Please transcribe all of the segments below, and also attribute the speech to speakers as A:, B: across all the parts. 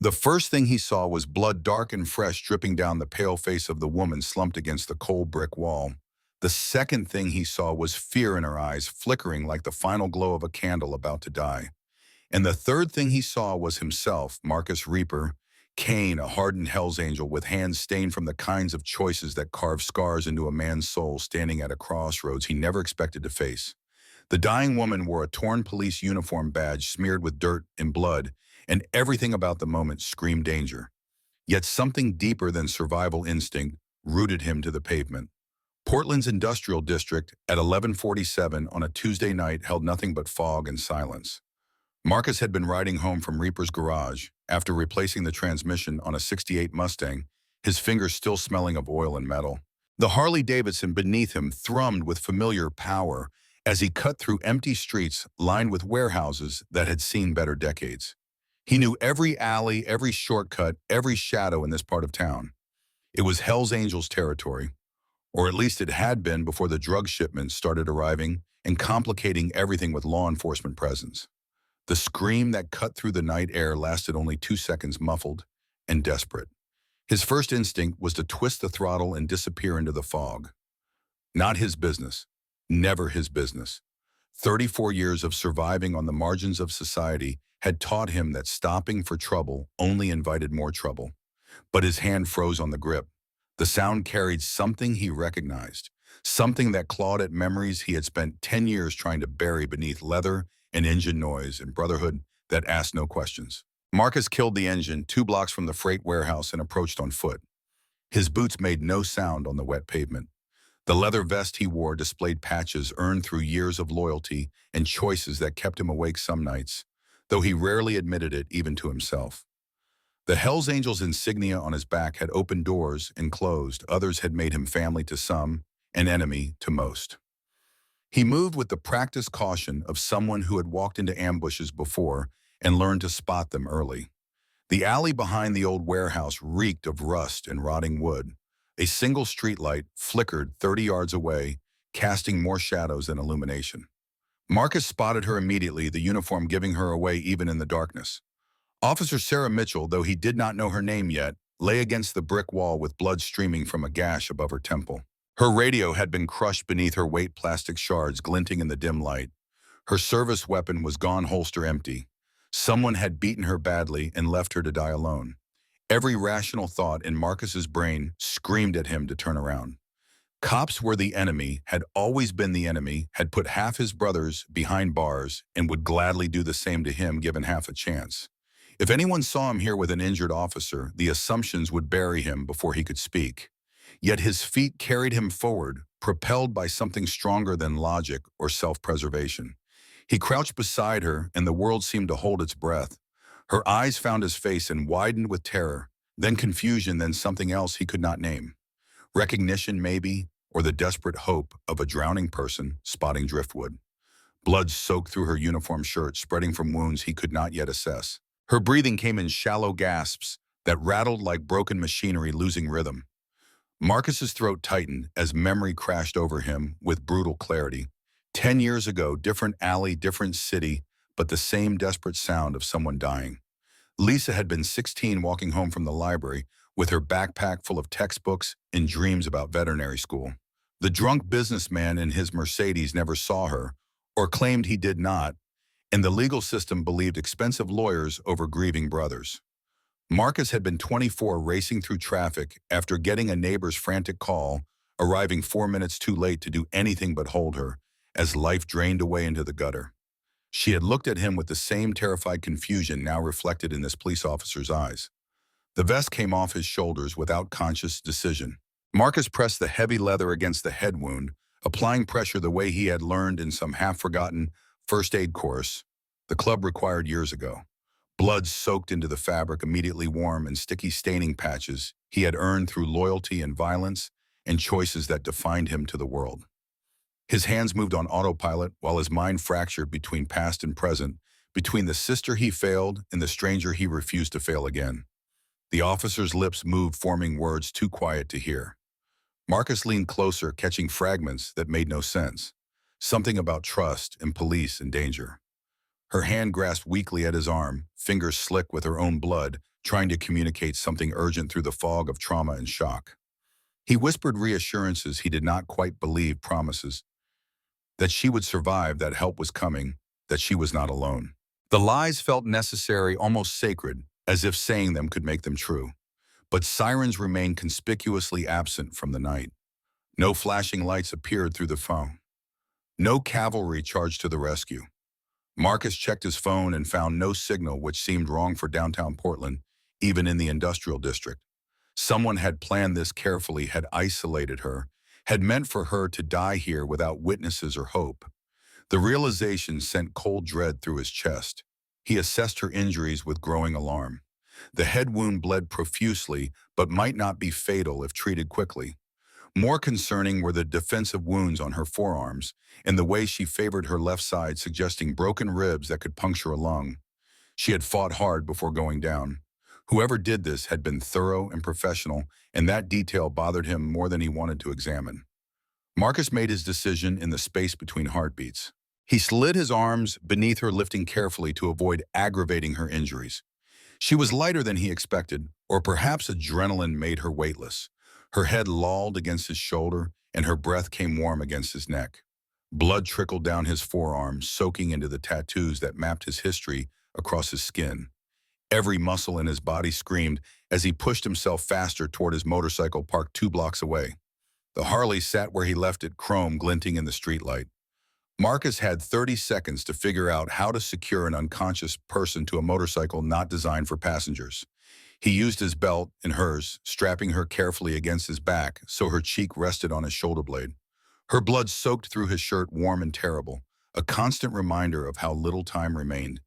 A: The first thing he saw was blood dark and fresh dripping down the pale face of the woman slumped against the cold brick wall. The second thing he saw was fear in her eyes, flickering like the final glow of a candle about to die. And the third thing he saw was himself, Marcus Reaper, Cain, a hardened Hell's Angel with hands stained from the kinds of choices that carve scars into a man's soul, standing at a crossroads he never expected to face. The dying woman wore a torn police uniform badge smeared with dirt and blood, and everything about the moment screamed danger. Yet something deeper than survival instinct rooted him to the pavement. Portland's industrial district at 11:47 on a Tuesday night held nothing but fog and silence. Marcus had been riding home from Reaper's garage after replacing the transmission on a '68 Mustang, his fingers still smelling of oil and metal. The Harley-Davidson beneath him thrummed with familiar power as he cut through empty streets lined with warehouses that had seen better decades. He knew every alley, every shortcut, every shadow in this part of town. It was Hell's Angels territory, or at least it had been before the drug shipments started arriving and complicating everything with law enforcement presence. The scream that cut through the night air lasted only 2 seconds, muffled and desperate. His first instinct was to twist the throttle and disappear into the fog. Not his business. Never his business. 34 years of surviving on the margins of society had taught him that stopping for trouble only invited more trouble. But his hand froze on the grip. The sound carried something he recognized, something that clawed at memories he had spent 10 years trying to bury beneath leather and engine noise and brotherhood that asked no questions. Marcus killed the engine 2 blocks from the freight warehouse and approached on foot. His boots made no sound on the wet pavement. The leather vest he wore displayed patches earned through years of loyalty and choices that kept him awake some nights, though he rarely admitted it even to himself. The Hells Angels insignia on his back had opened doors and closed. Others had made him family to some, an enemy to most. He moved with the practiced caution of someone who had walked into ambushes before and learned to spot them early. The alley behind the old warehouse reeked of rust and rotting wood. A single streetlight flickered 30 yards away, casting more shadows than illumination. Marcus spotted her immediately, the uniform giving her away even in the darkness. Officer Sarah Mitchell, though he did not know her name yet, lay against the brick wall with blood streaming from a gash above her temple. Her radio had been crushed beneath her weight, plastic shards glinting in the dim light. Her service weapon was gone, holster empty. Someone had beaten her badly and left her to die alone. Every rational thought in Marcus's brain screamed at him to turn around. Cops were the enemy, had always been the enemy, had put half his brothers behind bars, and would gladly do the same to him given half a chance. If anyone saw him here with an injured officer, the assumptions would bury him before he could speak. Yet his feet carried him forward, propelled by something stronger than logic or self-preservation. He crouched beside her, and the world seemed to hold its breath. Her eyes found his face and widened with terror, then confusion, then something else he could not name. Recognition, maybe, or the desperate hope of a drowning person spotting driftwood. Blood soaked through her uniform shirt, spreading from wounds he could not yet assess. Her breathing came in shallow gasps that rattled like broken machinery losing rhythm. Marcus's throat tightened as memory crashed over him with brutal clarity. 10 years ago, different alley, different city, but the same desperate sound of someone dying. Lisa had been 16 walking home from the library with her backpack full of textbooks and dreams about veterinary school. The drunk businessman in his Mercedes never saw her, or claimed he did not, and the legal system believed expensive lawyers over grieving brothers. Marcus had been 24 racing through traffic after getting a neighbor's frantic call, arriving 4 minutes too late to do anything but hold her, as life drained away into the gutter. She had looked at him with the same terrified confusion now reflected in this police officer's eyes. The vest came off his shoulders without conscious decision. Marcus pressed the heavy leather against the head wound, applying pressure the way he had learned in some half-forgotten first aid course the club required years ago. Blood soaked into the fabric, immediately warm, and sticky staining patches he had earned through loyalty and violence and choices that defined him to the world. His hands moved on autopilot while his mind fractured between past and present, between the sister he failed and the stranger he refused to fail again. The officer's lips moved, forming words too quiet to hear. Marcus leaned closer, catching fragments that made no sense. Something about trust and police and danger. Her hand grasped weakly at his arm, fingers slick with her own blood, trying to communicate something urgent through the fog of trauma and shock. He whispered reassurances he did not quite believe, promises that she would survive, that help was coming, that she was not alone. The lies felt necessary, almost sacred, as if saying them could make them true. But sirens remained conspicuously absent from the night. No flashing lights appeared through the phone. No cavalry charged to the rescue. Marcus checked his phone and found no signal, which seemed wrong for downtown Portland, even in the industrial district. Someone had planned this carefully, had isolated her, had meant for her to die here without witnesses or hope. The realization sent cold dread through his chest. He assessed her injuries with growing alarm. The head wound bled profusely, but might not be fatal if treated quickly. More concerning were the defensive wounds on her forearms and the way she favored her left side, suggesting broken ribs that could puncture a lung. She had fought hard before going down. Whoever did this had been thorough and professional, and that detail bothered him more than he wanted to examine. Marcus made his decision in the space between heartbeats. He slid his arms beneath her, lifting carefully to avoid aggravating her injuries. She was lighter than he expected, or perhaps adrenaline made her weightless. Her head lolled against his shoulder, and her breath came warm against his neck. Blood trickled down his forearm, soaking into the tattoos that mapped his history across his skin. Every muscle in his body screamed as he pushed himself faster toward his motorcycle parked 2 blocks away. The Harley sat where he left it, chrome glinting in the streetlight. Marcus had 30 seconds to figure out how to secure an unconscious person to a motorcycle not designed for passengers. He used his belt and hers, strapping her carefully against his back so her cheek rested on his shoulder blade. Her blood soaked through his shirt, warm and terrible, a constant reminder of how little time remained.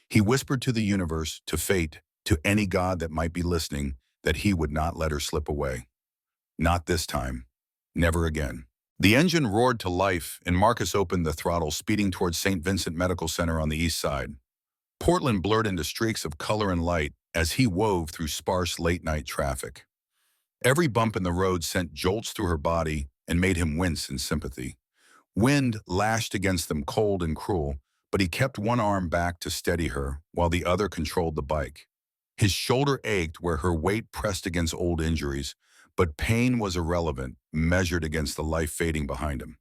A: He whispered to the universe, to fate, to any god that might be listening, that he would not let her slip away. Not this time. Never again. The engine roared to life, and Marcus opened the throttle, speeding towards St. Vincent Medical Center on the east side. Portland blurred into streaks of color and light as he wove through sparse late-night traffic. Every bump in the road sent jolts through her body and made him wince in sympathy. Wind lashed against them, cold and cruel, but he kept one arm back to steady her while the other controlled the bike. His shoulder ached where her weight pressed against old injuries, but pain was irrelevant, measured against the life fading behind him.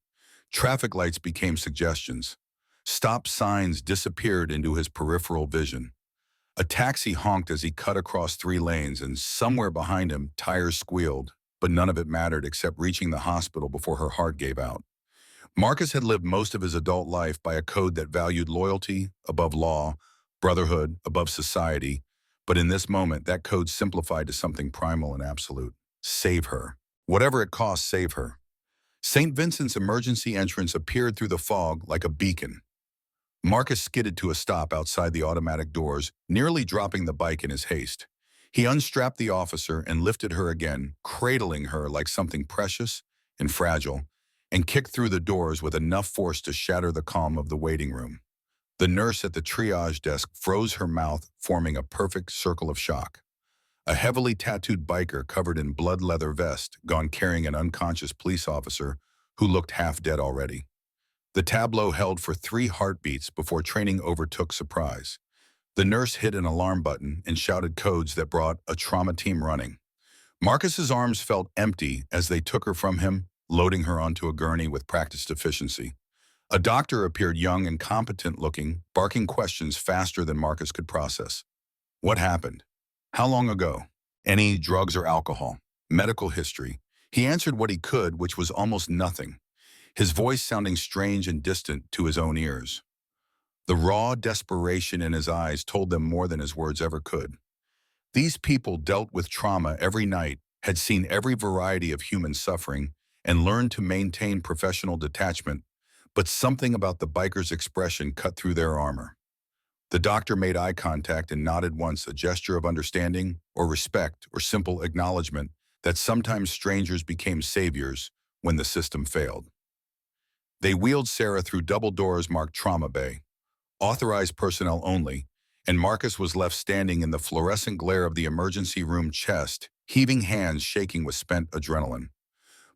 A: Traffic lights became suggestions. Stop signs disappeared into his peripheral vision. A taxi honked as he cut across 3 lanes, and somewhere behind him, tires squealed, but none of it mattered except reaching the hospital before her heart gave out. Marcus had lived most of his adult life by a code that valued loyalty above law, brotherhood above society, but in this moment, that code simplified to something primal and absolute. Save her. Whatever it costs, save her. St. Vincent's emergency entrance appeared through the fog like a beacon. Marcus skidded to a stop outside the automatic doors, nearly dropping the bike in his haste. He unstrapped the officer and lifted her again, cradling her like something precious and fragile, and kicked through the doors with enough force to shatter the calm of the waiting room. The nurse at the triage desk froze her mouth, forming a perfect circle of shock. A heavily tattooed biker covered in blood leather vest, gone carrying an unconscious police officer who looked half dead already. The tableau held for 3 heartbeats before training overtook surprise. The nurse hit an alarm button and shouted codes that brought a trauma team running. Marcus's arms felt empty as they took her from him, loading her onto a gurney with practiced efficiency. A doctor appeared, young and competent looking, barking questions faster than Marcus could process. What happened? How long ago? Any drugs or alcohol? Medical history? He answered what he could, which was almost nothing, his voice sounding strange and distant to his own ears. The raw desperation in his eyes told them more than his words ever could. These people dealt with trauma every night, had seen every variety of human suffering, and learned to maintain professional detachment, but something about the biker's expression cut through their armor. The doctor made eye contact and nodded once, a gesture of understanding or respect or simple acknowledgement that sometimes strangers became saviors when the system failed. They wheeled Sarah through double doors marked Trauma Bay, authorized personnel only, and Marcus was left standing in the fluorescent glare of the emergency room chest, heaving hands shaking with spent adrenaline.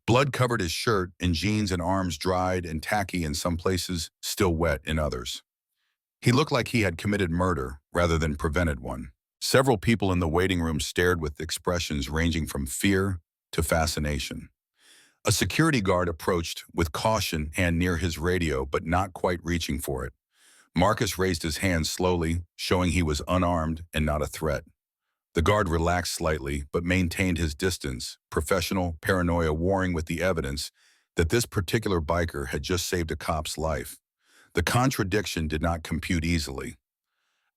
A: Blood covered his shirt and jeans, and arms dried and tacky in some places, still wet in others. He looked like he had committed murder rather than prevented one. Several people in the waiting room stared with expressions ranging from fear to fascination. A security guard approached with caution, hand near his radio but not quite reaching for it. Marcus raised his hand slowly, showing he was unarmed and not a threat. The guard relaxed slightly but maintained his distance, professional paranoia warring with the evidence that this particular biker had just saved a cop's life. The contradiction did not compute easily.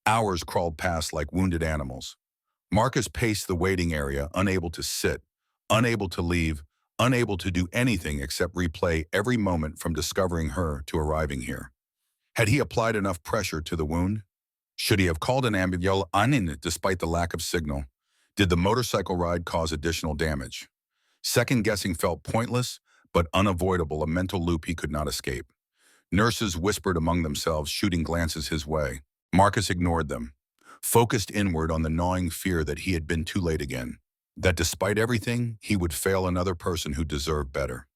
A: Hours crawled past like wounded animals. Marcus paced the waiting area, unable to sit, unable to leave, unable to do anything except replay every moment from discovering her to arriving here. Had he applied enough pressure to the wound? Should he have called an ambulance despite the lack of signal? Did the motorcycle ride cause additional damage? Second-guessing felt pointless, but unavoidable, a mental loop he could not escape. Nurses whispered among themselves, shooting glances his way. Marcus ignored them, focused inward on the gnawing fear that he had been too late again, that despite everything, he would fail another person who deserved better.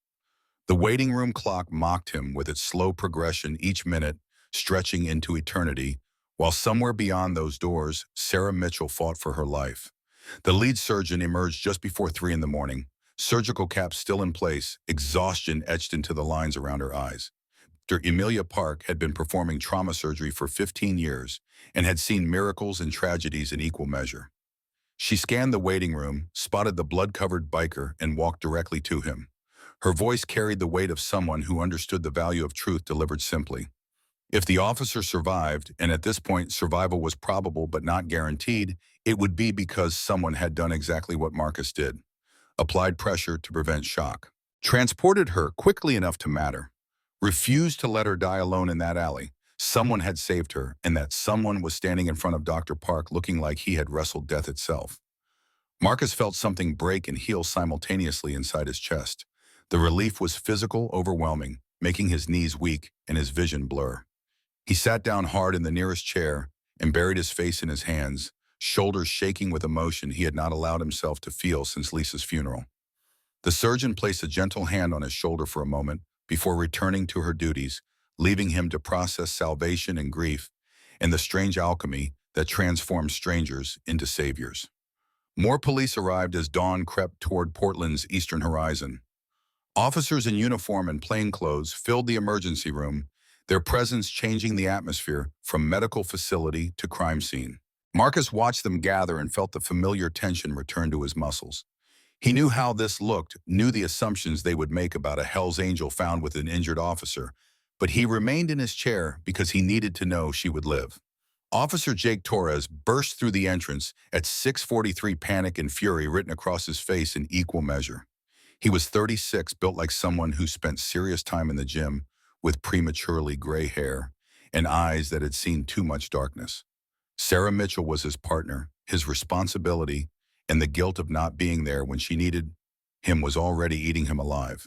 A: The waiting room clock mocked him with its slow progression, each minute stretching into eternity, while somewhere beyond those doors, Sarah Mitchell fought for her life. The lead surgeon emerged just before 3 in the morning, surgical cap still in place, exhaustion etched into the lines around her eyes. Dr. Emilia Park had been performing trauma surgery for 15 years and had seen miracles and tragedies in equal measure. She scanned the waiting room, spotted the blood-covered biker, and walked directly to him. Her voice carried the weight of someone who understood the value of truth delivered simply. If the officer survived, and at this point survival was probable but not guaranteed, it would be because someone had done exactly what Marcus did. Applied pressure to prevent shock. Transported her quickly enough to matter. Refused to let her die alone in that alley. Someone had saved her, and that someone was standing in front of Dr. Park looking like he had wrestled death itself. Marcus felt something break and heal simultaneously inside his chest. The relief was physical, overwhelming, making his knees weak and his vision blur. He sat down hard in the nearest chair and buried his face in his hands, shoulders shaking with emotion he had not allowed himself to feel since Lisa's funeral. The surgeon placed a gentle hand on his shoulder for a moment before returning to her duties, leaving him to process salvation and grief and the strange alchemy that transforms strangers into saviors. More police arrived as dawn crept toward Portland's eastern horizon. Officers in uniform and plainclothes filled the emergency room, their presence changing the atmosphere from medical facility to crime scene. Marcus watched them gather and felt the familiar tension return to his muscles. He knew how this looked, knew the assumptions they would make about a Hell's Angel found with an injured officer, but he remained in his chair because he needed to know she would live. Officer Jake Torres burst through the entrance at 6:43, panic and fury written across his face in equal measure. He was 36, built like someone who spent serious time in the gym, with prematurely gray hair and eyes that had seen too much darkness. Sarah Mitchell was his partner, his responsibility, and the guilt of not being there when she needed him was already eating him alive.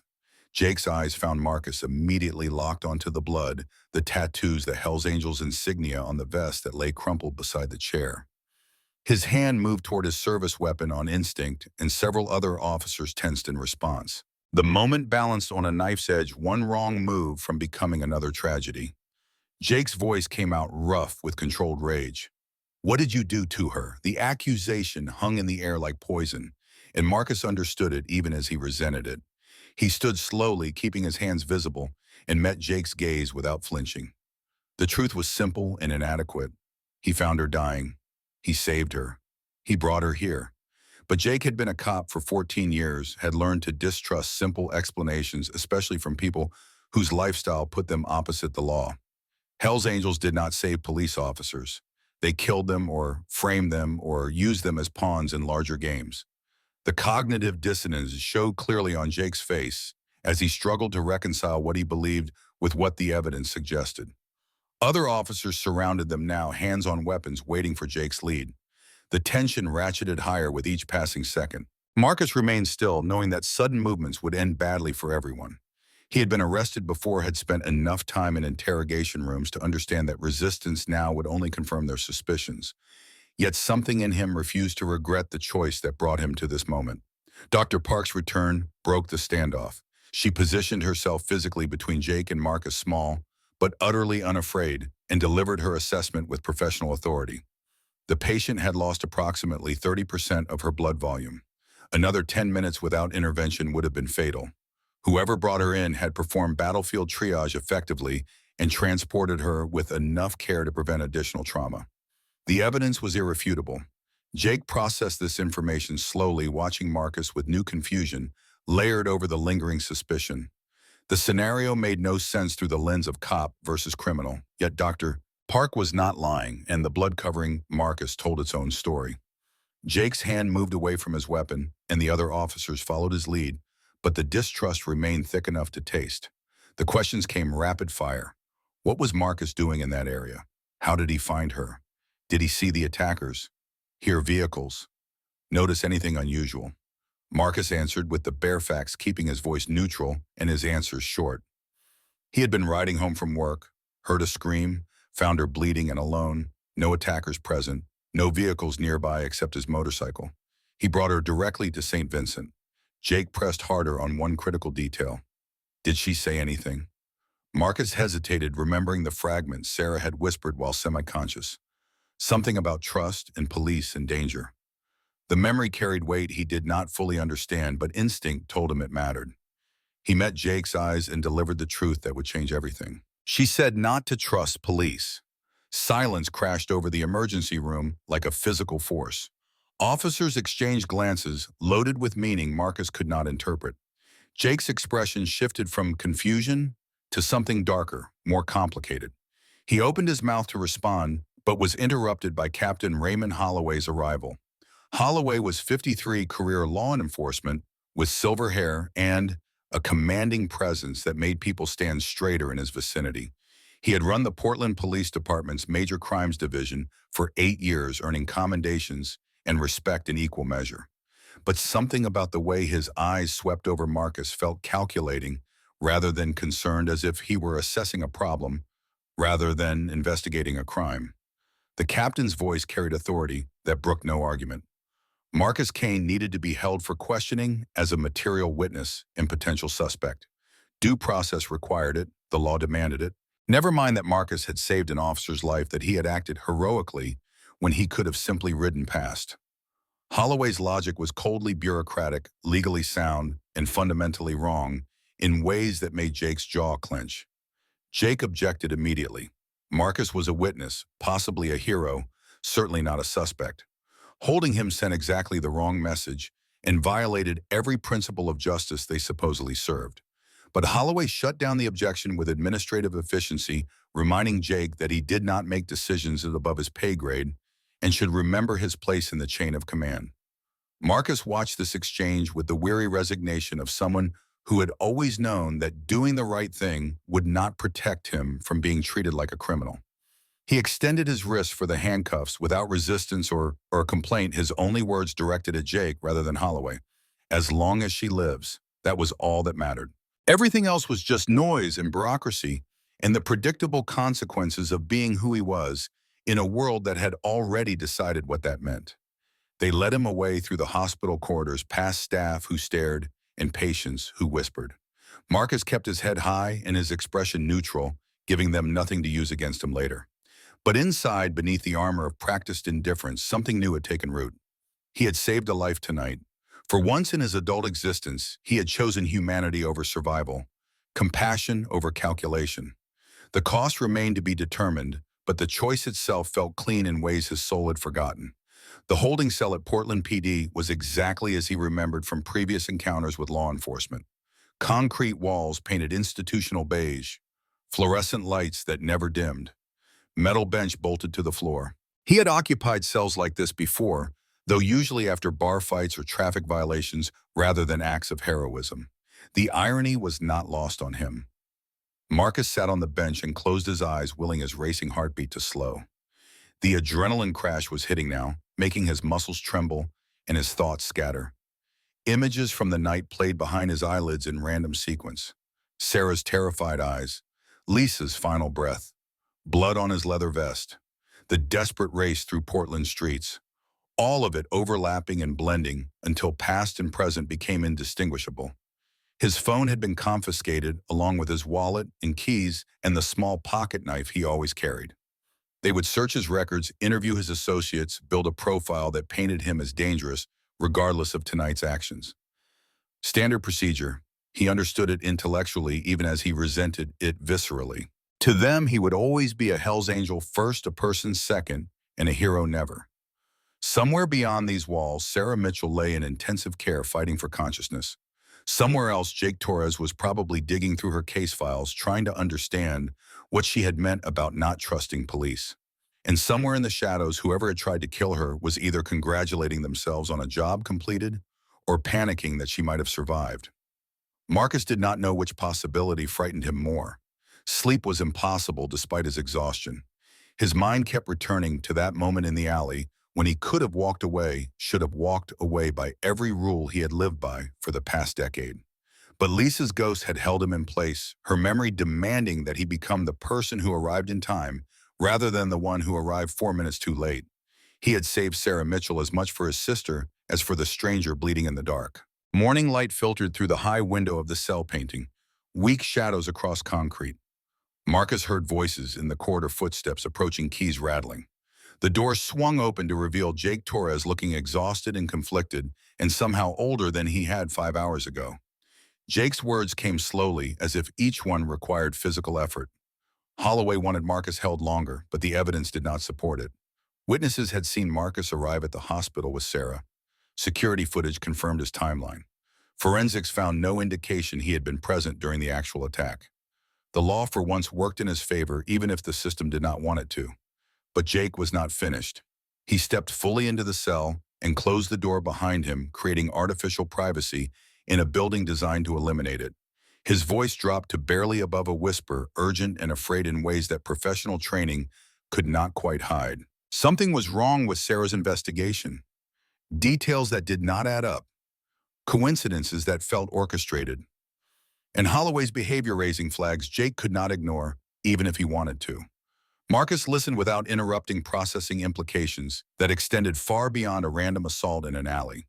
A: Jake's eyes found Marcus, immediately locked onto the blood, the tattoos, the Hell's Angels insignia on the vest that lay crumpled beside the chair. His hand moved toward his service weapon on instinct, and several other officers tensed in response. The moment balanced on a knife's edge, one wrong move from becoming another tragedy. Jake's voice came out rough with controlled rage. "What did you do to her?" The accusation hung in the air like poison, and Marcus understood it even as he resented it. He stood slowly, keeping his hands visible, and met Jake's gaze without flinching. The truth was simple and inadequate. He found her dying. He saved her. He brought her here. But Jake had been a cop for 14 years, had learned to distrust simple explanations, especially from people whose lifestyle put them opposite the law. Hell's Angels did not save police officers. They killed them or framed them or used them as pawns in larger games. The cognitive dissonance showed clearly on Jake's face as he struggled to reconcile what he believed with what the evidence suggested. Other officers surrounded them now, hands on weapons, waiting for Jake's lead. The tension ratcheted higher with each passing second. Marcus remained still, knowing that sudden movements would end badly for everyone. He had been arrested before, had spent enough time in interrogation rooms to understand that resistance now would only confirm their suspicions. Yet something in him refused to regret the choice that brought him to this moment. Dr. Park's return broke the standoff. She positioned herself physically between Jake and Marcus, small, but utterly unafraid, and delivered her assessment with professional authority. The patient had lost approximately 30% of her blood volume. Another 10 minutes without intervention would have been fatal. Whoever brought her in had performed battlefield triage effectively and transported her with enough care to prevent additional trauma. The evidence was irrefutable. Jake processed this information slowly, watching Marcus with new confusion, layered over the lingering suspicion. The scenario made no sense through the lens of cop versus criminal, yet Dr. Park was not lying, and the blood-covering Marcus told its own story. Jake's hand moved away from his weapon, and the other officers followed his lead, but the distrust remained thick enough to taste. The questions came rapid fire. What was Marcus doing in that area? How did he find her? Did he see the attackers? Hear vehicles? Notice anything unusual? Marcus answered with the bare facts, keeping his voice neutral and his answers short. He had been riding home from work, heard a scream, found her bleeding and alone, no attackers present, no vehicles nearby except his motorcycle. He brought her directly to St. Vincent. Jake pressed harder on one critical detail. Did she say anything? Marcus hesitated, remembering the fragments Sarah had whispered while semi-conscious. Something about trust and police and danger. The memory carried weight he did not fully understand, but instinct told him it mattered. He met Jake's eyes and delivered the truth that would change everything. She said not to trust police. Silence crashed over the emergency room like a physical force. Officers exchanged glances, loaded with meaning Marcus could not interpret. Jake's expression shifted from confusion to something darker, more complicated. He opened his mouth to respond, but was interrupted by Captain Raymond Holloway's arrival. Holloway was 53, career law enforcement, with silver hair and a commanding presence that made people stand straighter in his vicinity. He had run the Portland Police Department's Major Crimes Division for 8 years, earning commendations and respect in equal measure. But something about the way his eyes swept over Marcus felt calculating rather than concerned, as if he were assessing a problem rather than investigating a crime. The captain's voice carried authority that brooked no argument. Marcus Kane needed to be held for questioning as a material witness and potential suspect. Due process required it, the law demanded it. Never mind that Marcus had saved an officer's life, that he had acted heroically when he could have simply ridden past. Holloway's logic was coldly bureaucratic, legally sound, and fundamentally wrong in ways that made Jake's jaw clench. Jake objected immediately. Marcus was a witness, possibly a hero, certainly not a suspect. Holding him sent exactly the wrong message and violated every principle of justice they supposedly served. But Holloway shut down the objection with administrative efficiency, reminding Jake that he did not make decisions above his pay grade and should remember his place in the chain of command. Marcus watched this exchange with the weary resignation of someone who had always known that doing the right thing would not protect him from being treated like a criminal. He extended his wrist for the handcuffs without resistance or a complaint, his only words directed at Jake rather than Holloway. As long as she lives, that was all that mattered. Everything else was just noise and bureaucracy and the predictable consequences of being who he was in a world that had already decided what that meant. They led him away through the hospital corridors, past staff who stared and patients who whispered. Marcus kept his head high and his expression neutral, giving them nothing to use against him later. But inside, beneath the armor of practiced indifference, something new had taken root. He had saved a life tonight. For once in his adult existence, he had chosen humanity over survival, compassion over calculation. The cost remained to be determined, but the choice itself felt clean in ways his soul had forgotten. The holding cell at Portland PD was exactly as he remembered from previous encounters with law enforcement. Concrete walls painted institutional beige, fluorescent lights that never dimmed, metal bench bolted to the floor. He had occupied cells like this before, though usually after bar fights or traffic violations rather than acts of heroism. The irony was not lost on him. Marcus sat on the bench and closed his eyes, willing his racing heartbeat to slow. The adrenaline crash was hitting now, making his muscles tremble and his thoughts scatter. Images from the night played behind his eyelids in random sequence. Sarah's terrified eyes, Lisa's final breath, blood on his leather vest, the desperate race through Portland streets, all of it overlapping and blending until past and present became indistinguishable. His phone had been confiscated along with his wallet and keys and the small pocket knife he always carried. They would search his records, interview his associates, build a profile that painted him as dangerous, regardless of tonight's actions. Standard procedure. He understood it intellectually, even as he resented it viscerally. To them, he would always be a Hell's Angel first, a person second, and a hero never. Somewhere beyond these walls, Sarah Mitchell lay in intensive care fighting for consciousness. Somewhere else, Jake Torres was probably digging through her case files, trying to understand what she had meant about not trusting police. And somewhere in the shadows, whoever had tried to kill her was either congratulating themselves on a job completed or panicking that she might have survived. Marcus did not know which possibility frightened him more. Sleep was impossible despite his exhaustion. His mind kept returning to that moment in the alley when he could have walked away, should have walked away by every rule he had lived by for the past decade. But Lisa's ghost had held him in place, her memory demanding that he become the person who arrived in time rather than the one who arrived 4 minutes too late. He had saved Sarah Mitchell as much for his sister as for the stranger bleeding in the dark. Morning light filtered through the high window of the cell painting, weak shadows across concrete. Marcus heard voices in the corridor, footsteps approaching, keys rattling. The door swung open to reveal Jake Torres looking exhausted and conflicted, and somehow older than he had 5 hours ago. Jake's words came slowly, as if each one required physical effort. Holloway wanted Marcus held longer, but the evidence did not support it. Witnesses had seen Marcus arrive at the hospital with Sarah. Security footage confirmed his timeline. Forensics found no indication he had been present during the actual attack. The law for once worked in his favor, even if the system did not want it to. But Jake was not finished. He stepped fully into the cell and closed the door behind him, creating artificial privacy in a building designed to eliminate it. His voice dropped to barely above a whisper, urgent and afraid in ways that professional training could not quite hide. Something was wrong with Sarah's investigation. Details that did not add up. Coincidences that felt orchestrated. And Holloway's behavior raising flags Jake could not ignore, even if he wanted to. Marcus listened without interrupting, processing implications that extended far beyond a random assault in an alley.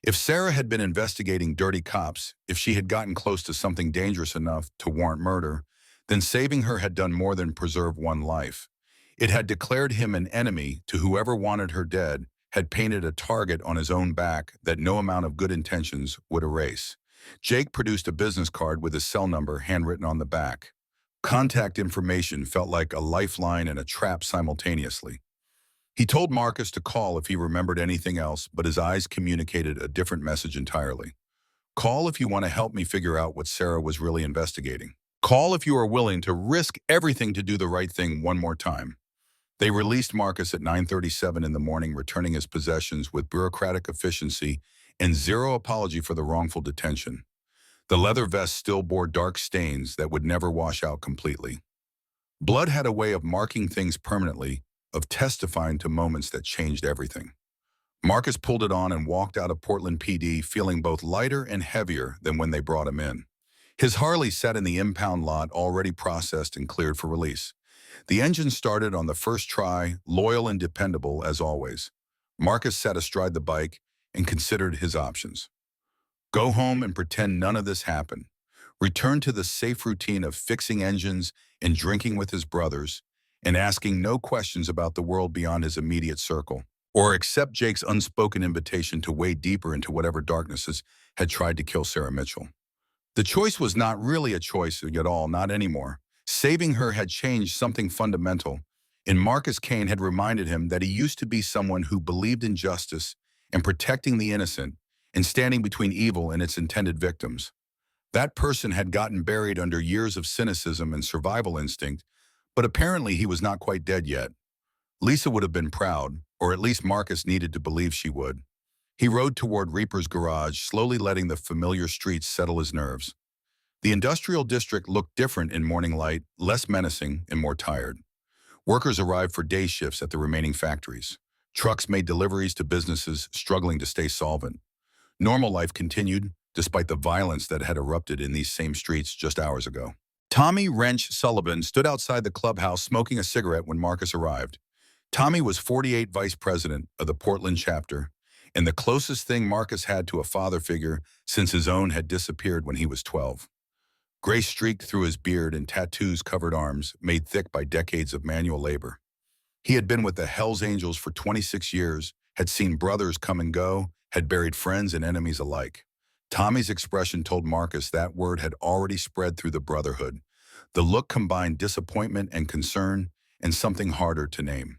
A: If Sarah had been investigating dirty cops, if she had gotten close to something dangerous enough to warrant murder, then saving her had done more than preserve one life. It had declared him an enemy to whoever wanted her dead, had painted a target on his own back that no amount of good intentions would erase. Jake produced a business card with his cell number handwritten on the back. Contact information felt like a lifeline and a trap simultaneously. He told Marcus to call if he remembered anything else, but his eyes communicated a different message entirely. Call if you want to help me figure out what Sarah was really investigating. Call if you are willing to risk everything to do the right thing one more time. They released Marcus at 9:37 in the morning, returning his possessions with bureaucratic efficiency and zero apology for the wrongful detention. The leather vest still bore dark stains that would never wash out completely. Blood had a way of marking things permanently, of testifying to moments that changed everything. Marcus pulled it on and walked out of Portland PD feeling both lighter and heavier than when they brought him in. His Harley sat in the impound lot, already processed and cleared for release. The engine started on the first try, loyal and dependable as always. Marcus sat astride the bike and considered his options. Go home and pretend none of this happened. Return to the safe routine of fixing engines and drinking with his brothers, and asking no questions about the world beyond his immediate circle, or accept Jake's unspoken invitation to wade deeper into whatever darknesses had tried to kill Sarah Mitchell. The choice was not really a choice at all, not anymore. Saving her had changed something fundamental, and Marcus Kane had reminded him that he used to be someone who believed in justice and protecting the innocent and standing between evil and its intended victims. That person had gotten buried under years of cynicism and survival instinct, but apparently he was not quite dead yet. Lisa would have been proud, or at least Marcus needed to believe she would. He rode toward Reaper's garage, slowly letting the familiar streets settle his nerves. The industrial district looked different in morning light, less menacing and more tired. Workers arrived for day shifts at the remaining factories. Trucks made deliveries to businesses struggling to stay solvent. Normal life continued, despite the violence that had erupted in these same streets just hours ago. Tommy Wrench Sullivan stood outside the clubhouse smoking a cigarette when Marcus arrived. Tommy was 48 vice president of the Portland chapter, and the closest thing Marcus had to a father figure since his own had disappeared when he was 12. Gray streaked through his beard and tattoos-covered arms, made thick by decades of manual labor. He had been with the Hells Angels for 26 years, had seen brothers come and go, had buried friends and enemies alike. Tommy's expression told Marcus that word had already spread through the brotherhood. The look combined disappointment and concern and something harder to name.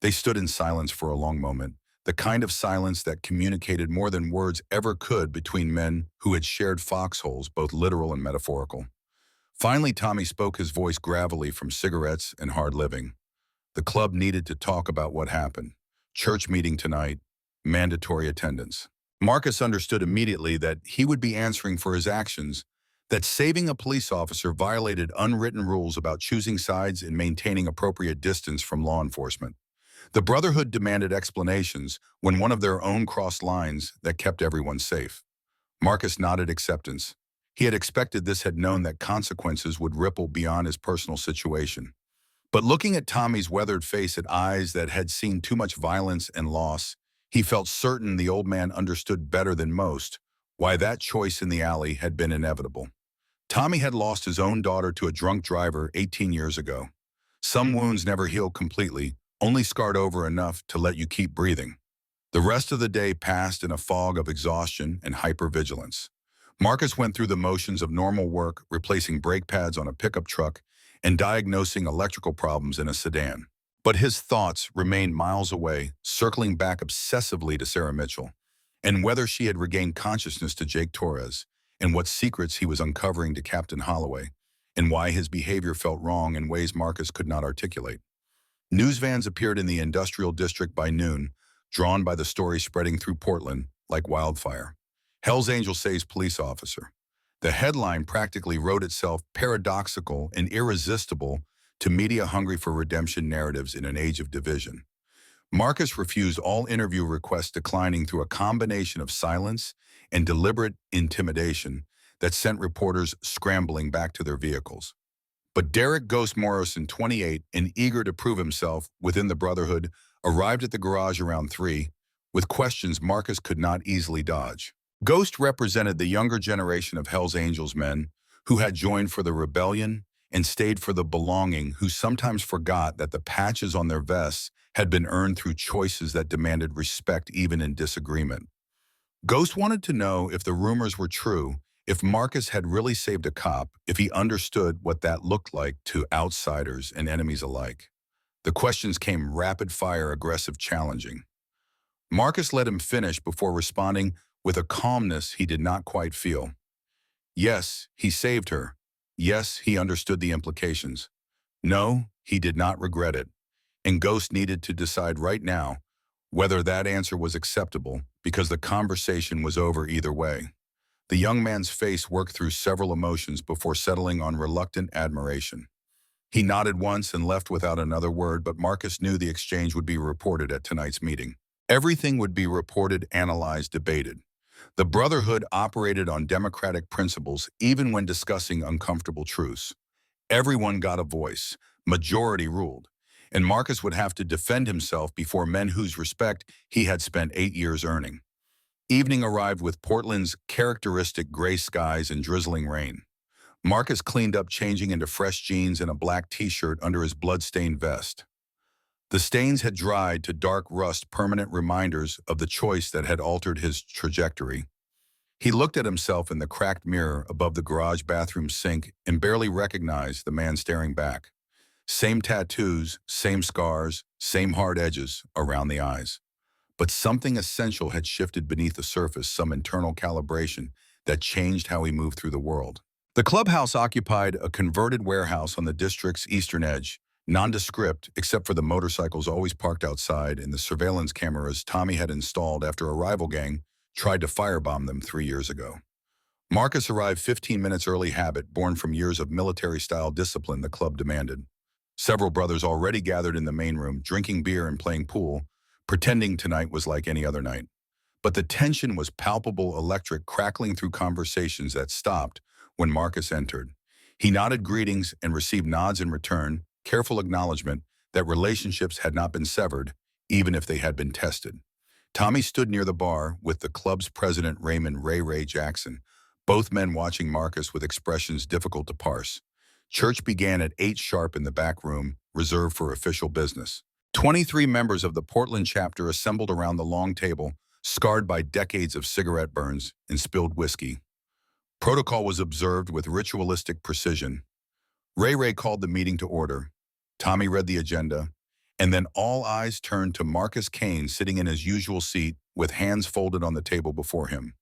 A: They stood in silence for a long moment, the kind of silence that communicated more than words ever could between men who had shared foxholes, both literal and metaphorical. Finally, Tommy spoke, his voice gravelly from cigarettes and hard living. The club needed to talk about what happened. Church meeting tonight, mandatory attendance. Marcus understood immediately that he would be answering for his actions, that saving a police officer violated unwritten rules about choosing sides and maintaining appropriate distance from law enforcement. The Brotherhood demanded explanations when one of their own crossed lines that kept everyone safe. Marcus nodded acceptance. He had expected this, had known that consequences would ripple beyond his personal situation. But looking at Tommy's weathered face, at eyes that had seen too much violence and loss, he felt certain the old man understood better than most why that choice in the alley had been inevitable. Tommy had lost his own daughter to a drunk driver 18 years ago. Some wounds never heal completely, only scarred over enough to let you keep breathing. The rest of the day passed in a fog of exhaustion and hypervigilance. Marcus went through the motions of normal work, replacing brake pads on a pickup truck and diagnosing electrical problems in a sedan. But his thoughts remained miles away, circling back obsessively to Sarah Mitchell, and whether she had regained consciousness, to Jake Torres, and what secrets he was uncovering to Captain Holloway, and why his behavior felt wrong in ways Marcus could not articulate. News vans appeared in the industrial district by noon, drawn by the story spreading through Portland like wildfire. Hells Angel saves police officer. The headline practically wrote itself, paradoxical and irresistible to media hungry for redemption narratives in an age of division. Marcus refused all interview requests, declining through a combination of silence and deliberate intimidation that sent reporters scrambling back to their vehicles. But Derek Ghost Morrison, 28, and eager to prove himself within the Brotherhood, arrived at the garage around 3, with questions Marcus could not easily dodge. Ghost represented the younger generation of Hells Angels men who had joined for the rebellion and stayed for the belonging, who sometimes forgot that the patches on their vests had been earned through choices that demanded respect even in disagreement. Ghost wanted to know if the rumors were true, if Marcus had really saved a cop, if he understood what that looked like to outsiders and enemies alike. The questions came rapid fire, aggressive, challenging. Marcus let him finish before responding with a calmness he did not quite feel. Yes, he saved her. Yes, he understood the implications. No, he did not regret it. And Ghost needed to decide right now whether that answer was acceptable, because the conversation was over either way. The young man's face worked through several emotions before settling on reluctant admiration. He nodded once and left without another word, but Marcus knew the exchange would be reported at tonight's meeting. Everything would be reported, analyzed, debated. The Brotherhood operated on democratic principles even when discussing uncomfortable truths. Everyone got a voice. Majority ruled. And Marcus would have to defend himself before men whose respect he had spent 8 years earning. Evening arrived with Portland's characteristic gray skies and drizzling rain. Marcus cleaned up, changing into fresh jeans and a black t-shirt under his blood-stained vest. The stains had dried to dark rust, permanent reminders of the choice that had altered his trajectory. He looked at himself in the cracked mirror above the garage bathroom sink and barely recognized the man staring back. Same tattoos, same scars, same hard edges around the eyes. But something essential had shifted beneath the surface, some internal calibration that changed how he moved through the world. The clubhouse occupied a converted warehouse on the district's eastern edge, nondescript except for the motorcycles always parked outside and the surveillance cameras Tommy had installed after a rival gang tried to firebomb them 3 years ago. Marcus arrived 15 minutes early, habit born from years of military-style discipline the club demanded. Several brothers already gathered in the main room, drinking beer and playing pool, pretending tonight was like any other night. But the tension was palpable, electric, crackling through conversations that stopped when Marcus entered. He nodded greetings and received nods in return, careful acknowledgement that relationships had not been severed, even if they had been tested. Tommy stood near the bar with the club's president, Raymond Ray Jackson, both men watching Marcus with expressions difficult to parse. Church began at 8 sharp in the back room, reserved for official business. 23 members of the Portland chapter assembled around the long table, scarred by decades of cigarette burns and spilled whiskey. Protocol was observed with ritualistic precision. Ray called the meeting to order. Tommy read the agenda, and then all eyes turned to Marcus Kane sitting in his usual seat with hands folded on the table before him.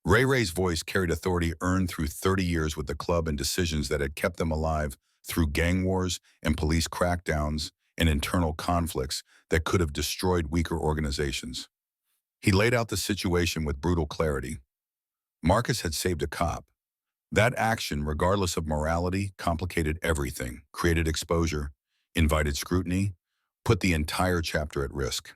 A: Ray's voice carried authority earned through 30 years with the club and decisions that had kept them alive through gang wars and police crackdowns and internal conflicts that could have destroyed weaker organizations. He laid out the situation with brutal clarity. Marcus had saved a cop. That action, regardless of morality, complicated everything, created exposure, invited scrutiny, put the entire chapter at risk.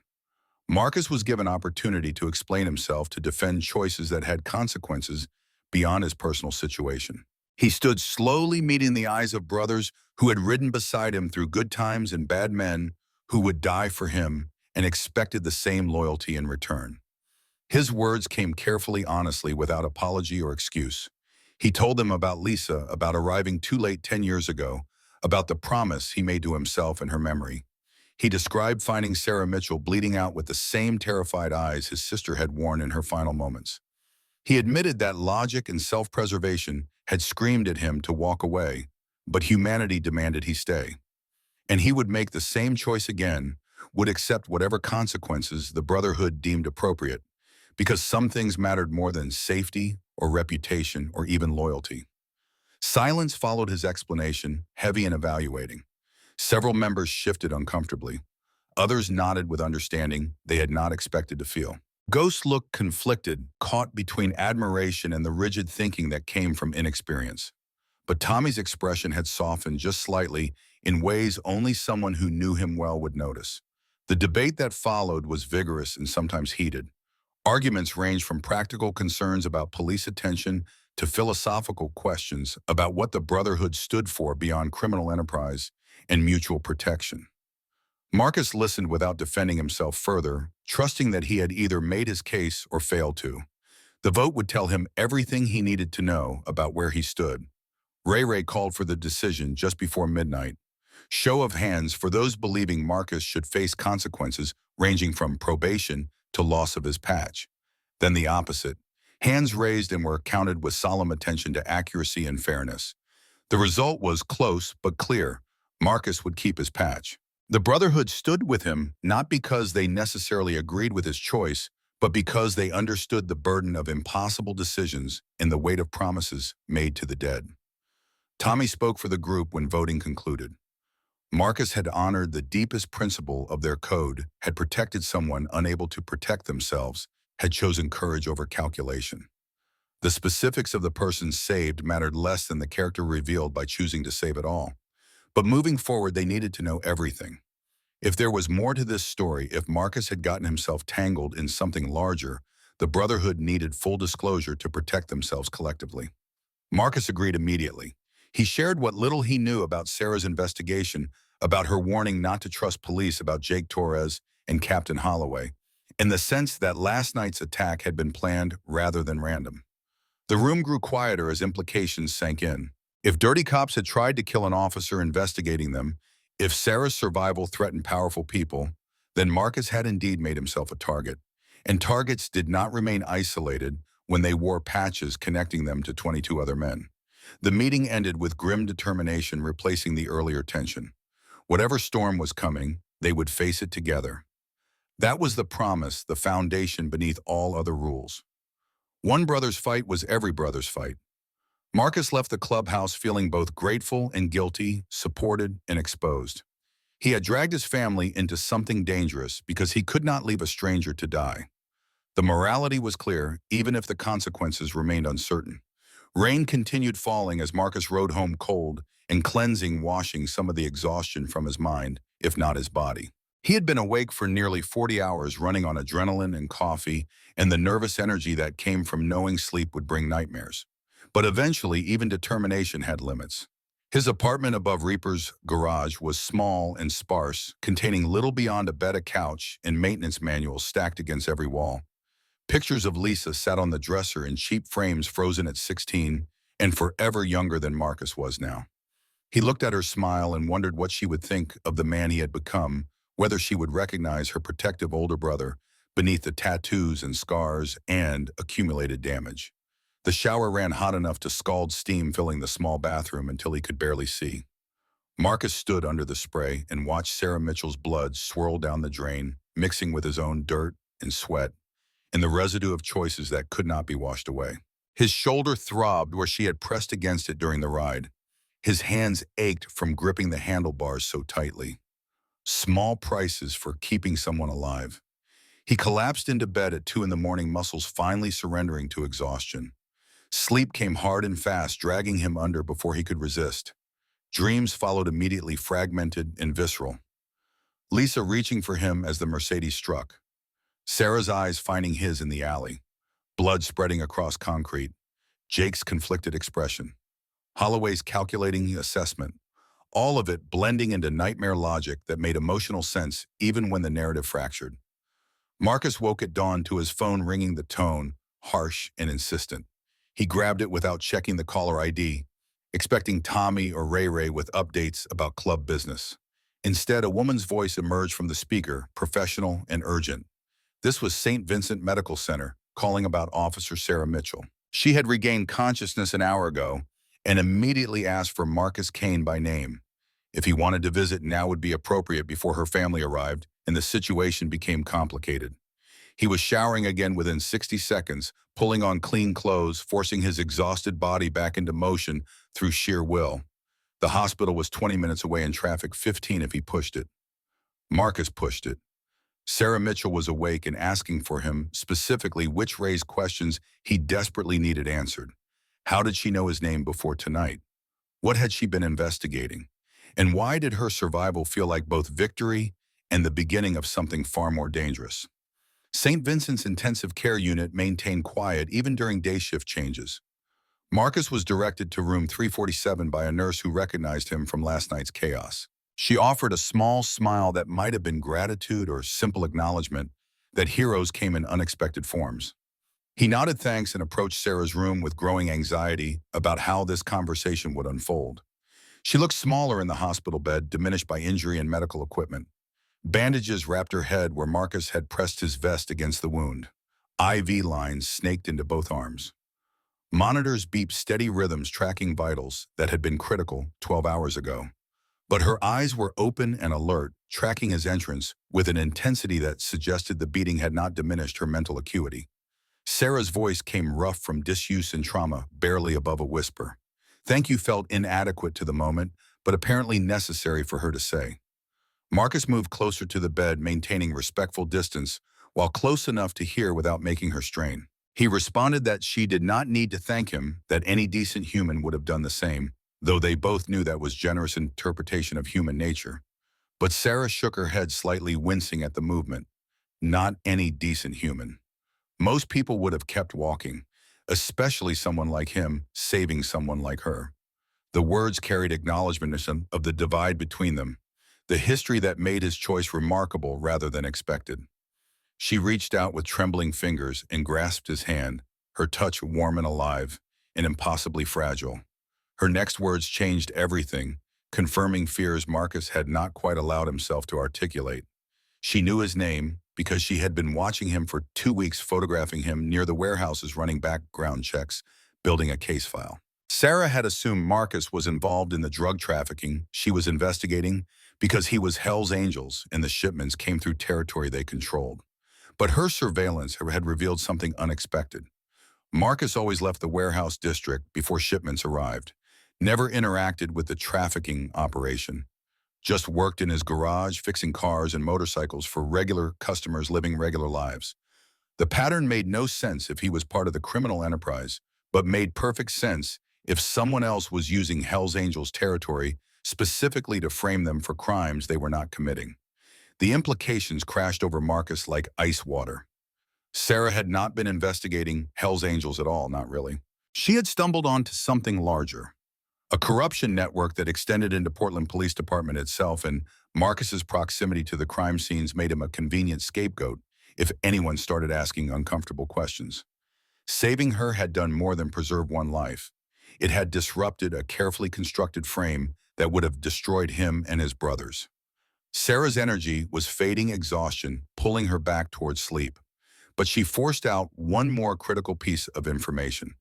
A: Marcus was given opportunity to explain himself, to defend choices that had consequences beyond his personal situation. He stood slowly meeting the eyes of brothers who had ridden beside him through good times and bad, men who would die for him and expected the same loyalty in return. His words came carefully, honestly, without apology or excuse. He told them about Lisa, about arriving too late 10 years ago, about the promise he made to himself and her memory. He described finding Sarah Mitchell bleeding out with the same terrified eyes his sister had worn in her final moments. He admitted that logic and self-preservation had screamed at him to walk away, but humanity demanded he stay. And he would make the same choice again, would accept whatever consequences the Brotherhood deemed appropriate, because some things mattered more than safety or reputation or even loyalty. Silence followed his explanation, heavy and evaluating. Several members shifted uncomfortably. Others nodded with understanding they had not expected to feel. Ghost looked conflicted, caught between admiration and the rigid thinking that came from inexperience. But Tommy's expression had softened just slightly in ways only someone who knew him well would notice. The debate that followed was vigorous and sometimes heated. Arguments ranged from practical concerns about police attention to philosophical questions about what the Brotherhood stood for beyond criminal enterprise and mutual protection. Marcus listened without defending himself further, trusting that he had either made his case or failed to. The vote would tell him everything he needed to know about where he stood. Ray called for the decision just before midnight. Show of hands for those believing Marcus should face consequences ranging from probation to loss of his patch. Then the opposite. Hands raised and were counted with solemn attention to accuracy and fairness. The result was close but clear. Marcus would keep his patch. The Brotherhood stood with him not because they necessarily agreed with his choice, but because they understood the burden of impossible decisions and the weight of promises made to the dead. Tommy spoke for the group when voting concluded. Marcus had honored the deepest principle of their code, had protected someone unable to protect themselves, had chosen courage over calculation. The specifics of the person saved mattered less than the character revealed by choosing to save it all. But moving forward, they needed to know everything. If there was more to this story, if Marcus had gotten himself tangled in something larger, the Brotherhood needed full disclosure to protect themselves collectively. Marcus agreed immediately. He shared what little he knew about Sarah's investigation, about her warning not to trust police, about Jake Torres and Captain Holloway, in the sense that last night's attack had been planned rather than random. The room grew quieter as implications sank in. If dirty cops had tried to kill an officer investigating them, if Sarah's survival threatened powerful people, then Marcus had indeed made himself a target. And targets did not remain isolated when they wore patches connecting them to 22 other men. The meeting ended with grim determination replacing the earlier tension. Whatever storm was coming, they would face it together. That was the promise, the foundation beneath all other rules. One brother's fight was every brother's fight. Marcus left the clubhouse feeling both grateful and guilty, supported and exposed. He had dragged his family into something dangerous because he could not leave a stranger to die. The morality was clear, even if the consequences remained uncertain. Rain continued falling as Marcus rode home cold and cleansing, washing some of the exhaustion from his mind, if not his body. He had been awake for nearly 40 hours running on adrenaline and coffee and the nervous energy that came from knowing sleep would bring nightmares. But eventually, even determination had limits. His apartment above Reaper's garage was small and sparse, containing little beyond a bed, a couch, and maintenance manuals stacked against every wall. Pictures of Lisa sat on the dresser in cheap frames, frozen at 16 and forever younger than Marcus was now. He looked at her smile and wondered what she would think of the man he had become whether she would recognize her protective older brother beneath the tattoos and scars and accumulated damage. The shower ran hot enough to scald steam, filling the small bathroom until he could barely see. Marcus stood under the spray and watched Sarah Mitchell's blood swirl down the drain, mixing with his own dirt and sweat and the residue of choices that could not be washed away. His shoulder throbbed where she had pressed against it during the ride. His hands ached from gripping the handlebars so tightly. Small prices for keeping someone alive. He collapsed into bed at 2 in the morning, muscles finally surrendering to exhaustion. Sleep came hard and fast, dragging him under before he could resist. Dreams followed immediately, fragmented and visceral. Lisa reaching for him as the Mercedes struck. Sarah's eyes finding his in the alley. Blood spreading across concrete. Jake's conflicted expression. Holloway's calculating assessment. All of it blending into nightmare logic that made emotional sense even when the narrative fractured. Marcus woke at dawn to his phone ringing, the tone harsh and insistent. He grabbed it without checking the caller ID, expecting Tommy or Ray Ray with updates about club business. Instead, a woman's voice emerged from the speaker, professional and urgent. This was St. Vincent Medical Center, calling about Officer Sarah Mitchell. She had regained consciousness an hour ago and immediately asked for Marcus Kane by name. If he wanted to visit, now would be appropriate before her family arrived and the situation became complicated. He was showering again within 60 seconds, pulling on clean clothes, forcing his exhausted body back into motion through sheer will. The hospital was 20 minutes away in traffic, 15 if he pushed it. Marcus pushed it. Sarah Mitchell was awake and asking for him, specifically which raised questions he desperately needed answered. How did she know his name before tonight? What had she been investigating? And why did her survival feel like both victory and the beginning of something far more dangerous? St. Vincent's intensive care unit maintained quiet even during day shift changes. Marcus was directed to room 347 by a nurse who recognized him from last night's chaos. She offered a small smile that might have been gratitude or simple acknowledgement that heroes came in unexpected forms. He nodded thanks and approached Sarah's room with growing anxiety about how this conversation would unfold. She looked smaller in the hospital bed, diminished by injury and medical equipment. Bandages wrapped her head where Marcus had pressed his vest against the wound. IV lines snaked into both arms. Monitors beeped steady rhythms tracking vitals that had been critical 12 hours ago. But her eyes were open and alert, tracking his entrance with an intensity that suggested the beating had not diminished her mental acuity. Sarah's voice came rough from disuse and trauma, barely above a whisper. Thank you felt inadequate to the moment, but apparently necessary for her to say. Marcus moved closer to the bed, maintaining respectful distance, while close enough to hear without making her strain. He responded that she did not need to thank him, that any decent human would have done the same, though they both knew that was generous interpretation of human nature. But Sarah shook her head slightly, wincing at the movement. Not any decent human. Most people would have kept walking, especially someone like him saving someone like her. The words carried acknowledgement of the divide between them, the history that made his choice remarkable rather than expected. She reached out with trembling fingers and grasped his hand, her touch warm and alive, and impossibly fragile. Her next words changed everything, confirming fears Marcus had not quite allowed himself to articulate. She knew his name because she had been watching him for 2 weeks, photographing him near the warehouses, running background checks, building a case file. Sarah had assumed Marcus was involved in the drug trafficking she was investigating because he was Hell's Angels and the shipments came through territory they controlled. But her surveillance had revealed something unexpected. Marcus always left the warehouse district before shipments arrived, never interacted with the trafficking operation, just worked in his garage fixing cars and motorcycles for regular customers living regular lives. The pattern made no sense if he was part of the criminal enterprise, but made perfect sense if someone else was using Hell's Angels territory specifically to frame them for crimes they were not committing. The implications crashed over Marcus like ice water. Sarah had not been investigating Hell's Angels at all, not really. She had stumbled onto something larger. A corruption network that extended into Portland Police Department itself, and Marcus's proximity to the crime scenes made him a convenient scapegoat if anyone started asking uncomfortable questions. Saving her had done more than preserve one life. It had disrupted a carefully constructed frame that would have destroyed him and his brothers. Sarah's energy was fading exhaustion, pulling her back towards sleep. But she forced out one more critical piece of information.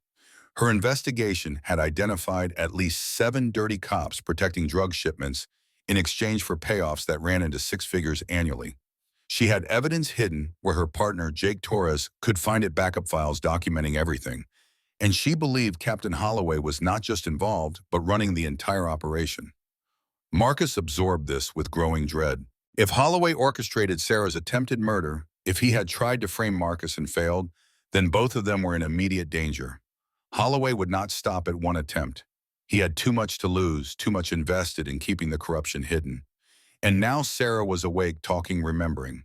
A: Her investigation had identified at least 7 dirty cops protecting drug shipments in exchange for payoffs that ran into 6 figures annually. She had evidence hidden where her partner, Jake Torres, could find it backup files documenting everything. And she believed Captain Holloway was not just involved, but running the entire operation. Marcus absorbed this with growing dread. If Holloway orchestrated Sarah's attempted murder, if he had tried to frame Marcus and failed, then both of them were in immediate danger. Holloway would not stop at one attempt. He had too much to lose, too much invested in keeping the corruption hidden. And now Sarah was awake, talking, remembering.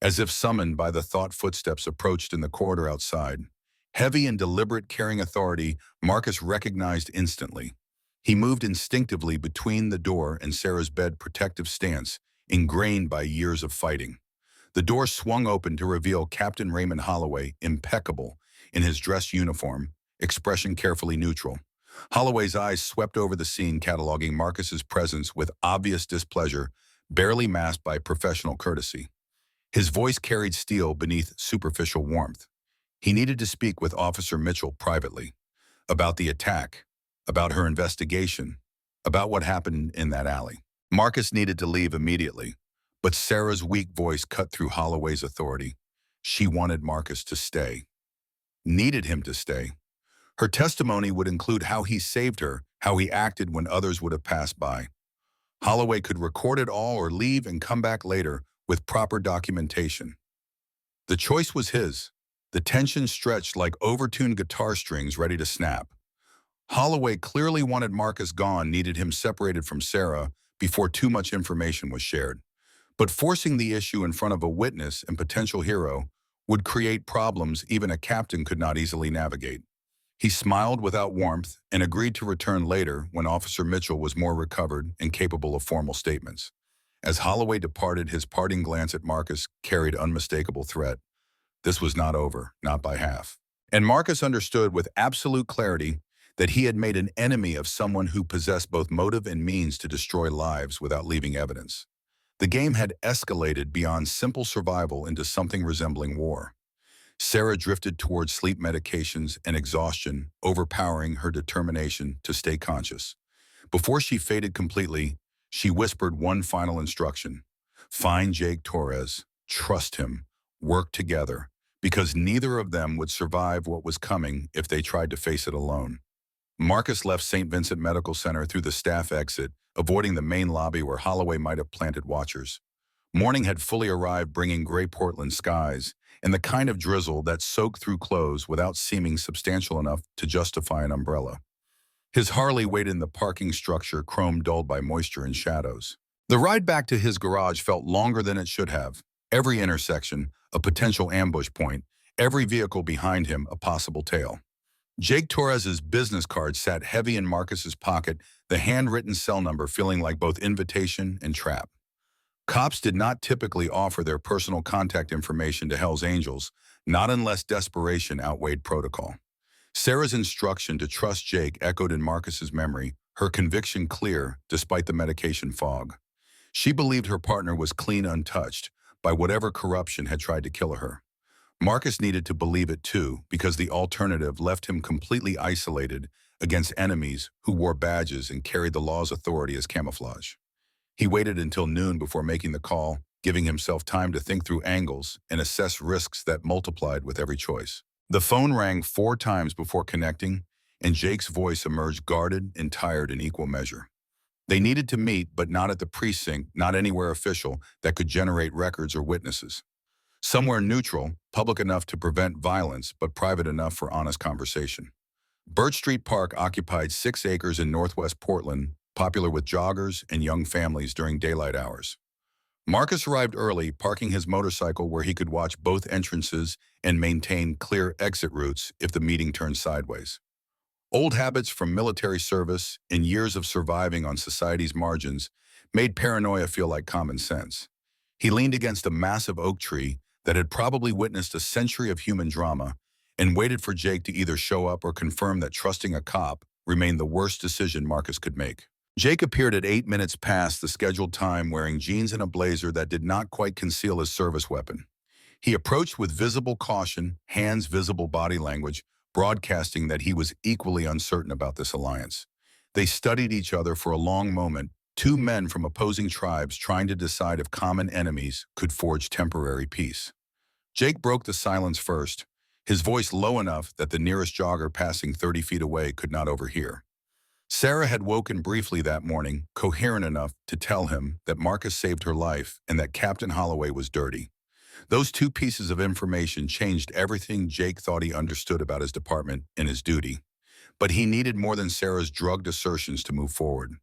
A: As if summoned by the thought, footsteps approached in the corridor outside. Heavy and deliberate, carrying authority, Marcus recognized instantly. He moved instinctively between the door and Sarah's bed, protective stance, ingrained by years of fighting. The door swung open to reveal Captain Raymond Holloway, impeccable, in his dress uniform, expression carefully neutral. Holloway's eyes swept over the scene, cataloging Marcus's presence with obvious displeasure, barely masked by professional courtesy. His voice carried steel beneath superficial warmth. He needed to speak with Officer Mitchell privately, about the attack, about her investigation, about what happened in that alley. Marcus needed to leave immediately, but Sarah's weak voice cut through Holloway's authority. She wanted Marcus to stay, needed him to stay. Her testimony would include how he saved her, how he acted when others would have passed by. Holloway could record it all or leave and come back later with proper documentation. The choice was his. The tension stretched like overtuned guitar strings ready to snap. Holloway clearly wanted Marcus gone, needed him separated from Sarah before too much information was shared. But forcing the issue in front of a witness and potential hero would create problems even a captain could not easily navigate. He smiled without warmth and agreed to return later when Officer Mitchell was more recovered and capable of formal statements. As Holloway departed, his parting glance at Marcus carried unmistakable threat. This was not over, not by half. And Marcus understood with absolute clarity that he had made an enemy of someone who possessed both motive and means to destroy lives without leaving evidence. The game had escalated beyond simple survival into something resembling war. Sarah drifted towards sleep medications and exhaustion, overpowering her determination to stay conscious. Before she faded completely, she whispered one final instruction. Find Jake Torres, trust him, work together, because neither of them would survive what was coming if they tried to face it alone. Marcus left St. Vincent Medical Center through the staff exit, avoiding the main lobby where Holloway might have planted watchers. Morning had fully arrived, bringing gray Portland skies and the kind of drizzle that soaked through clothes without seeming substantial enough to justify an umbrella. His Harley waited in the parking structure, chrome dulled by moisture and shadows. The ride back to his garage felt longer than it should have. Every intersection, a potential ambush point, every vehicle behind him, a possible tail. Jake Torres's business card sat heavy in Marcus's pocket, the handwritten cell number feeling like both invitation and trap. Cops did not typically offer their personal contact information to Hell's Angels, not unless desperation outweighed protocol. Sarah's instruction to trust Jake echoed in Marcus's memory, her conviction clear despite the medication fog. She believed her partner was clean, untouched by whatever corruption had tried to kill her. Marcus needed to believe it too, because the alternative left him completely isolated against enemies who wore badges and carried the law's authority as camouflage. He waited until noon before making the call, giving himself time to think through angles and assess risks that multiplied with every choice. The phone rang 4 times before connecting, and Jake's voice emerged guarded and tired in equal measure. They needed to meet, but not at the precinct, not anywhere official that could generate records or witnesses. Somewhere neutral, public enough to prevent violence, but private enough for honest conversation. Birch Street Park occupied 6 acres in northwest Portland, popular with joggers and young families during daylight hours. Marcus arrived early, parking his motorcycle where he could watch both entrances and maintain clear exit routes if the meeting turned sideways. Old habits from military service and years of surviving on society's margins made paranoia feel like common sense. He leaned against a massive oak tree that had probably witnessed a century of human drama and waited for Jake to either show up or confirm that trusting a cop remained the worst decision Marcus could make. Jake appeared at 8 minutes past the scheduled time wearing jeans and a blazer that did not quite conceal his service weapon. He approached with visible caution, hands visible body language, broadcasting that he was equally uncertain about this alliance. They studied each other for a long moment, two men from opposing tribes trying to decide if common enemies could forge temporary peace. Jake broke the silence first, his voice low enough that the nearest jogger passing 30 feet away could not overhear. Sarah had woken briefly that morning, coherent enough to tell him that Marcus saved her life and that Captain Holloway was dirty. Those two pieces of information changed everything Jake thought he understood about his department and his duty. But he needed more than Sarah's drugged assertions to move forward.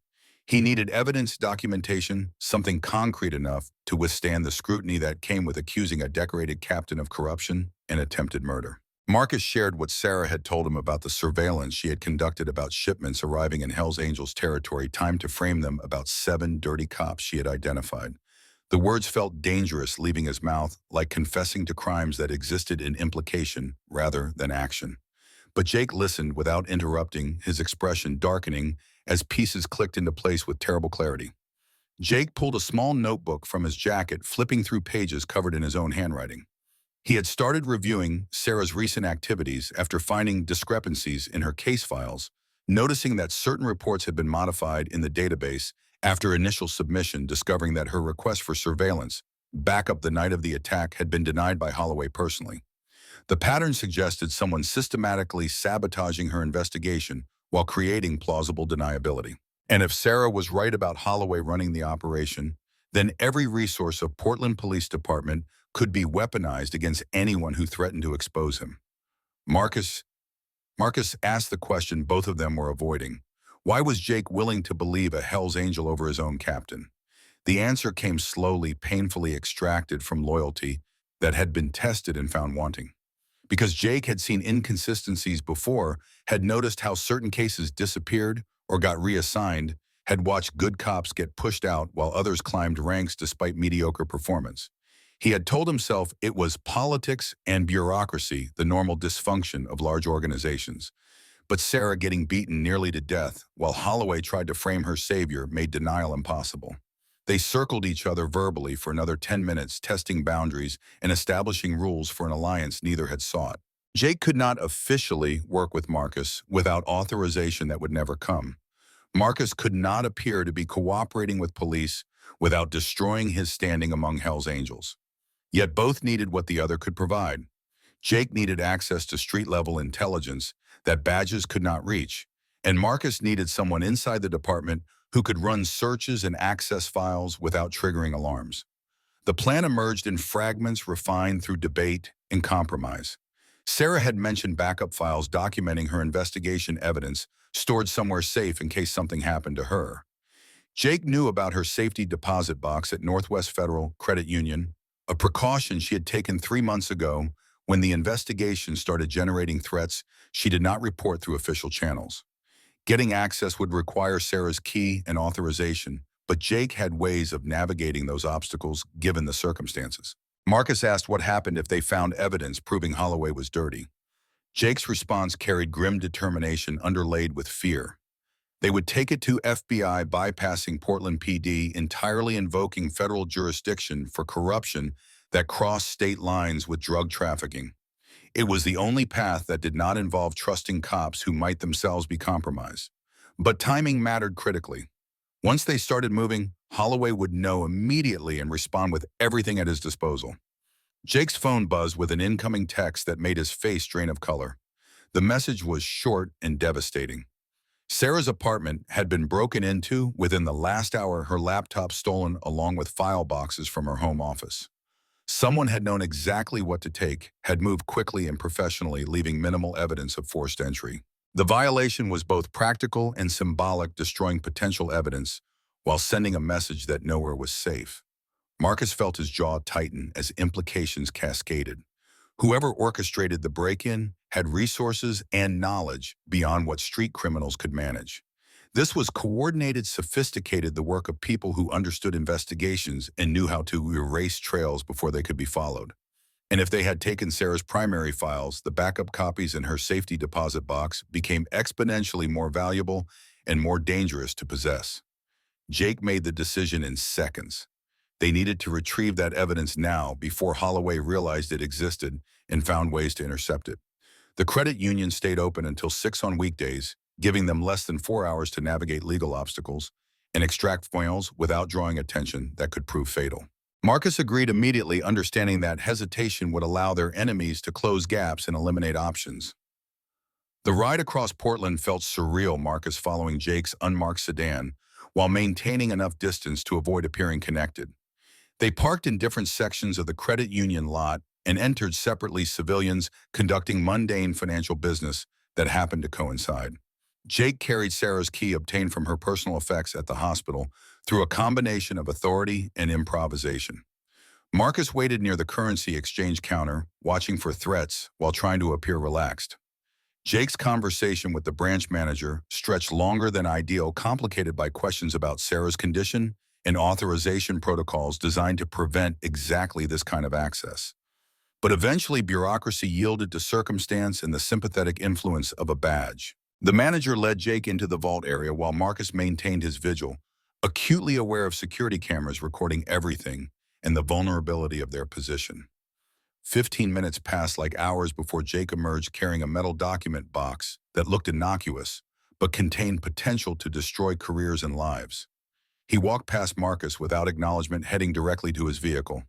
A: He needed evidence, documentation, something concrete enough to withstand the scrutiny that came with accusing a decorated captain of corruption and attempted murder. Marcus shared what Sarah had told him about the surveillance she had conducted about shipments arriving in Hell's Angels territory, timed to frame them about 7 dirty cops she had identified. The words felt dangerous, leaving his mouth like confessing to crimes that existed in implication rather than action. But Jake listened without interrupting, his expression darkening as pieces clicked into place with terrible clarity. Jake pulled a small notebook from his jacket, flipping through pages covered in his own handwriting. He had started reviewing Sarah's recent activities after finding discrepancies in her case files, noticing that certain reports had been modified in the database after initial submission, discovering that her request for surveillance back up the night of the attack had been denied by Holloway personally. The pattern suggested someone systematically sabotaging her investigation while creating plausible deniability. And if Sarah was right about Holloway running the operation, then every resource of Portland Police Department could be weaponized against anyone who threatened to expose him. Marcus asked the question both of them were avoiding. Why was Jake willing to believe a Hell's Angel over his own captain? The answer came slowly, painfully extracted from loyalty that had been tested and found wanting. Because Jake had seen inconsistencies before, had noticed how certain cases disappeared or got reassigned, had watched good cops get pushed out while others climbed ranks despite mediocre performance. He had told himself it was politics and bureaucracy, the normal dysfunction of large organizations. But Sarah getting beaten nearly to death while Holloway tried to frame her savior made denial impossible. They circled each other verbally for another 10 minutes, testing boundaries and establishing rules for an alliance neither had sought. Jake could not officially work with Marcus without authorization that would never come. Marcus could not appear to be cooperating with police without destroying his standing among Hell's Angels. Yet both needed what the other could provide. Jake needed access to street-level intelligence that badges could not reach, and Marcus needed someone inside the department who could run searches and access files without triggering alarms. The plan emerged in fragments refined through debate and compromise. Sarah had mentioned backup files documenting her investigation evidence stored somewhere safe in case something happened to her. Jake knew about her safety deposit box at Northwest Federal Credit Union, a precaution she had taken 3 months ago when the investigation started generating threats she did not report through official channels. Getting access would require Sarah's key and authorization, but Jake had ways of navigating those obstacles given the circumstances. Marcus asked what happened if they found evidence proving Holloway was dirty. Jake's response carried grim determination underlaid with fear. They would take it to FBI, bypassing Portland PD, entirely invoking federal jurisdiction for corruption that crossed state lines with drug trafficking. It was the only path that did not involve trusting cops who might themselves be compromised. But timing mattered critically. Once they started moving, Holloway would know immediately and respond with everything at his disposal. Jake's phone buzzed with an incoming text that made his face drain of color. The message was short and devastating. Sarah's apartment had been broken into within the last hour, her laptop stolen along with file boxes from her home office. Someone had known exactly what to take, had moved quickly and professionally, leaving minimal evidence of forced entry. The violation was both practical and symbolic, destroying potential evidence while sending a message that nowhere was safe. Marcus felt his jaw tighten as implications cascaded. Whoever orchestrated the break-in had resources and knowledge beyond what street criminals could manage. This was coordinated, sophisticated, the work of people who understood investigations and knew how to erase trails before they could be followed. And if they had taken Sarah's primary files, the backup copies in her safety deposit box became exponentially more valuable and more dangerous to possess. Jake made the decision in seconds. They needed to retrieve that evidence now before Holloway realized it existed and found ways to intercept it. The credit union stayed open until 6 on weekdays, giving them less than 4 hours to navigate legal obstacles and extract files without drawing attention that could prove fatal. Marcus agreed immediately, understanding that hesitation would allow their enemies to close gaps and eliminate options. The ride across Portland felt surreal, Marcus following Jake's unmarked sedan, while maintaining enough distance to avoid appearing connected. They parked in different sections of the credit union lot and entered separately, civilians conducting mundane financial business that happened to coincide. Jake carried Sarah's key obtained from her personal effects at the hospital through a combination of authority and improvisation. Marcus waited near the currency exchange counter, watching for threats while trying to appear relaxed. Jake's conversation with the branch manager stretched longer than ideal, complicated by questions about Sarah's condition and authorization protocols designed to prevent exactly this kind of access. But eventually, bureaucracy yielded to circumstance and the sympathetic influence of a badge. The manager led Jake into the vault area while Marcus maintained his vigil, acutely aware of security cameras recording everything and the vulnerability of their position. 15 minutes passed like hours before Jake emerged carrying a metal document box that looked innocuous, but contained potential to destroy careers and lives. He walked past Marcus without acknowledgement, heading directly to his vehicle.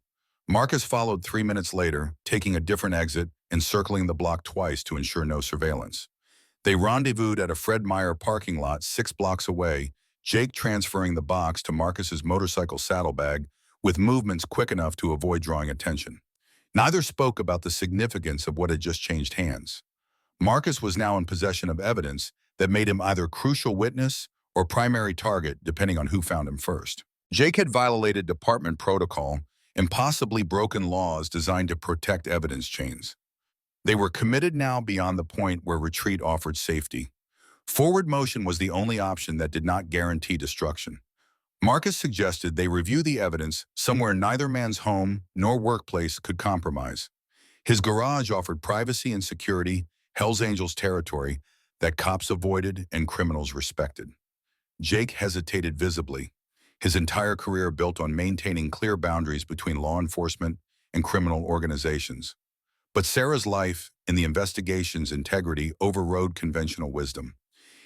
A: Marcus followed 3 minutes later, taking a different exit and circling the block twice to ensure no surveillance. They rendezvoused at a Fred Meyer parking lot 6 blocks away, Jake transferring the box to Marcus's motorcycle saddlebag with movements quick enough to avoid drawing attention. Neither spoke about the significance of what had just changed hands. Marcus was now in possession of evidence that made him either crucial witness or primary target, depending on who found him first. Jake had violated department protocol and possibly broken laws designed to protect evidence chains. They were committed now beyond the point where retreat offered safety. Forward motion was the only option that did not guarantee destruction. Marcus suggested they review the evidence somewhere neither man's home nor workplace could compromise. His garage offered privacy and security, Hell's Angels territory that cops avoided and criminals respected. Jake hesitated visibly, his entire career built on maintaining clear boundaries between law enforcement and criminal organizations. But Sarah's life and the investigation's integrity overrode conventional wisdom.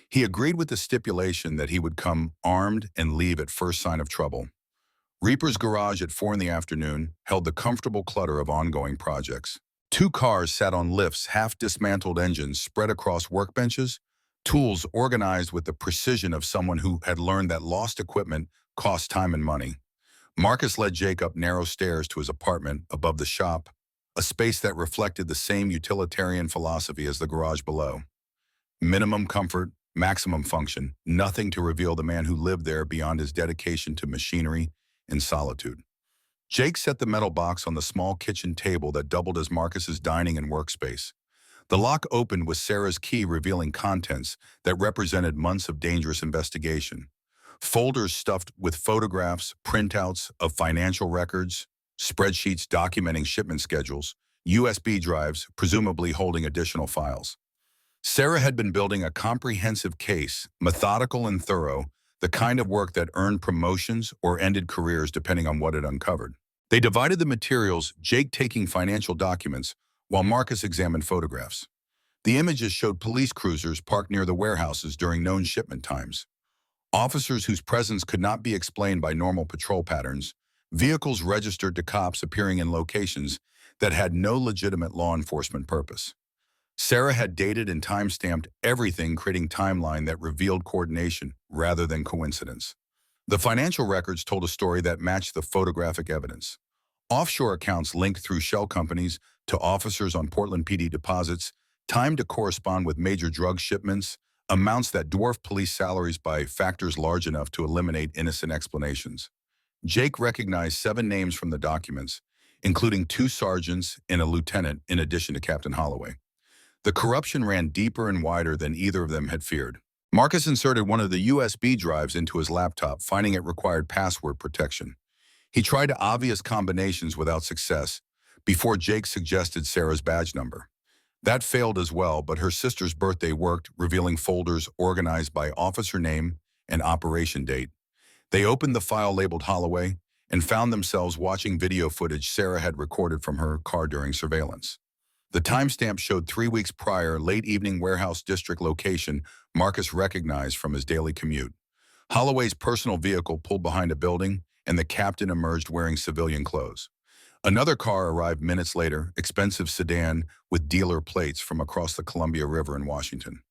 A: He agreed with the stipulation that he would come armed and leave at first sign of trouble. Reaper's garage at 4 in the afternoon held the comfortable clutter of ongoing projects. 2 cars sat on lifts, half-dismantled engines spread across workbenches, tools organized with the precision of someone who had learned that lost equipment cost time and money. Marcus led Jake up narrow stairs to his apartment above the shop, a space that reflected the same utilitarian philosophy as the garage below. Minimum comfort, maximum function, nothing to reveal the man who lived there beyond his dedication to machinery and solitude. Jake set the metal box on the small kitchen table that doubled as Marcus's dining and workspace. The lock opened with Sarah's key, revealing contents that represented months of dangerous investigation. Folders stuffed with photographs, printouts of financial records, spreadsheets documenting shipment schedules, USB drives presumably holding additional files. Sarah had been building a comprehensive case, methodical and thorough, the kind of work that earned promotions or ended careers depending on what it uncovered. They divided the materials, Jake taking financial documents, while Marcus examined photographs. The images showed police cruisers parked near the warehouses during known shipment times, officers whose presence could not be explained by normal patrol patterns, vehicles registered to cops appearing in locations that had no legitimate law enforcement purpose. Sarah had dated and time-stamped everything, creating a timeline that revealed coordination rather than coincidence. The financial records told a story that matched the photographic evidence. Offshore accounts linked through shell companies to officers on Portland PD deposits, timed to correspond with major drug shipments, amounts that dwarfed police salaries by factors large enough to eliminate innocent explanations. Jake recognized 7 names from the documents, including 2 sergeants and a lieutenant in addition to Captain Holloway. The corruption ran deeper and wider than either of them had feared. Marcus inserted one of the USB drives into his laptop, finding it required password protection. He tried obvious combinations without success before Jake suggested Sarah's badge number. That failed as well, but her sister's birthday worked, revealing folders organized by officer name and operation date. They opened the file labeled Holloway and found themselves watching video footage Sarah had recorded from her car during surveillance. The timestamp showed 3 weeks prior, late evening warehouse district location Marcus recognized from his daily commute. Holloway's personal vehicle pulled behind a building, and the captain emerged wearing civilian clothes. Another car arrived minutes later, expensive sedan with dealer plates from across the Columbia River in Washington.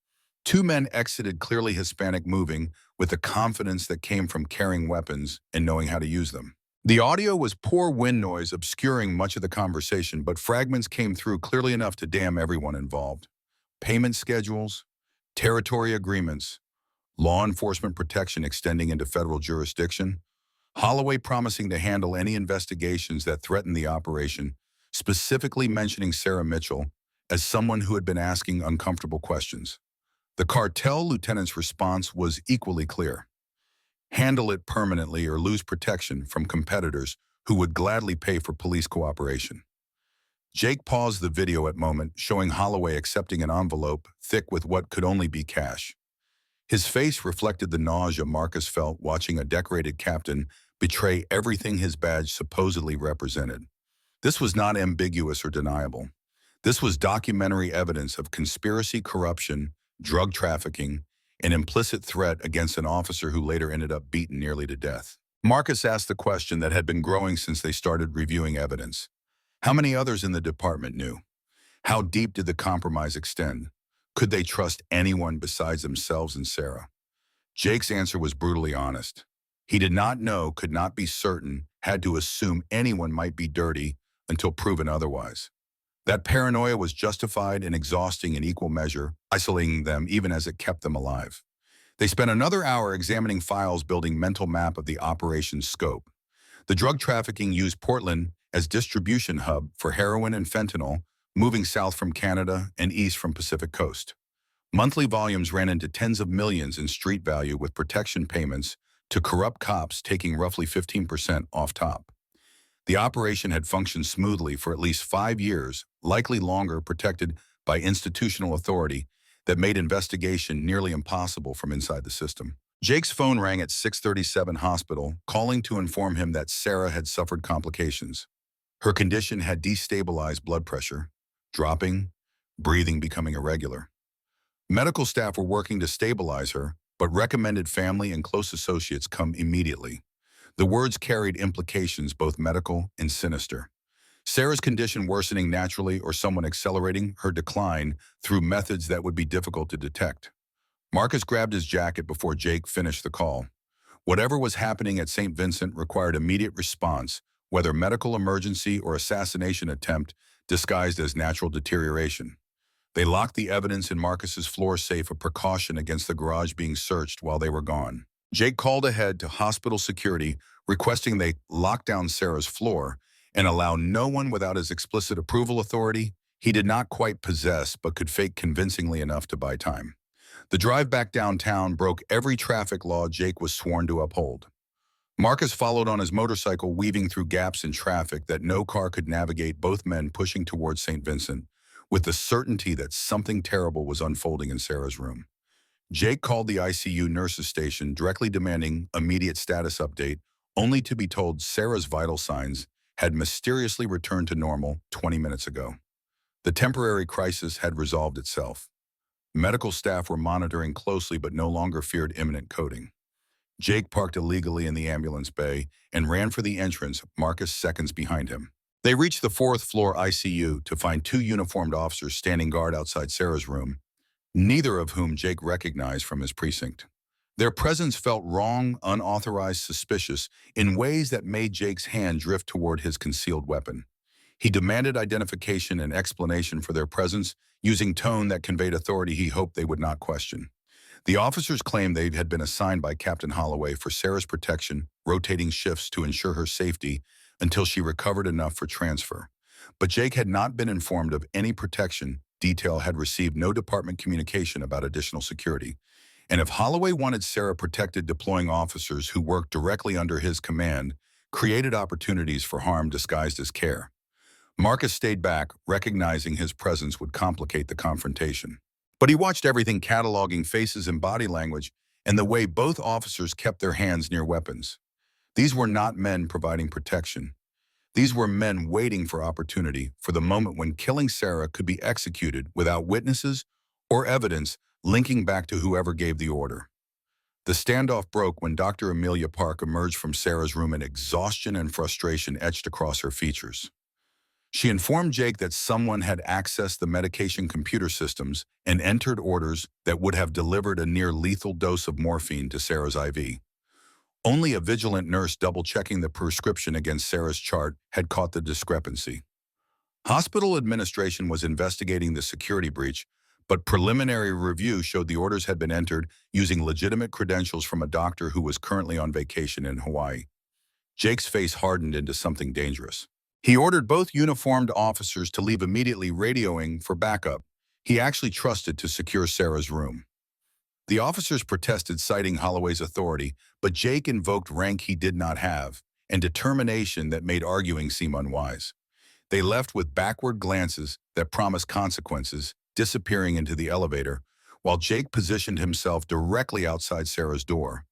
A: Two men exited, clearly Hispanic, moving with the confidence that came from carrying weapons and knowing how to use them. The audio was poor wind noise obscuring much of the conversation, but fragments came through clearly enough to damn everyone involved. Payment schedules, territory agreements, law enforcement protection extending into federal jurisdiction, Holloway promising to handle any investigations that threatened the operation, specifically mentioning Sarah Mitchell as someone who had been asking uncomfortable questions. The cartel lieutenant's response was equally clear. Handle it permanently or lose protection from competitors who would gladly pay for police cooperation. Jake paused the video at moment, showing Holloway accepting an envelope thick with what could only be cash. His face reflected the nausea Marcus felt watching a decorated captain betray everything his badge supposedly represented. This was not ambiguous or deniable. This was documentary evidence of conspiracy, corruption, drug trafficking, an implicit threat against an officer who later ended up beaten nearly to death. Marcus asked the question that had been growing since they started reviewing evidence. How many others in the department knew? How deep did the compromise extend? Could they trust anyone besides themselves and Sarah? Jake's answer was brutally honest. He did not know, could not be certain, had to assume anyone might be dirty until proven otherwise. That paranoia was justified and exhausting in equal measure, isolating them even as it kept them alive. They spent another hour examining files, building mental map of the operation's scope. The drug trafficking used Portland as distribution hub for heroin and fentanyl, moving south from Canada and east from Pacific Coast. Monthly volumes ran into tens of millions in street value, with protection payments to corrupt cops taking roughly 15% off top. The operation had functioned smoothly for at least 5 years, likely longer, protected by institutional authority that made investigation nearly impossible from inside the system. Jake's phone rang at 637 Hospital, calling to inform him that Sarah had suffered complications. Her condition had destabilized blood pressure, dropping, breathing becoming irregular. Medical staff were working to stabilize her, but recommended family and close associates come immediately. The words carried implications both medical and sinister. Sarah's condition worsening naturally, or someone accelerating her decline through methods that would be difficult to detect. Marcus grabbed his jacket before Jake finished the call. Whatever was happening at St. Vincent required immediate response, whether medical emergency or assassination attempt disguised as natural deterioration. They locked the evidence in Marcus's floor safe, a precaution against the garage being searched while they were gone. Jake called ahead to hospital security, requesting they lock down Sarah's floor and allow no one without his explicit approval. Authority he did not quite possess but could fake convincingly enough to buy time. The drive back downtown broke every traffic law Jake was sworn to uphold. Marcus followed on his motorcycle, weaving through gaps in traffic that no car could navigate, both men pushing towards St. Vincent, with the certainty that something terrible was unfolding in Sarah's room. Jake called the ICU nurses station, directly demanding immediate status update, only to be told Sarah's vital signs had mysteriously returned to normal 20 minutes ago. The temporary crisis had resolved itself. Medical staff were monitoring closely but no longer feared imminent coding. Jake parked illegally in the ambulance bay and ran for the entrance, Marcus seconds behind him. They reached the 4th-floor ICU to find 2 uniformed officers standing guard outside Sarah's room, neither of whom Jake recognized from his precinct. Their presence felt wrong, unauthorized, suspicious, in ways that made Jake's hand drift toward his concealed weapon. He demanded identification and explanation for their presence, using tone that conveyed authority he hoped they would not question. The officers claimed they had been assigned by Captain Holloway for Sarah's protection, rotating shifts to ensure her safety until she recovered enough for transfer. But Jake had not been informed of any protection. Detail had received no department communication about additional security. And if Holloway wanted Sarah protected, deploying officers who worked directly under his command created opportunities for harm disguised as care. Marcus stayed back, recognizing his presence would complicate the confrontation. But he watched everything, cataloging faces and body language, and the way both officers kept their hands near weapons. These were not men providing protection. These were men waiting for opportunity, for the moment when killing Sarah could be executed without witnesses or evidence linking back to whoever gave the order. The standoff broke when Dr. Amelia Park emerged from Sarah's room, and exhaustion and frustration etched across her features. She informed Jake that someone had accessed the medication computer systems and entered orders that would have delivered a near-lethal dose of morphine to Sarah's IV. Only a vigilant nurse double-checking the prescription against Sarah's chart had caught the discrepancy. Hospital administration was investigating the security breach, but preliminary review showed the orders had been entered using legitimate credentials from a doctor who was currently on vacation in Hawaii. Jake's face hardened into something dangerous. He ordered both uniformed officers to leave immediately, radioing for backup. He actually trusted to secure Sarah's room. The officers protested, citing Holloway's authority, but Jake invoked rank he did not have and determination that made arguing seem unwise. They left with backward glances that promised consequences, disappearing into the elevator, while Jake positioned himself directly outside Sarah's door.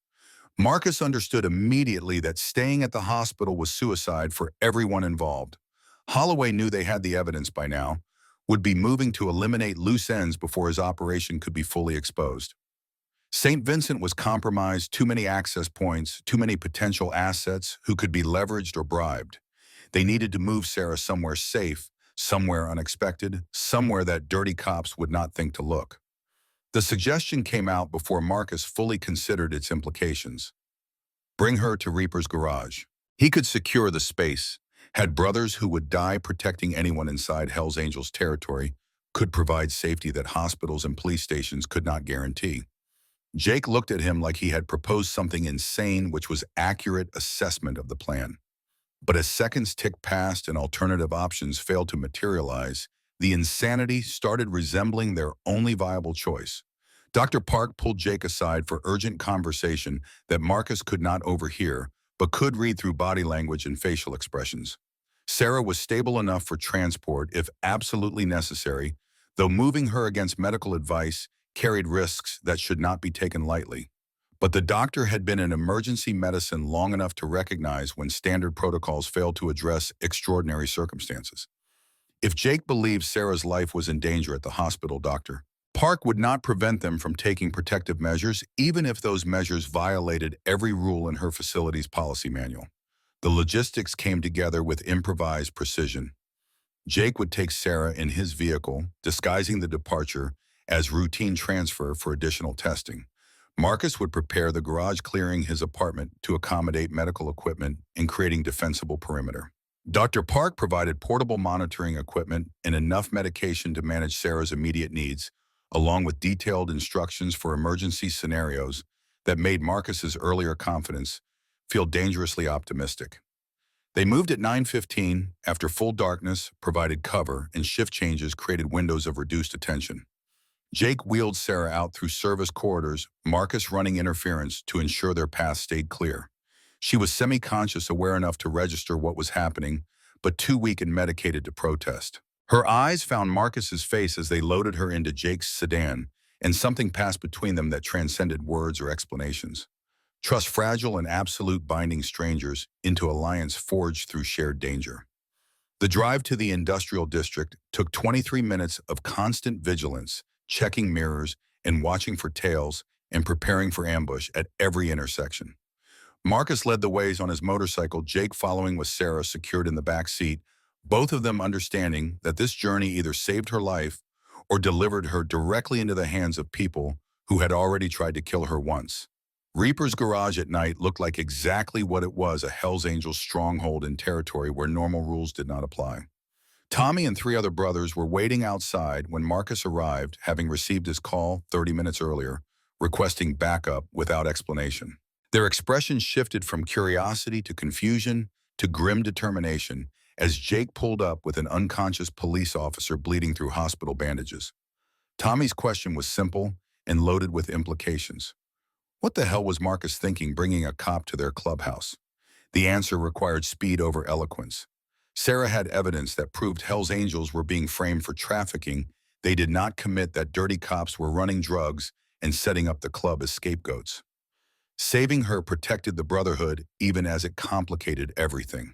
A: Marcus understood immediately that staying at the hospital was suicide for everyone involved. Holloway knew they had the evidence by now, would be moving to eliminate loose ends before his operation could be fully exposed. St. Vincent was compromised, too many access points, too many potential assets who could be leveraged or bribed. They needed to move Sarah somewhere safe, somewhere unexpected, somewhere that dirty cops would not think to look. The suggestion came out before Marcus fully considered its implications. Bring her to Reaper's garage. He could secure the space, had brothers who would die protecting anyone inside Hell's Angels territory, could provide safety that hospitals and police stations could not guarantee. Jake looked at him like he had proposed something insane, which was accurate assessment of the plan. But as seconds ticked past and alternative options failed to materialize, the insanity started resembling their only viable choice. Dr. Park pulled Jake aside for urgent conversation that Marcus could not overhear, but could read through body language and facial expressions. Sarah was stable enough for transport if absolutely necessary, though moving her against medical advice carried risks that should not be taken lightly. But the doctor had been in emergency medicine long enough to recognize when standard protocols failed to address extraordinary circumstances. If Jake believed Sarah's life was in danger at the hospital, Dr. Park would not prevent them from taking protective measures, even if those measures violated every rule in her facility's policy manual. The logistics came together with improvised precision. Jake would take Sarah in his vehicle, disguising the departure as routine transfer for additional testing. Marcus would prepare the garage, clearing his apartment to accommodate medical equipment and creating defensible perimeter. Dr. Park provided portable monitoring equipment and enough medication to manage Sarah's immediate needs, along with detailed instructions for emergency scenarios that made Marcus's earlier confidence feel dangerously optimistic. They moved at 9:15 after full darkness provided cover and shift changes created windows of reduced attention. Jake wheeled Sarah out through service corridors, Marcus running interference to ensure their path stayed clear. She was semi-conscious, aware enough to register what was happening, but too weak and medicated to protest. Her eyes found Marcus's face as they loaded her into Jake's sedan, and something passed between them that transcended words or explanations. Trust fragile and absolute, binding strangers into alliance forged through shared danger. The drive to the industrial district took 23 minutes of constant vigilance, checking mirrors and watching for tails and preparing for ambush at every intersection. Marcus led the ways on his motorcycle, Jake following with Sarah secured in the back seat, both of them understanding that this journey either saved her life or delivered her directly into the hands of people who had already tried to kill her once. Reaper's garage at night looked like exactly what it was, a Hell's Angels stronghold in territory where normal rules did not apply. Tommy and 3 other brothers were waiting outside when Marcus arrived, having received his call 30 minutes earlier, requesting backup without explanation. Their expressions shifted from curiosity to confusion to grim determination as Jake pulled up with an unconscious police officer bleeding through hospital bandages. Tommy's question was simple and loaded with implications. What the hell was Marcus thinking bringing a cop to their clubhouse? The answer required speed over eloquence. Sarah had evidence that proved Hell's Angels were being framed for trafficking. They did not commit, that dirty cops were running drugs and setting up the club as scapegoats. Saving her protected the Brotherhood, even as it complicated everything.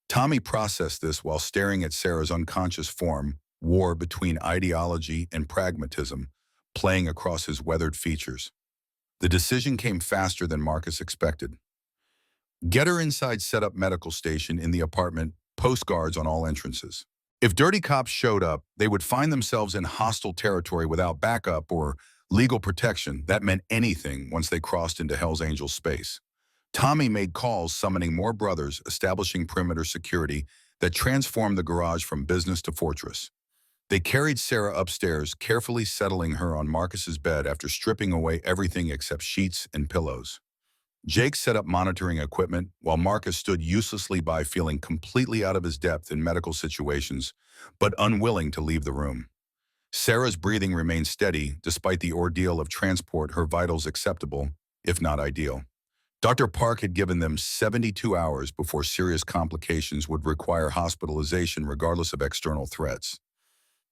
A: Tommy processed this while staring at Sarah's unconscious form, war between ideology and pragmatism, playing across his weathered features. The decision came faster than Marcus expected. Get her inside setup medical station in the apartment, post guards on all entrances. If dirty cops showed up, they would find themselves in hostile territory without backup or legal protection. That meant anything once they crossed into Hell's Angels space. Tommy made calls summoning more brothers, establishing perimeter security that transformed the garage from business to fortress. They carried Sarah upstairs, carefully settling her on Marcus's bed after stripping away everything except sheets and pillows. Jake set up monitoring equipment while Marcus stood uselessly by, feeling completely out of his depth in medical situations, but unwilling to leave the room. Sarah's breathing remained steady despite the ordeal of transport, her vitals acceptable, if not ideal. Dr. Park had given them 72 hours before serious complications would require hospitalization regardless of external threats.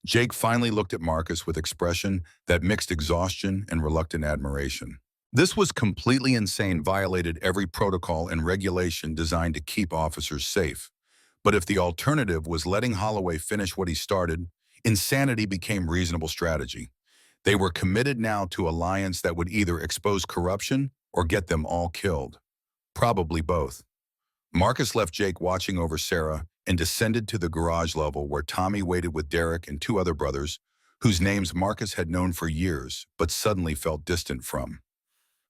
A: Jake finally looked at Marcus with expression that mixed exhaustion and reluctant admiration. This was completely insane, violated every protocol and regulation designed to keep officers safe. But if the alternative was letting Holloway finish what he started, insanity became reasonable strategy. They were committed now to an alliance that would either expose corruption or get them all killed. Probably both. Marcus left Jake watching over Sarah and descended to the garage level where Tommy waited with Derek and two other brothers, whose names Marcus had known for years but suddenly felt distant from.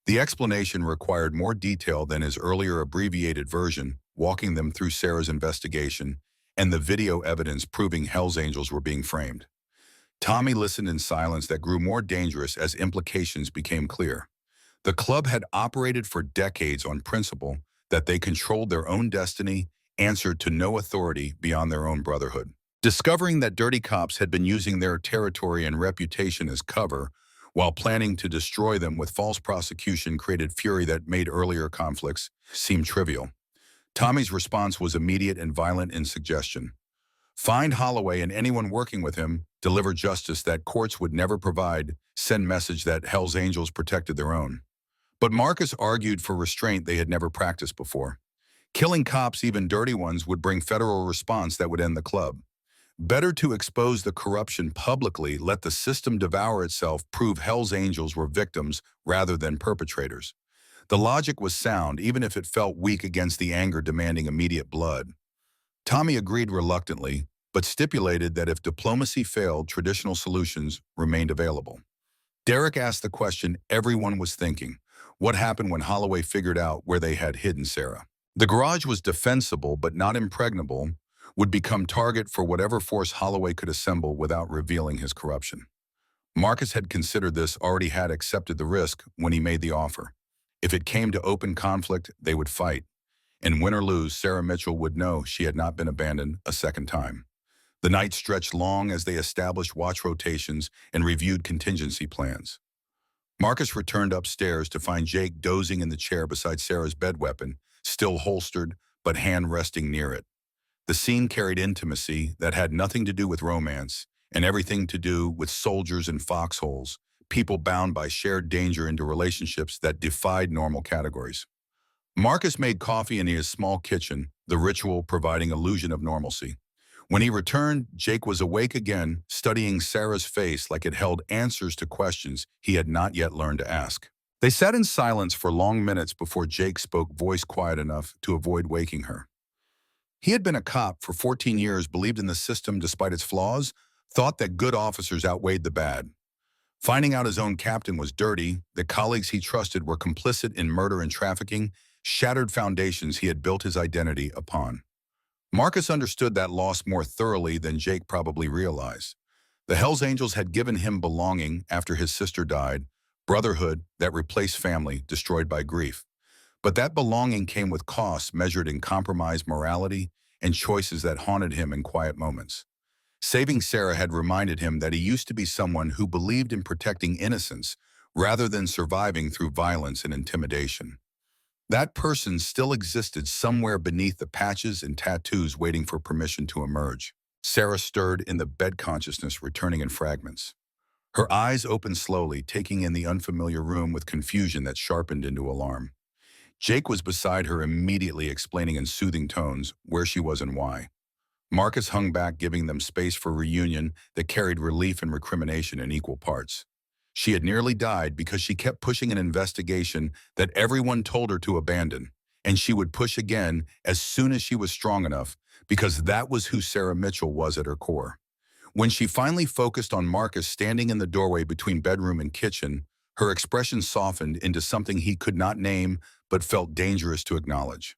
A: The explanation required more detail than his earlier abbreviated version, walking them through Sarah's investigation and the video evidence proving Hell's Angels were being framed. Tommy listened in silence that grew more dangerous as implications became clear. The club had operated for decades on principle that they controlled their own destiny, answered to no authority beyond their own brotherhood. Discovering that dirty cops had been using their territory and reputation as cover, while planning to destroy them with false prosecution, created fury that made earlier conflicts seem trivial. Tommy's response was immediate and violent in suggestion. Find Holloway and anyone working with him, deliver justice that courts would never provide, send message that Hell's Angels protected their own. But Marcus argued for restraint they had never practiced before. Killing cops, even dirty ones, would bring federal response that would end the club. Better to expose the corruption publicly, let the system devour itself, prove Hell's Angels were victims rather than perpetrators. The logic was sound, even if it felt weak against the anger demanding immediate blood. Tommy agreed reluctantly, but stipulated that if diplomacy failed, traditional solutions remained available. Derek asked the question everyone was thinking: what happened when Holloway figured out where they had hidden Sarah? The garage was defensible but not impregnable, would become target for whatever force Holloway could assemble without revealing his corruption. Marcus had considered this, already had accepted the risk when he made the offer. If it came to open conflict, they would fight. And win or lose, Sarah Mitchell would know she had not been abandoned a second time. The night stretched long as they established watch rotations and reviewed contingency plans. Marcus returned upstairs to find Jake dozing in the chair beside Sarah's bed weapon, still holstered but hand resting near it. The scene carried intimacy that had nothing to do with romance and everything to do with soldiers in foxholes, people bound by shared danger into relationships that defied normal categories. Marcus made coffee in his small kitchen, the ritual providing illusion of normalcy. When he returned, Jake was awake again, studying Sarah's face like it held answers to questions he had not yet learned to ask. They sat in silence for long minutes before Jake spoke, voice quiet enough to avoid waking her. He had been a cop for 14 years, believed in the system despite its flaws, thought that good officers outweighed the bad. Finding out his own captain was dirty, that colleagues he trusted were complicit in murder and trafficking, shattered foundations he had built his identity upon. Marcus understood that loss more thoroughly than Jake probably realized. The Hells Angels had given him belonging after his sister died, brotherhood that replaced family, destroyed by grief. But that belonging came with costs measured in compromised morality and choices that haunted him in quiet moments. Saving Sarah had reminded him that he used to be someone who believed in protecting innocence rather than surviving through violence and intimidation. That person still existed somewhere beneath the patches and tattoos waiting for permission to emerge. Sarah stirred in the bed, consciousness returning in fragments. Her eyes opened slowly, taking in the unfamiliar room with confusion that sharpened into alarm. Jake was beside her, immediately explaining in soothing tones where she was and why. Marcus hung back, giving them space for reunion that carried relief and recrimination in equal parts. She had nearly died because she kept pushing an investigation that everyone told her to abandon, and she would push again as soon as she was strong enough, because that was who Sarah Mitchell was at her core. When she finally focused on Marcus standing in the doorway between bedroom and kitchen, her expression softened into something he could not name but felt dangerous to acknowledge.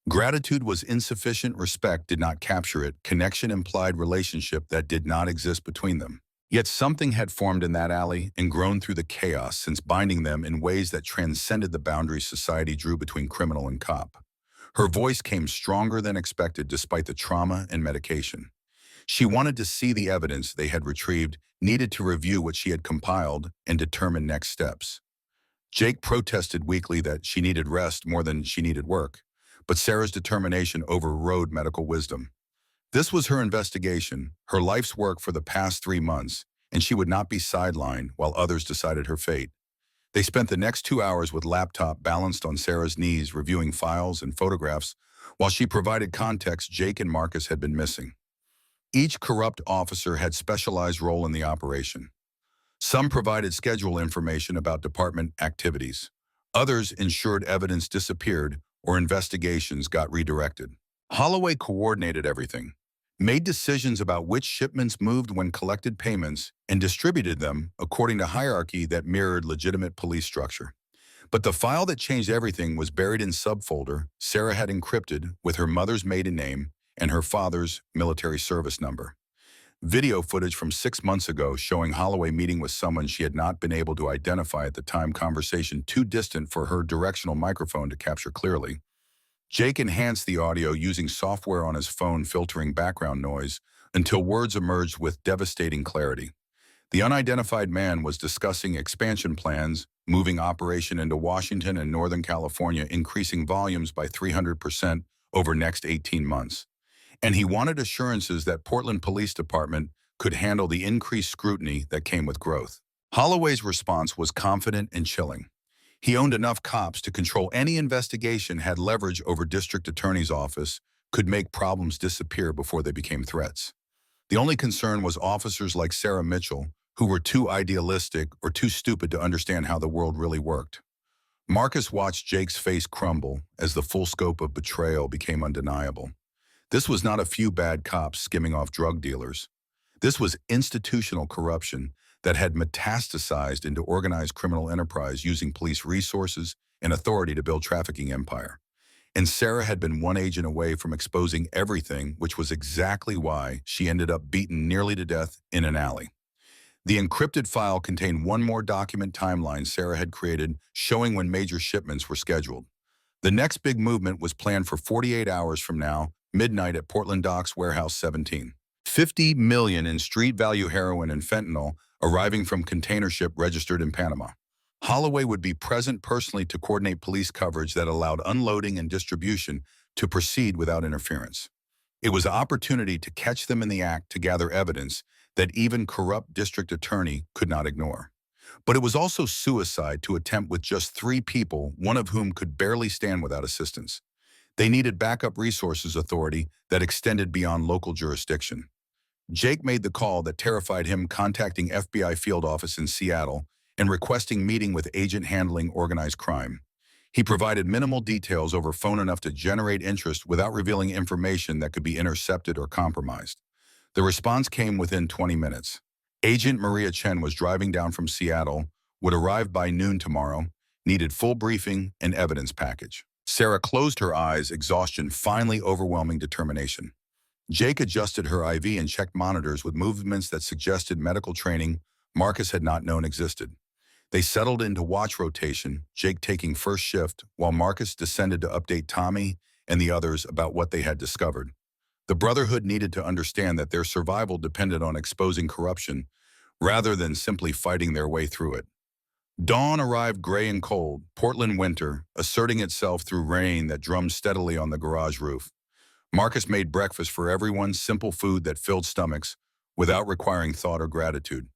A: Gratitude was insufficient, respect did not capture it, connection implied relationship that did not exist between them. Yet something had formed in that alley and grown through the chaos, since binding them in ways that transcended the boundaries society drew between criminal and cop. Her voice came stronger than expected despite the trauma and medication. She wanted to see the evidence they had retrieved, needed to review what she had compiled, and determine next steps. Jake protested weakly that she needed rest more than she needed work, but Sarah's determination overrode medical wisdom. This was her investigation, her life's work for the past 3 months, and she would not be sidelined while others decided her fate. They spent the next 2 hours with laptop balanced on Sarah's knees, reviewing files and photographs, while she provided context Jake and Marcus had been missing. Each corrupt officer had specialized role in the operation. Some provided schedule information about department activities. Others ensured evidence disappeared or investigations got redirected. Holloway coordinated everything, made decisions about which shipments moved when collected payments, and distributed them according to hierarchy that mirrored legitimate police structure. But the file that changed everything was buried in subfolder Sarah had encrypted with her mother's maiden name and her father's military service number. Video footage from 6 months ago showing Holloway meeting with someone she had not been able to identify at the time, conversation too distant for her directional microphone to capture clearly. Jake enhanced the audio using software on his phone, filtering background noise until words emerged with devastating clarity. The unidentified man was discussing expansion plans, moving operation into Washington and Northern California, increasing volumes by 300% over next 18 months. And he wanted assurances that Portland Police Department could handle the increased scrutiny that came with growth. Holloway's response was confident and chilling. He owned enough cops to control any investigation, had leverage over district attorney's office, could make problems disappear before they became threats. The only concern was officers like Sarah Mitchell, who were too idealistic or too stupid to understand how the world really worked. Marcus watched Jake's face crumble as the full scope of betrayal became undeniable. This was not a few bad cops skimming off drug dealers. This was institutional corruption that had metastasized into organized criminal enterprise, using police resources and authority to build trafficking empire. And Sarah had been one agent away from exposing everything, which was exactly why she ended up beaten nearly to death in an alley. The encrypted file contained one more document timeline Sarah had created, showing when major shipments were scheduled. The next big movement was planned for 48 hours from now, midnight at Portland Docks Warehouse 17. 50 million in street value heroin and fentanyl arriving from container ship registered in Panama. Holloway would be present personally to coordinate police coverage that allowed unloading and distribution to proceed without interference. It was an opportunity to catch them in the act, to gather evidence that even corrupt district attorney could not ignore. But it was also suicide to attempt with just 3 people, one of whom could barely stand without assistance. They needed backup resources authority that extended beyond local jurisdiction. Jake made the call that terrified him, contacting FBI field office in Seattle and requesting meeting with agent handling organized crime. He provided minimal details over phone, enough to generate interest without revealing information that could be intercepted or compromised. The response came within 20 minutes. Agent Maria Chen was driving down from Seattle, would arrive by noon tomorrow, needed full briefing and evidence package. Sarah closed her eyes, exhaustion finally overwhelming determination. Jake adjusted her IV and checked monitors with movements that suggested medical training Marcus had not known existed. They settled into watch rotation, Jake taking first shift, while Marcus descended to update Tommy and the others about what they had discovered. The Brotherhood needed to understand that their survival depended on exposing corruption rather than simply fighting their way through it. Dawn arrived gray and cold, Portland winter, asserting itself through rain that drummed steadily on the garage roof. Marcus made breakfast for everyone, simple food that filled stomachs, without requiring thought or gratitude.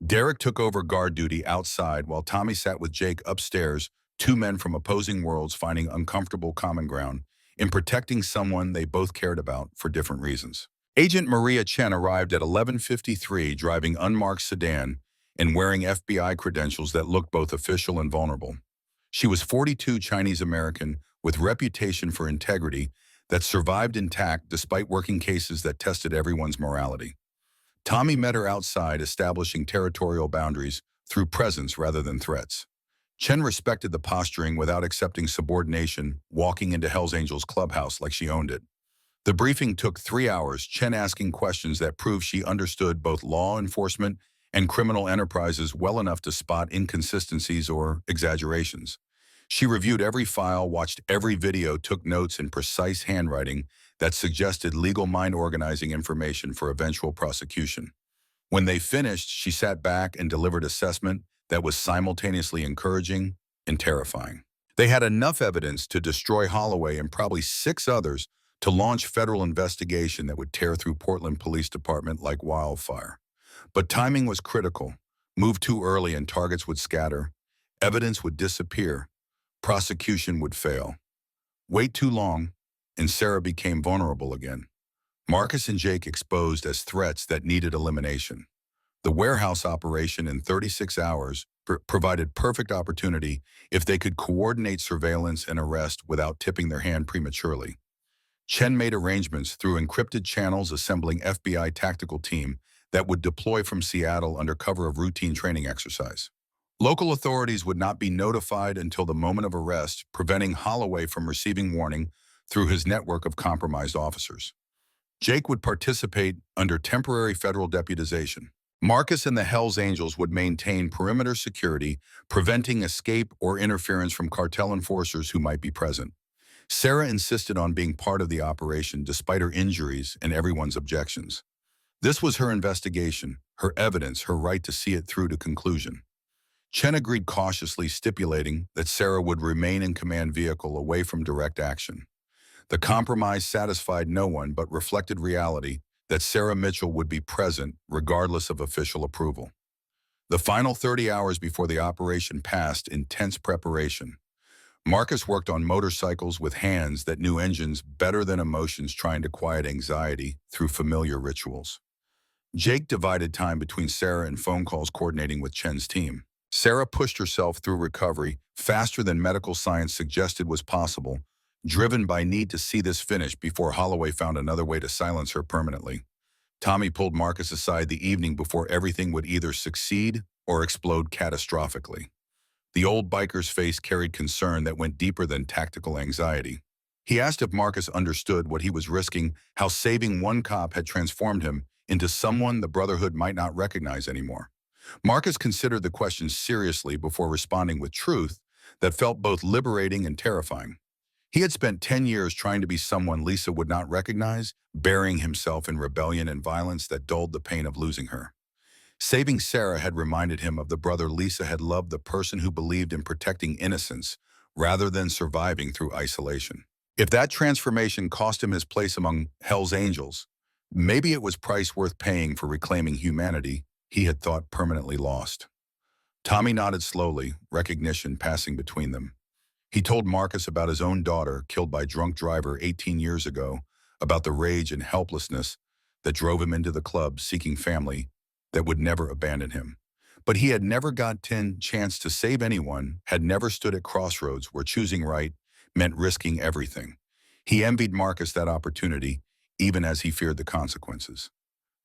A: Derek took over guard duty outside while Tommy sat with Jake upstairs, two men from opposing worlds finding uncomfortable common ground in protecting someone they both cared about for different reasons. Agent Maria Chen arrived at 11:53 driving unmarked sedan and wearing FBI credentials that looked both official and vulnerable. She was 42 Chinese American with reputation for integrity that survived intact despite working cases that tested everyone's morality. Tommy met her outside, establishing territorial boundaries through presence rather than threats. Chen respected the posturing without accepting subordination, walking into Hell's Angels clubhouse like she owned it. The briefing took 3 hours, Chen asking questions that proved she understood both law enforcement and criminal enterprises well enough to spot inconsistencies or exaggerations. She reviewed every file, watched every video, took notes in precise handwriting that suggested legal mind organizing information for eventual prosecution. When they finished, she sat back and delivered assessment that was simultaneously encouraging and terrifying. They had enough evidence to destroy Holloway and probably 6 others to launch federal investigation that would tear through Portland Police Department like wildfire. But timing was critical. Move too early and targets would scatter. Evidence would disappear. Prosecution would fail. Wait too long, and Sarah became vulnerable again. Marcus and Jake exposed as threats that needed elimination. The warehouse operation in 36 hours provided perfect opportunity if they could coordinate surveillance and arrest without tipping their hand prematurely. Chen made arrangements through encrypted channels, assembling FBI tactical team that would deploy from Seattle under cover of routine training exercise. Local authorities would not be notified until the moment of arrest, preventing Holloway from receiving warning through his network of compromised officers. Jake would participate under temporary federal deputization. Marcus and the Hells Angels would maintain perimeter security, preventing escape or interference from cartel enforcers who might be present. Sarah insisted on being part of the operation despite her injuries and everyone's objections. This was her investigation, her evidence, her right to see it through to conclusion. Chen agreed cautiously, stipulating that Sarah would remain in command vehicle away from direct action. The compromise satisfied no one but reflected reality that Sarah Mitchell would be present regardless of official approval. The final 30 hours before the operation passed intense preparation. Marcus worked on motorcycles with hands that knew engines better than emotions, trying to quiet anxiety through familiar rituals. Jake divided time between Sarah and phone calls, coordinating with Chen's team. Sarah pushed herself through recovery faster than medical science suggested was possible, driven by need to see this finished before Holloway found another way to silence her permanently. Tommy pulled Marcus aside the evening before everything would either succeed or explode catastrophically. The old biker's face carried concern that went deeper than tactical anxiety. He asked if Marcus understood what he was risking, how saving one cop had transformed him into someone the Brotherhood might not recognize anymore. Marcus considered the question seriously before responding with truth that felt both liberating and terrifying. He had spent 10 years trying to be someone Lisa would not recognize, burying himself in rebellion and violence that dulled the pain of losing her. Saving Sarah had reminded him of the brother Lisa had loved, the person who believed in protecting innocence rather than surviving through isolation. If that transformation cost him his place among Hell's Angels, maybe it was price worth paying for reclaiming humanity he had thought permanently lost. Tommy nodded slowly, recognition passing between them. He told Marcus about his own daughter, killed by drunk driver 18 years ago, about the rage and helplessness that drove him into the club seeking family that would never abandon him. But he had never gotten chance to save anyone, had never stood at crossroads where choosing right meant risking everything. He envied Marcus that opportunity, even as he feared the consequences.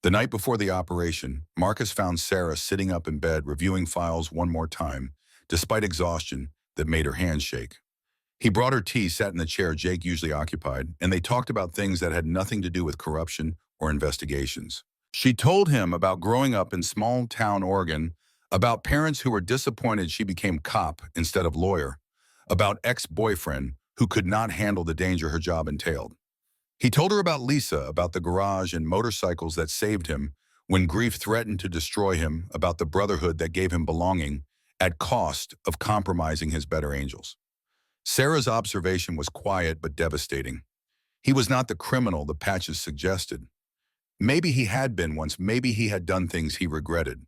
A: The night before the operation, Marcus found Sarah sitting up in bed reviewing files one more time, despite exhaustion that made her hands shake. He brought her tea, sat in the chair Jake usually occupied, and they talked about things that had nothing to do with corruption or investigations. She told him about growing up in small-town Oregon, about parents who were disappointed she became cop instead of lawyer, about ex-boyfriend who could not handle the danger her job entailed. He told her about Lisa, about the garage and motorcycles that saved him when grief threatened to destroy him, about the brotherhood that gave him belonging, at cost of compromising his better angels. Sarah's observation was quiet but devastating. He was not the criminal the patches suggested. Maybe he had been once, maybe he had done things he regretted.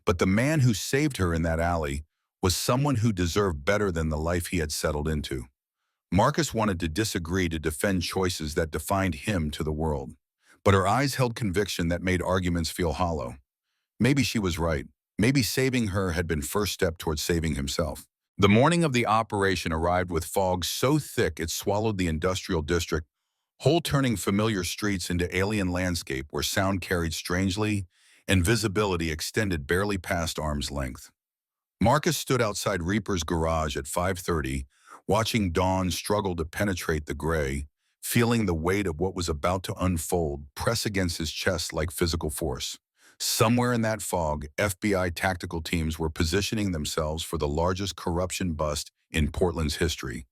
A: But the man who saved her in that alley was someone who deserved better than the life he had settled into. Marcus wanted to disagree, to defend choices that defined him to the world. But her eyes held conviction that made arguments feel hollow. Maybe she was right. Maybe saving her had been first step towards saving himself. The morning of the operation arrived with fog so thick it swallowed the industrial district, whole turning familiar streets into alien landscape where sound carried strangely and visibility extended barely past arm's length. Marcus stood outside Reaper's garage at 5:30, watching dawn struggle to penetrate the gray, feeling the weight of what was about to unfold press against his chest like physical force. Somewhere in that fog, FBI tactical teams were positioning themselves for the largest corruption bust in Portland's history.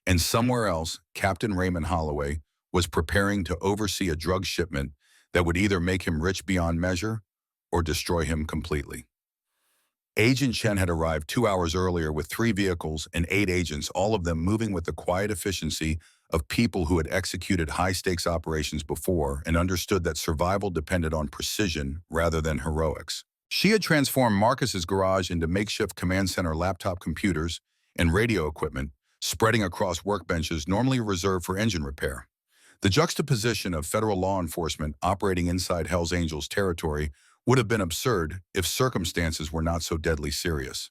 A: And somewhere else, Captain Raymond Holloway was preparing to oversee a drug shipment that would either make him rich beyond measure or destroy him completely. Agent Chen had arrived 2 hours earlier with 3 vehicles and 8 agents, all of them moving with the quiet efficiency of people who had executed high-stakes operations before and understood that survival depended on precision rather than heroics. She had transformed Marcus's garage into makeshift command center laptop computers and radio equipment, spreading across workbenches normally reserved for engine repair. The juxtaposition of federal law enforcement operating inside Hell's Angels territory would have been absurd if circumstances were not so deadly serious.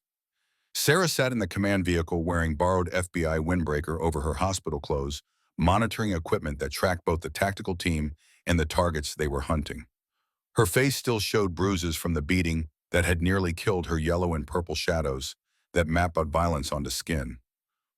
A: Sarah sat in the command vehicle wearing borrowed FBI windbreaker over her hospital clothes, monitoring equipment that tracked both the tactical team and the targets they were hunting. Her face still showed bruises from the beating that had nearly killed her, yellow and purple shadows that mapped out violence onto skin.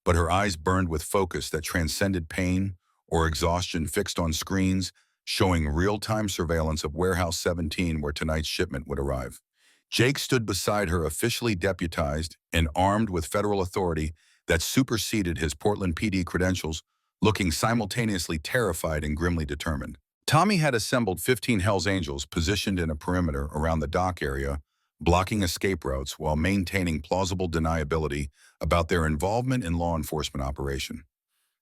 A: But her eyes burned with focus that transcended pain or exhaustion, fixed on screens showing real-time surveillance of Warehouse 17 where tonight's shipment would arrive. Jake stood beside her, officially deputized and armed with federal authority that superseded his Portland PD credentials, looking simultaneously terrified and grimly determined. Tommy had assembled 15 Hells Angels positioned in a perimeter around the dock area, blocking escape routes while maintaining plausible deniability about their involvement in law enforcement operation.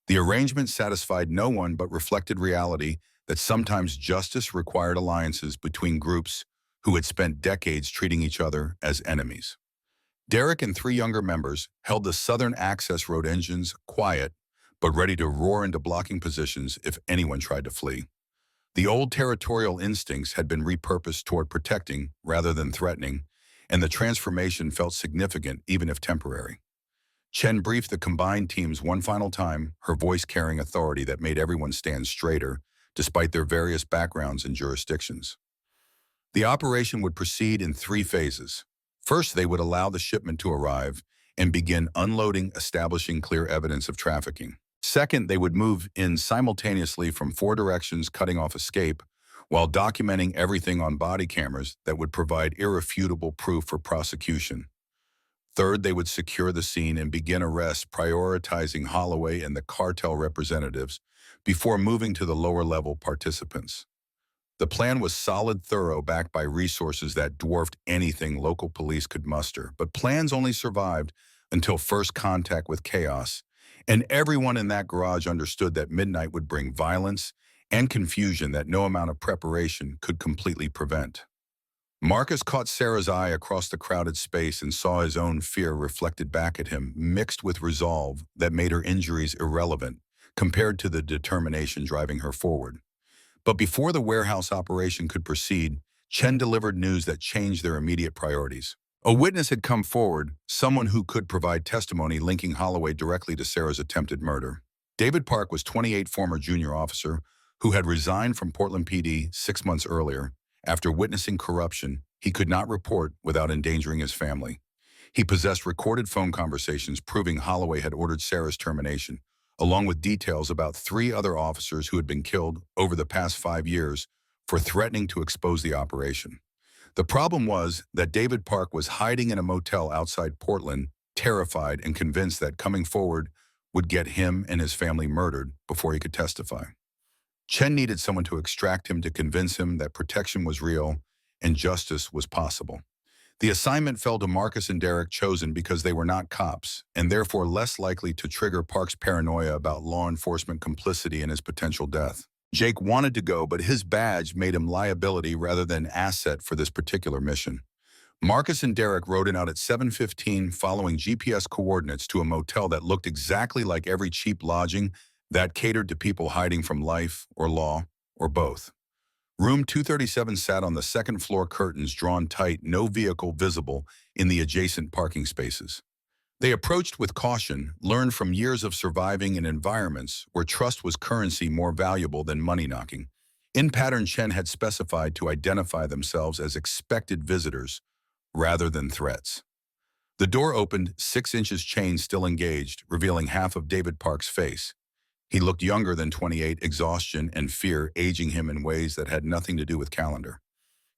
A: The arrangement satisfied no one but reflected reality that sometimes justice required alliances between groups who had spent decades treating each other as enemies. Derek and 3 younger members held the Southern Access Road engines quiet but ready to roar into blocking positions if anyone tried to flee. The old territorial instincts had been repurposed toward protecting rather than threatening, and the transformation felt significant even if temporary. Chen briefed the combined teams one final time, her voice carrying authority that made everyone stand straighter, despite their various backgrounds and jurisdictions. The operation would proceed in 3 phases. First, they would allow the shipment to arrive and begin unloading, establishing clear evidence of trafficking. Second, they would move in simultaneously from 4 directions, cutting off escape, while documenting everything on body cameras that would provide irrefutable proof for prosecution. Third, they would secure the scene and begin arrests, prioritizing Holloway and the cartel representatives before moving to the lower-level participants. The plan was solid, thorough, backed by resources that dwarfed anything local police could muster. But plans only survived until first contact with chaos, and everyone in that garage understood that midnight would bring violence and confusion that no amount of preparation could completely prevent. Marcus caught Sarah's eye across the crowded space and saw his own fear reflected back at him, mixed with resolve that made her injuries irrelevant compared to the determination driving her forward. But before the warehouse operation could proceed, Chen delivered news that changed their immediate priorities. A witness had come forward, someone who could provide testimony linking Holloway directly to Sarah's attempted murder. David Park was 28, former junior officer who had resigned from Portland PD 6 months earlier. After witnessing corruption, he could not report without endangering his family. He possessed recorded phone conversations proving Holloway had ordered Sarah's termination, along with details about 3 other officers who had been killed over the past 5 years for threatening to expose the operation. The problem was that David Park was hiding in a motel outside Portland, terrified and convinced that coming forward would get him and his family murdered before he could testify. Chen needed someone to extract him, to convince him that protection was real and justice was possible. The assignment fell to Marcus and Derek, chosen because they were not cops, and therefore less likely to trigger Park's paranoia about law enforcement complicity in his potential death. Jake wanted to go, but his badge made him liability rather than asset for this particular mission. Marcus and Derek rode in out at 7:15, following GPS coordinates to a motel that looked exactly like every cheap lodging that catered to people hiding from life or law or both. Room 237 sat on the second floor, curtains drawn tight, no vehicle visible in the adjacent parking spaces. They approached with caution, learned from years of surviving in environments where trust was currency more valuable than money knocking. In pattern, Chen had specified to identify themselves as expected visitors rather than threats. The door opened, 6 inches chain still engaged, revealing half of David Park's face. He looked younger than 28, exhaustion and fear aging him in ways that had nothing to do with calendar.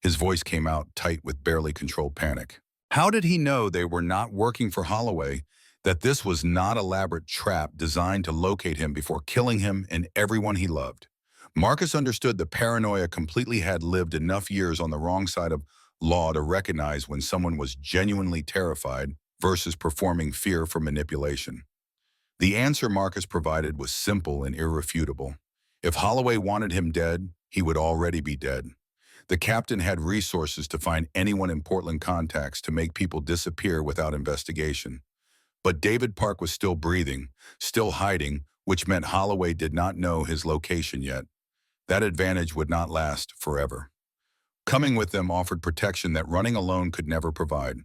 A: His voice came out tight with barely controlled panic. How did he know they were not working for Holloway, that this was not an elaborate trap designed to locate him before killing him and everyone he loved? Marcus understood the paranoia completely, had lived enough years on the wrong side of law to recognize when someone was genuinely terrified versus performing fear for manipulation. The answer Marcus provided was simple and irrefutable. If Holloway wanted him dead, he would already be dead. The captain had resources to find anyone in Portland contacts to make people disappear without investigation. But David Park was still breathing, still hiding, which meant Holloway did not know his location yet. That advantage would not last forever. Coming with them offered protection that running alone could never provide.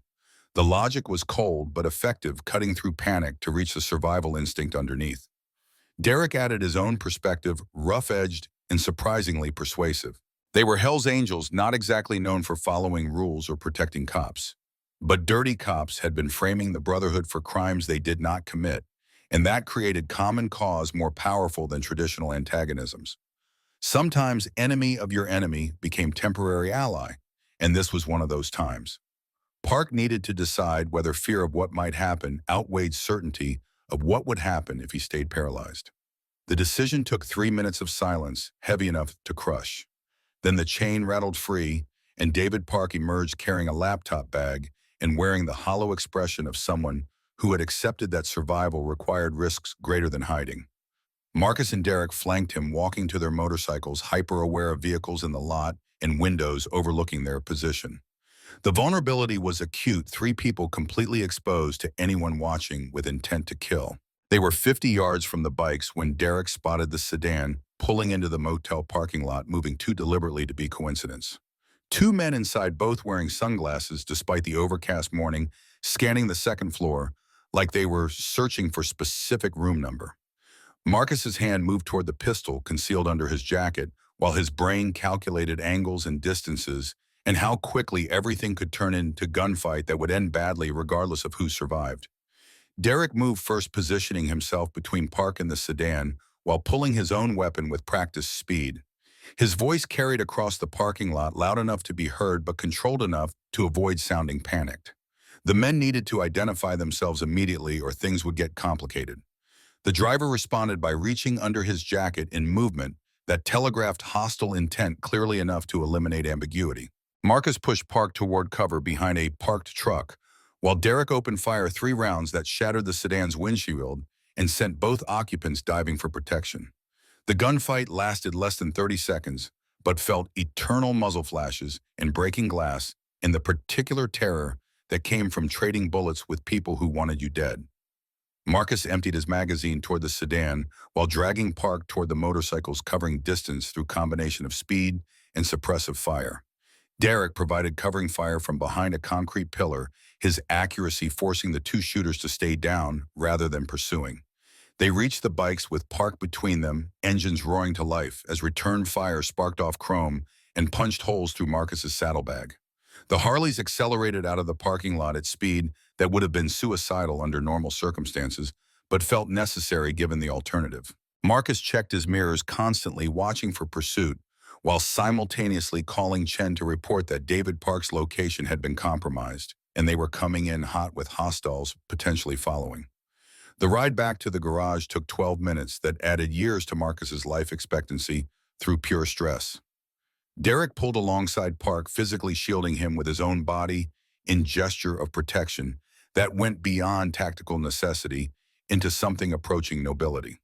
A: The logic was cold but effective, cutting through panic to reach the survival instinct underneath. Derek added his own perspective, rough-edged and surprisingly persuasive. They were Hell's Angels, not exactly known for following rules or protecting cops. But dirty cops had been framing the Brotherhood for crimes they did not commit, and that created common cause more powerful than traditional antagonisms. Sometimes enemy of your enemy became temporary ally, and this was one of those times. Park needed to decide whether fear of what might happen outweighed certainty of what would happen if he stayed paralyzed. The decision took 3 minutes of silence, heavy enough to crush. Then the chain rattled free, and David Park emerged carrying a laptop bag and wearing the hollow expression of someone who had accepted that survival required risks greater than hiding. Marcus and Derek flanked him, walking to their motorcycles, hyper-aware of vehicles in the lot and windows overlooking their position. The vulnerability was acute, 3 people completely exposed to anyone watching with intent to kill. They were 50 yards from the bikes when Derek spotted the sedan pulling into the motel parking lot, moving too deliberately to be coincidence. 2 men inside, both wearing sunglasses despite the overcast morning, scanning the second floor like they were searching for specific room number. Marcus's hand moved toward the pistol concealed under his jacket, while his brain calculated angles and distances and how quickly everything could turn into gunfight that would end badly regardless of who survived. Derek moved first, positioning himself between Park and the sedan while pulling his own weapon with practiced speed. His voice carried across the parking lot, loud enough to be heard but controlled enough to avoid sounding panicked. The men needed to identify themselves immediately or things would get complicated. The driver responded by reaching under his jacket in movement that telegraphed hostile intent clearly enough to eliminate ambiguity. Marcus pushed Park toward cover behind a parked truck, while Derek opened fire 3 rounds that shattered the sedan's windshield and sent both occupants diving for protection. The gunfight lasted less than 30 seconds, but felt eternal muzzle flashes and breaking glass and the particular terror that came from trading bullets with people who wanted you dead. Marcus emptied his magazine toward the sedan while dragging Park toward the motorcycles, covering distance through combination of speed and suppressive fire. Derek provided covering fire from behind a concrete pillar, his accuracy forcing the 2 shooters to stay down rather than pursuing. They reached the bikes with Park between them, engines roaring to life as return fire sparked off chrome and punched holes through Marcus's saddlebag. The Harleys accelerated out of the parking lot at speed that would have been suicidal under normal circumstances, but felt necessary given the alternative. Marcus checked his mirrors constantly, watching for pursuit, while simultaneously calling Chen to report that David Park's location had been compromised, and they were coming in hot with hostiles potentially following. The ride back to the garage took 12 minutes that added years to Marcus's life expectancy through pure stress. Derek pulled alongside Park, physically shielding him with his own body, in gesture of protection that went beyond tactical necessity into something approaching nobility.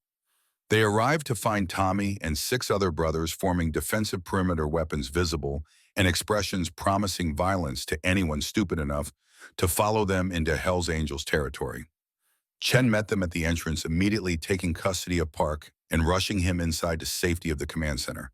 A: They arrived to find Tommy and 6 other brothers forming defensive perimeter weapons visible and expressions promising violence to anyone stupid enough to follow them into Hell's Angels territory. Chen met them at the entrance, immediately taking custody of Park and rushing him inside to safety of the command center.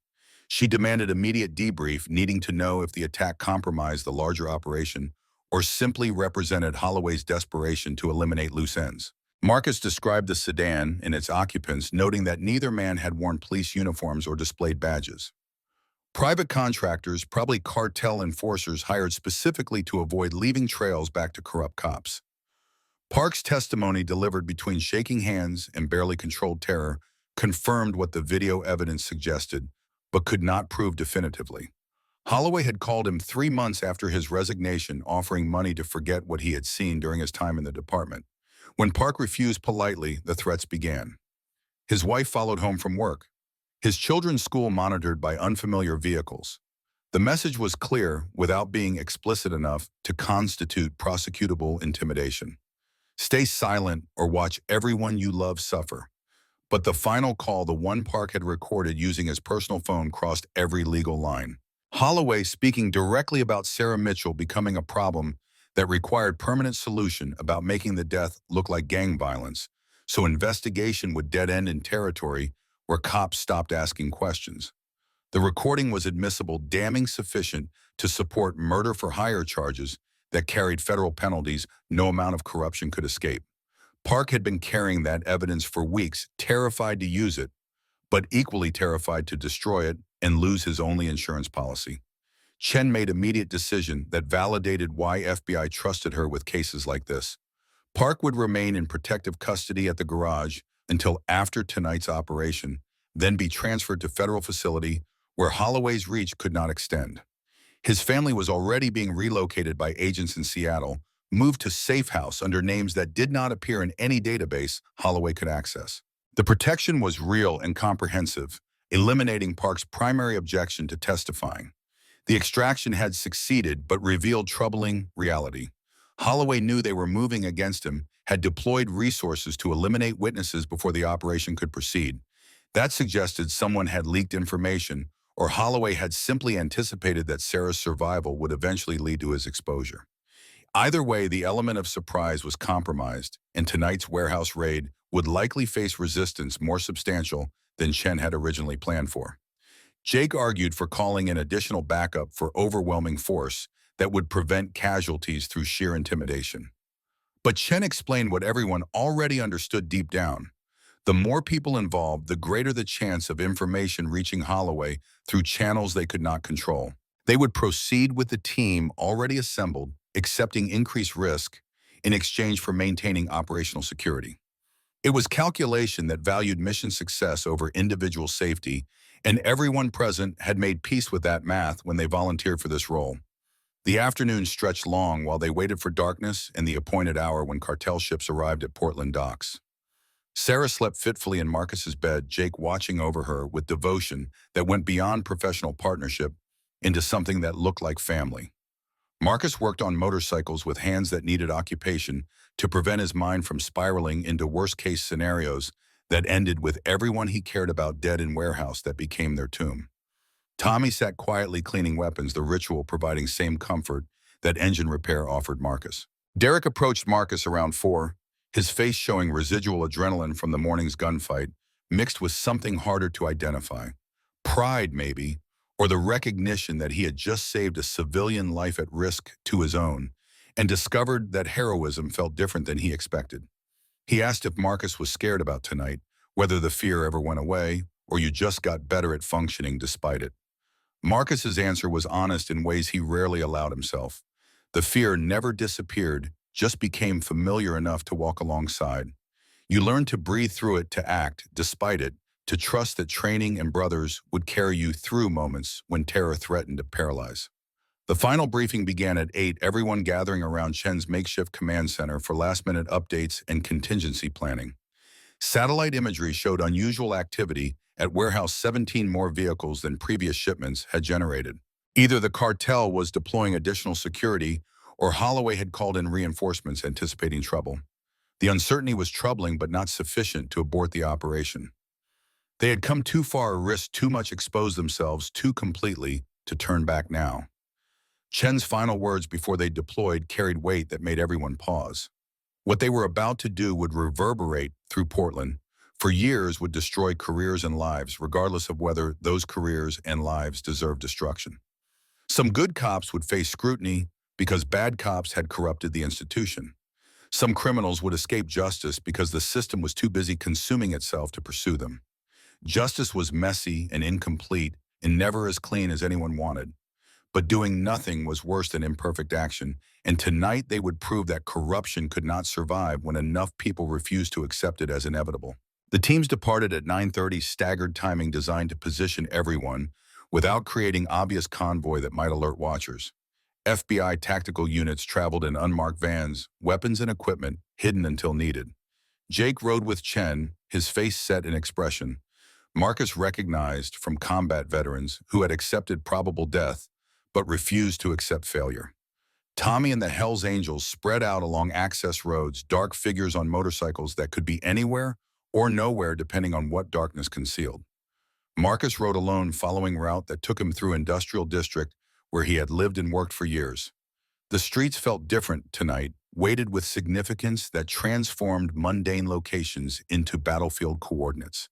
A: She demanded immediate debrief, needing to know if the attack compromised the larger operation or simply represented Holloway's desperation to eliminate loose ends. Marcus described the sedan and its occupants, noting that neither man had worn police uniforms or displayed badges. Private contractors, probably cartel enforcers hired specifically to avoid leaving trails back to corrupt cops. Park's testimony, delivered between shaking hands and barely controlled terror, confirmed what the video evidence suggested, but could not prove definitively. Holloway had called him 3 months after his resignation, offering money to forget what he had seen during his time in the department. When Park refused politely, the threats began. His wife followed home from work. His children's school monitored by unfamiliar vehicles. The message was clear without being explicit enough to constitute prosecutable intimidation. Stay silent or watch everyone you love suffer. But the final call, the one Park had recorded using his personal phone, crossed every legal line. Holloway speaking directly about Sarah Mitchell becoming a problem that required permanent solution, about making the death look like gang violence, so investigation would dead end in territory where cops stopped asking questions. The recording was admissible, damning sufficient to support murder for hire charges that carried federal penalties no amount of corruption could escape. Park had been carrying that evidence for weeks, terrified to use it, but equally terrified to destroy it and lose his only insurance policy. Chen made immediate decision that validated why FBI trusted her with cases like this. Park would remain in protective custody at the garage until after tonight's operation, then be transferred to federal facility where Holloway's reach could not extend. His family was already being relocated by agents in Seattle, moved to safe house under names that did not appear in any database Holloway could access. The protection was real and comprehensive, eliminating Park's primary objection to testifying. The extraction had succeeded, but revealed troubling reality. Holloway knew they were moving against him, had deployed resources to eliminate witnesses before the operation could proceed. That suggested someone had leaked information, or Holloway had simply anticipated that Sarah's survival would eventually lead to his exposure. Either way, the element of surprise was compromised, and tonight's warehouse raid would likely face resistance more substantial than Chen had originally planned for. Jake argued for calling in additional backup for overwhelming force that would prevent casualties through sheer intimidation. But Chen explained what everyone already understood deep down. The more people involved, the greater the chance of information reaching Holloway through channels they could not control. They would proceed with the team already assembled, accepting increased risk in exchange for maintaining operational security. It was calculation that valued mission success over individual safety, and everyone present had made peace with that math when they volunteered for this role. The afternoon stretched long while they waited for darkness and the appointed hour when cartel ships arrived at Portland docks. Sarah slept fitfully in Marcus's bed, Jake watching over her with devotion that went beyond professional partnership into something that looked like family. Marcus worked on motorcycles with hands that needed occupation to prevent his mind from spiraling into worst-case scenarios that ended with everyone he cared about dead in warehouse that became their tomb. Tommy sat quietly cleaning weapons, the ritual providing same comfort that engine repair offered Marcus. Derek approached Marcus around 4, his face showing residual adrenaline from the morning's gunfight, mixed with something harder to identify. Pride, maybe, or the recognition that he had just saved a civilian life at risk to his own, and discovered that heroism felt different than he expected. He asked if Marcus was scared about tonight, whether the fear ever went away, or you just got better at functioning despite it. Marcus's answer was honest in ways he rarely allowed himself. The fear never disappeared, just became familiar enough to walk alongside. You learned to breathe through it, to act despite it, to trust that training and brothers would carry you through moments when terror threatened to paralyze. The final briefing began at 8, everyone gathering around Chen's makeshift command center for last-minute updates and contingency planning. Satellite imagery showed unusual activity at warehouse, 17 more vehicles than previous shipments had generated. Either the cartel was deploying additional security, or Holloway had called in reinforcements anticipating trouble. The uncertainty was troubling but not sufficient to abort the operation. They had come too far, risked too much, exposed themselves too completely to turn back now. Chen's final words before they deployed carried weight that made everyone pause. What they were about to do would reverberate through Portland. For years would destroy careers and lives, regardless of whether those careers and lives deserved destruction. Some good cops would face scrutiny because bad cops had corrupted the institution. Some criminals would escape justice because the system was too busy consuming itself to pursue them. Justice was messy and incomplete and never as clean as anyone wanted. But doing nothing was worse than imperfect action, and tonight they would prove that corruption could not survive when enough people refused to accept it as inevitable. The teams departed at 9:30, staggered timing designed to position everyone without creating obvious convoy that might alert watchers. FBI tactical units traveled in unmarked vans, weapons and equipment hidden until needed. Jake rode with Chen, his face set in expression. Marcus recognized from combat veterans who had accepted probable death but refused to accept failure. Tommy and the Hells Angels spread out along access roads, dark figures on motorcycles that could be anywhere or nowhere depending on what darkness concealed. Marcus rode alone, following route that took him through industrial district where he had lived and worked for years. The streets felt different tonight, weighted with significance that transformed mundane locations into battlefield coordinates.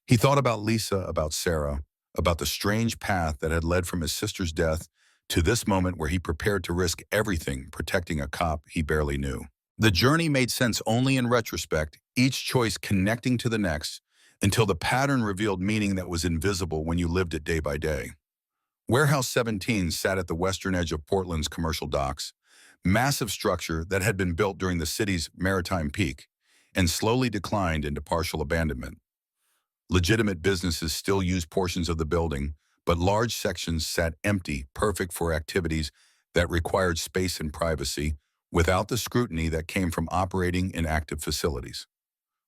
A: He thought about Lisa, about Sarah, about the strange path that had led from his sister's death to this moment where he prepared to risk everything protecting a cop he barely knew. The journey made sense only in retrospect, each choice connecting to the next, until the pattern revealed meaning that was invisible when you lived it day by day. Warehouse 17 sat at the western edge of Portland's commercial docks, massive structure that had been built during the city's maritime peak and slowly declined into partial abandonment. Legitimate businesses still used portions of the building, but large sections sat empty, perfect for activities that required space and privacy, without the scrutiny that came from operating in active facilities.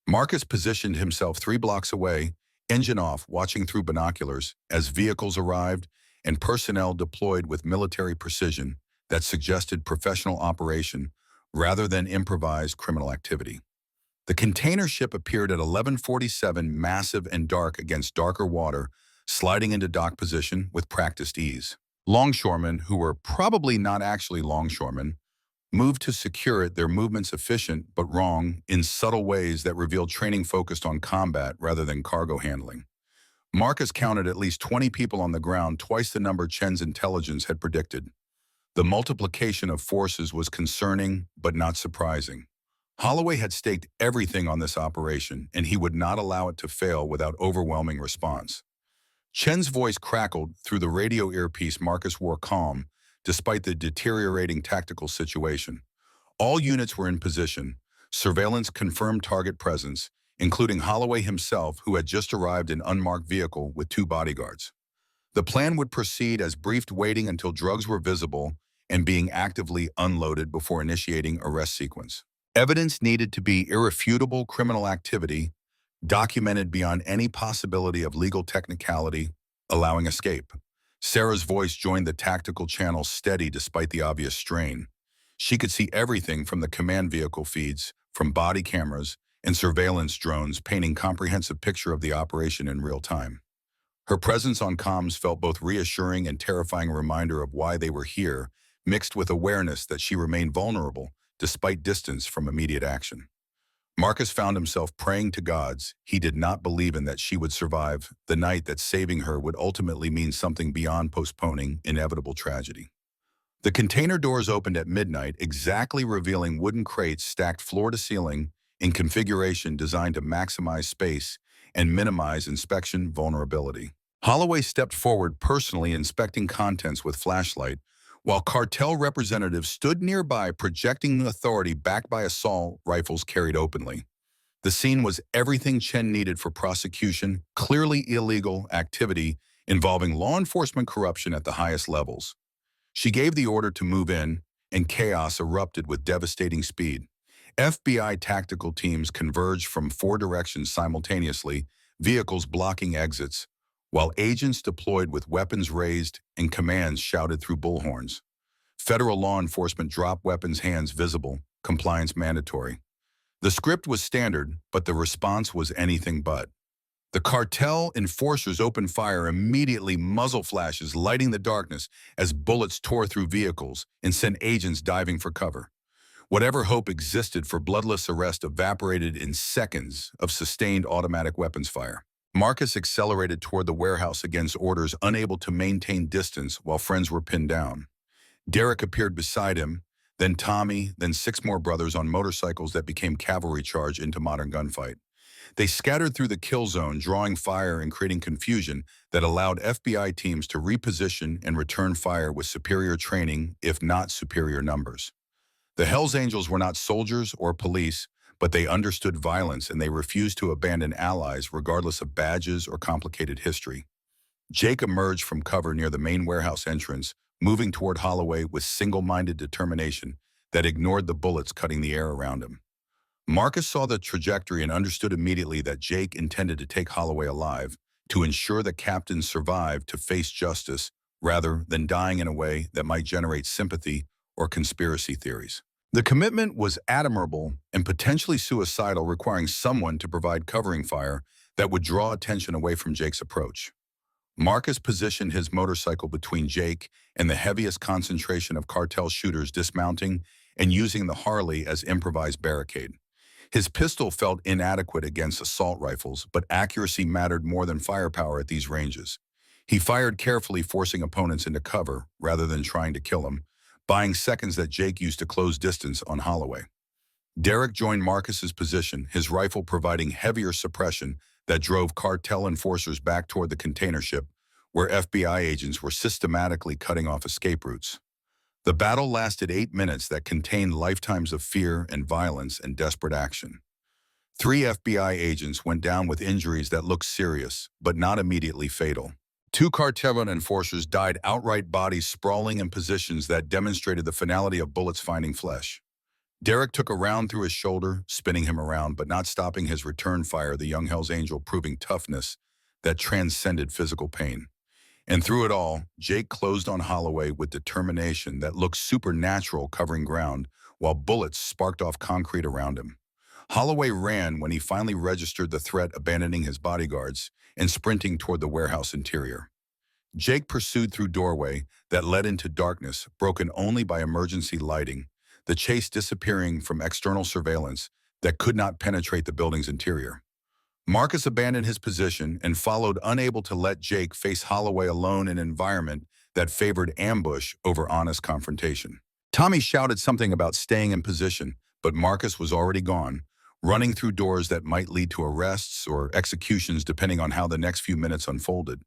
A: Marcus positioned himself 3 blocks away, engine off, watching through binoculars as vehicles arrived and personnel deployed with military precision that suggested professional operation rather than improvised criminal activity. The container ship appeared at 11:47, massive and dark against darker water, sliding into dock position with practiced ease. Longshoremen, who were probably not actually longshoremen, moved to secure it, their movements efficient but wrong in subtle ways that revealed training focused on combat rather than cargo handling. Marcus counted at least 20 people on the ground, twice the number Chen's intelligence had predicted. The multiplication of forces was concerning but not surprising. Holloway had staked everything on this operation, and he would not allow it to fail without overwhelming response. Chen's voice crackled through the radio earpiece. Marcus wore calm, despite the deteriorating tactical situation. All units were in position. Surveillance confirmed target presence, including Holloway himself, who had just arrived in unmarked vehicle with 2 bodyguards. The plan would proceed as briefed, waiting until drugs were visible and being actively unloaded before initiating arrest sequence. Evidence needed to be irrefutable criminal activity, documented beyond any possibility of legal technicality, allowing escape. Sarah's voice joined the tactical channel, steady despite the obvious strain. She could see everything from the command vehicle feeds, from body cameras and surveillance drones, painting comprehensive picture of the operation in real time. Her presence on comms felt both reassuring and terrifying, reminder of why they were here, mixed with awareness that she remained vulnerable despite distance from immediate action. Marcus found himself praying to gods he did not believe in that she would survive the night, that saving her would ultimately mean something beyond postponing inevitable tragedy. The container doors opened at midnight, exactly revealing wooden crates stacked floor to ceiling in configuration designed to maximize space and minimize inspection vulnerability. Holloway stepped forward, personally inspecting contents with flashlight, while cartel representatives stood nearby, projecting authority backed by assault rifles carried openly. The scene was everything Chen needed for prosecution, clearly illegal activity involving law enforcement corruption at the highest levels. She gave the order to move in, and chaos erupted with devastating speed. FBI tactical teams converged from 4 directions simultaneously, vehicles blocking exits, while agents deployed with weapons raised and commands shouted through bullhorns. Federal law enforcement drop weapons hands visible, compliance mandatory. The script was standard, but the response was anything but. The cartel enforcers opened fire immediately, muzzle flashes lighting the darkness as bullets tore through vehicles and sent agents diving for cover. Whatever hope existed for bloodless arrest evaporated in seconds of sustained automatic weapons fire. Marcus accelerated toward the warehouse against orders, unable to maintain distance while friends were pinned down. Derek appeared beside him, then Tommy, then six more brothers on motorcycles that became cavalry charge into modern gunfight. They scattered through the kill zone, drawing fire and creating confusion that allowed FBI teams to reposition and return fire with superior training, if not superior numbers. The Hells Angels were not soldiers or police, but they understood violence and they refused to abandon allies regardless of badges or complicated history. Jake emerged from cover near the main warehouse entrance, moving toward Holloway with single-minded determination that ignored the bullets cutting the air around him. Marcus saw the trajectory and understood immediately that Jake intended to take Holloway alive, to ensure the captain survived to face justice rather than dying in a way that might generate sympathy or conspiracy theories. The commitment was admirable and potentially suicidal, requiring someone to provide covering fire that would draw attention away from Jake's approach. Marcus positioned his motorcycle between Jake and the heaviest concentration of cartel shooters, dismounting and using the Harley as improvised barricade. His pistol felt inadequate against assault rifles, but accuracy mattered more than firepower at these ranges. He fired carefully, forcing opponents into cover rather than trying to kill them, buying seconds that Jake used to close distance on Holloway. Derek joined Marcus's position, his rifle providing heavier suppression that drove cartel enforcers back toward the container ship, where FBI agents were systematically cutting off escape routes. The battle lasted 8 minutes that contained lifetimes of fear and violence and desperate action. 3 FBI agents went down with injuries that looked serious, but not immediately fatal. 2 cartel enforcers died outright, bodies sprawling in positions that demonstrated the finality of bullets finding flesh. Derek took a round through his shoulder, spinning him around, but not stopping his return fire, the young Hells Angel proving toughness that transcended physical pain. And through it all, Jake closed on Holloway with determination that looked supernatural, covering ground while bullets sparked off concrete around him. Holloway ran when he finally registered the threat, abandoning his bodyguards and sprinting toward the warehouse interior. Jake pursued through doorway that led into darkness, broken only by emergency lighting, the chase disappearing from external surveillance that could not penetrate the building's interior. Marcus abandoned his position and followed, unable to let Jake face Holloway alone in an environment that favored ambush over honest confrontation. Tommy shouted something about staying in position, but Marcus was already gone, running through doors that might lead to arrests or executions depending on how the next few minutes unfolded.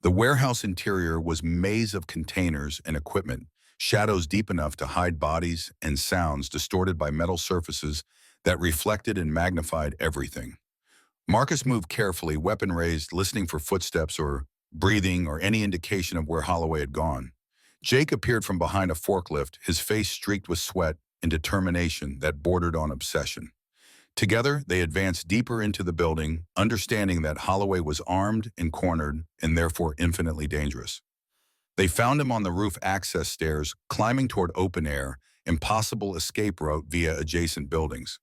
A: The warehouse interior was a maze of containers and equipment, shadows deep enough to hide bodies and sounds distorted by metal surfaces that reflected and magnified everything. Marcus moved carefully, weapon raised, listening for footsteps or breathing or any indication of where Holloway had gone. Jake appeared from behind a forklift, his face streaked with sweat and determination that bordered on obsession. Together, they advanced deeper into the building, understanding that Holloway was armed and cornered and therefore infinitely dangerous. They found him on the roof access stairs, climbing toward open air, impossible escape route via adjacent buildings.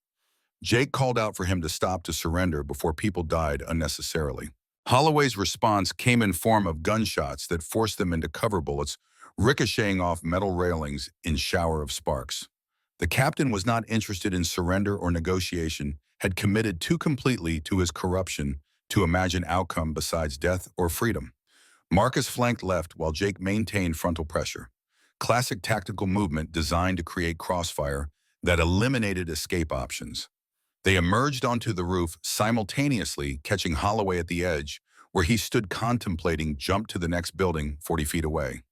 A: Jake called out for him to stop, to surrender before people died unnecessarily. Holloway's response came in form of gunshots that forced them into cover, bullets ricocheting off metal railings in shower of sparks. The captain was not interested in surrender or negotiation, had committed too completely to his corruption to imagine outcome besides death or freedom. Marcus flanked left while Jake maintained frontal pressure. Classic tactical movement designed to create crossfire that eliminated escape options. They emerged onto the roof simultaneously, catching Holloway at the edge, where he stood contemplating jump to the next building 40 feet away.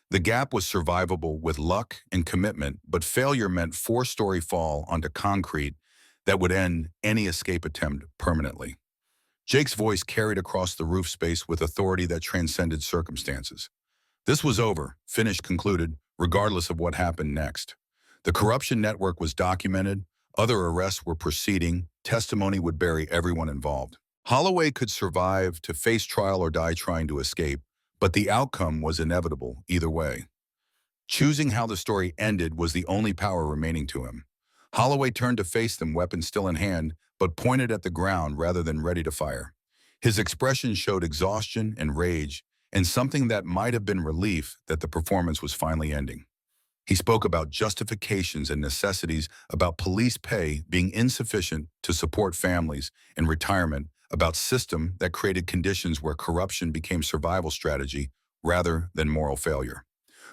A: The gap was survivable with luck and commitment, but failure meant 4-story fall onto concrete that would end any escape attempt permanently. Jake's voice carried across the roof space with authority that transcended circumstances. This was over, finished, concluded, regardless of what happened next. The corruption network was documented, other arrests were proceeding, testimony would bury everyone involved. Holloway could survive to face trial or die trying to escape, but the outcome was inevitable either way. Choosing how the story ended was the only power remaining to him. Holloway turned to face them, weapon still in hand, but pointed at the ground rather than ready to fire. His expression showed exhaustion and rage, and something that might have been relief that the performance was finally ending. He spoke about justifications and necessities, about police pay being insufficient to support families, and retirement, about system that created conditions where corruption became survival strategy rather than moral failure.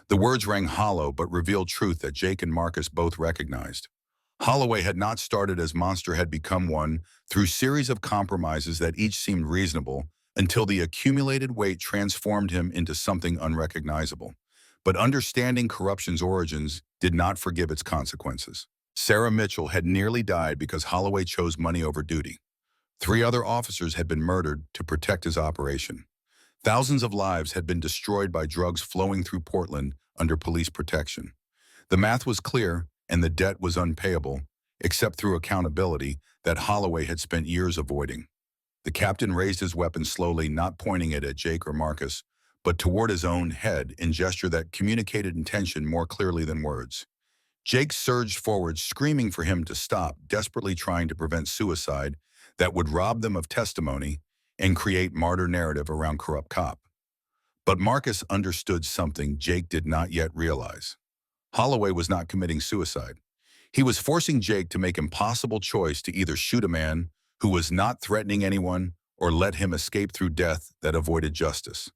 A: The words rang hollow but revealed truth that Jake and Marcus both recognized. Holloway had not started as Monster had become one through series of compromises that each seemed reasonable until the accumulated weight transformed him into something unrecognizable. But understanding corruption's origins did not forgive its consequences. Sarah Mitchell had nearly died because Holloway chose money over duty. 3 other officers had been murdered to protect his operation. Thousands of lives had been destroyed by drugs flowing through Portland under police protection. The math was clear, and the debt was unpayable, except through accountability that Holloway had spent years avoiding. The captain raised his weapon slowly, not pointing it at Jake or Marcus, but toward his own head in gesture that communicated intention more clearly than words. Jake surged forward, screaming for him to stop, desperately trying to prevent suicide that would rob them of testimony and create martyr narrative around corrupt cop. But Marcus understood something Jake did not yet realize. Holloway was not committing suicide. He was forcing Jake to make impossible choice to either shoot a man who was not threatening anyone or let him escape through death that avoided justice.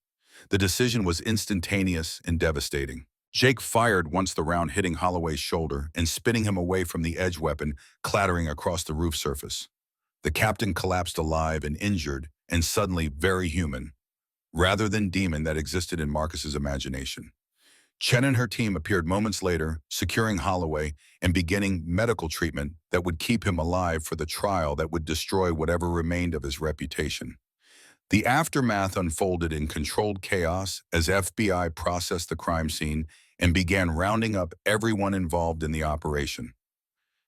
A: The decision was instantaneous and devastating. Jake fired once the round hitting Holloway's shoulder and spinning him away from the edge weapon, clattering across the roof surface. The captain collapsed alive and injured and suddenly very human, rather than demon that existed in Marcus's imagination. Chen and her team appeared moments later, securing Holloway and beginning medical treatment that would keep him alive for the trial that would destroy whatever remained of his reputation. The aftermath unfolded in controlled chaos as FBI processed the crime scene and began rounding up everyone involved in the operation.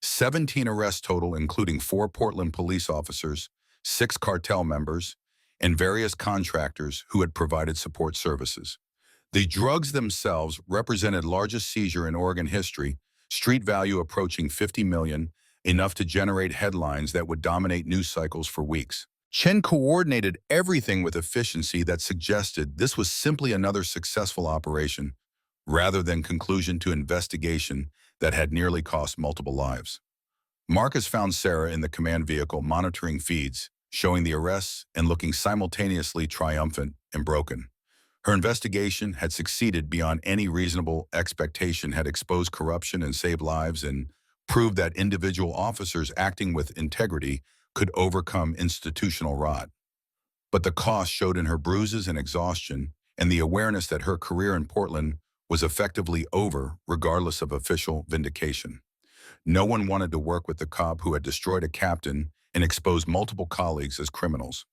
A: 17 arrests total, including 4 Portland police officers, 6 cartel members, and various contractors who had provided support services. The drugs themselves represented largest seizure in Oregon history, street value approaching $50 million, enough to generate headlines that would dominate news cycles for weeks. Chen coordinated everything with efficiency that suggested this was simply another successful operation, rather than conclusion to investigation that had nearly cost multiple lives. Marcus found Sarah in the command vehicle monitoring feeds, showing the arrests and looking simultaneously triumphant and broken. Her investigation had succeeded beyond any reasonable expectation, had exposed corruption and saved lives, and proved that individual officers acting with integrity could overcome institutional rot. But the cost showed in her bruises and exhaustion, and the awareness that her career in Portland was effectively over regardless of official vindication. No one wanted to work with the cop who had destroyed a captain and exposed multiple colleagues as criminals.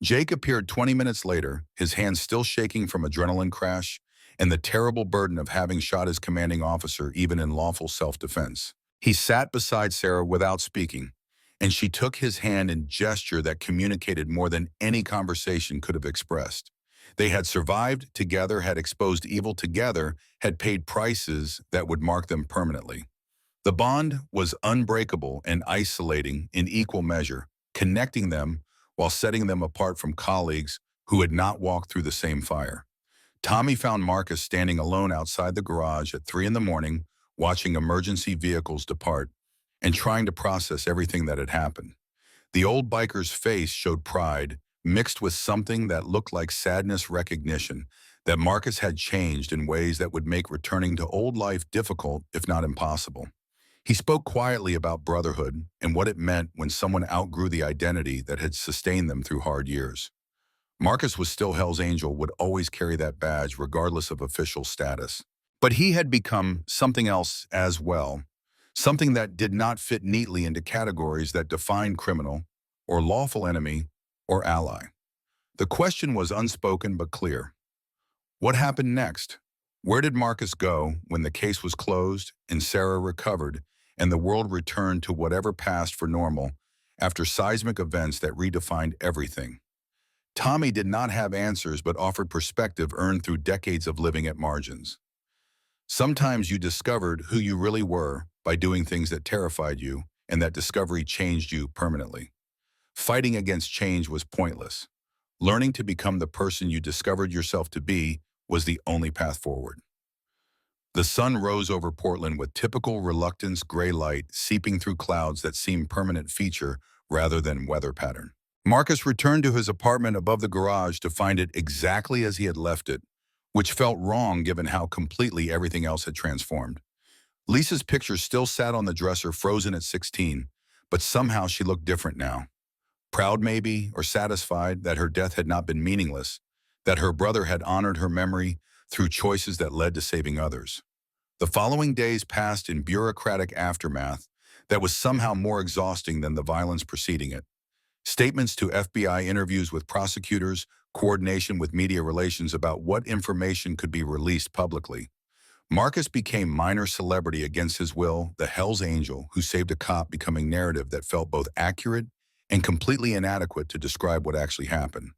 A: Jake appeared 20 minutes later, his hands still shaking from adrenaline crash and the terrible burden of having shot his commanding officer even in lawful self-defense. He sat beside Sarah without speaking, and she took his hand in gesture that communicated more than any conversation could have expressed. They had survived together, had exposed evil together, had paid prices that would mark them permanently. The bond was unbreakable and isolating in equal measure, connecting them while setting them apart from colleagues who had not walked through the same fire. Tommy found Marcus standing alone outside the garage at 3 in the morning, watching emergency vehicles depart and trying to process everything that had happened. The old biker's face showed pride, mixed with something that looked like sadness, recognition that Marcus had changed in ways that would make returning to old life difficult, if not impossible. He spoke quietly about brotherhood and what it meant when someone outgrew the identity that had sustained them through hard years. Marcus was still Hell's Angel, would always carry that badge regardless of official status. But he had become something else as well, something that did not fit neatly into categories that defined criminal, or lawful enemy, or ally. The question was unspoken but clear. What happened next? Where did Marcus go when the case was closed and Sarah recovered and the world returned to whatever passed for normal after seismic events that redefined everything? Tommy did not have answers but offered perspective earned through decades of living at margins. Sometimes you discovered who you really were by doing things that terrified you, and that discovery changed you permanently. Fighting against change was pointless. Learning to become the person you discovered yourself to be was the only path forward. The sun rose over Portland with typical reluctance gray light seeping through clouds that seemed permanent feature rather than weather pattern. Marcus returned to his apartment above the garage to find it exactly as he had left it, which felt wrong given how completely everything else had transformed. Lisa's picture still sat on the dresser frozen at 16, but somehow she looked different now. Proud maybe, or satisfied that her death had not been meaningless, that her brother had honored her memory through choices that led to saving others. The following days passed in bureaucratic aftermath that was somehow more exhausting than the violence preceding it. Statements to FBI interviews with prosecutors, coordination with media relations about what information could be released publicly. Marcus became minor celebrity against his will, the Hell's Angel who saved a cop becoming narrative that felt both accurate and completely inadequate to describe what actually happened.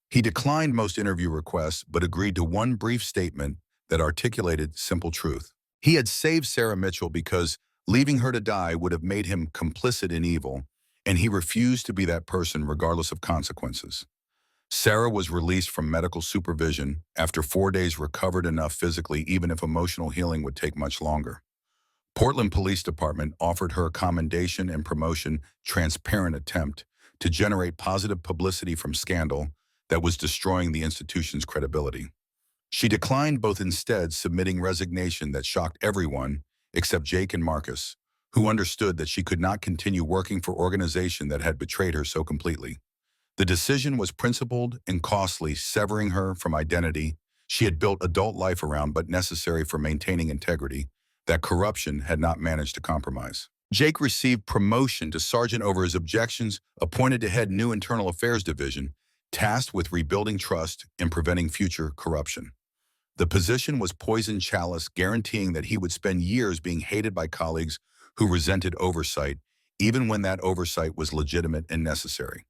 A: He declined most interview requests but agreed to one brief statement that articulated simple truth. He had saved Sarah Mitchell because leaving her to die would have made him complicit in evil, and he refused to be that person regardless of consequences. Sarah was released from medical supervision after 4 days recovered enough physically even if emotional healing would take much longer. Portland Police Department offered her a commendation and promotion transparent attempt to generate positive publicity from scandal that was destroying the institution's credibility. She declined both, instead submitting resignation that shocked everyone except Jake and Marcus, who understood that she could not continue working for an organization that had betrayed her so completely. The decision was principled and costly, severing her from identity she had built adult life around but necessary for maintaining integrity that corruption had not managed to compromise. Jake received promotion to sergeant over his objections, appointed to head new internal affairs division, tasked with rebuilding trust and preventing future corruption. The position was poison chalice, guaranteeing that he would spend years being hated by colleagues who resented oversight, even when that oversight was legitimate and necessary.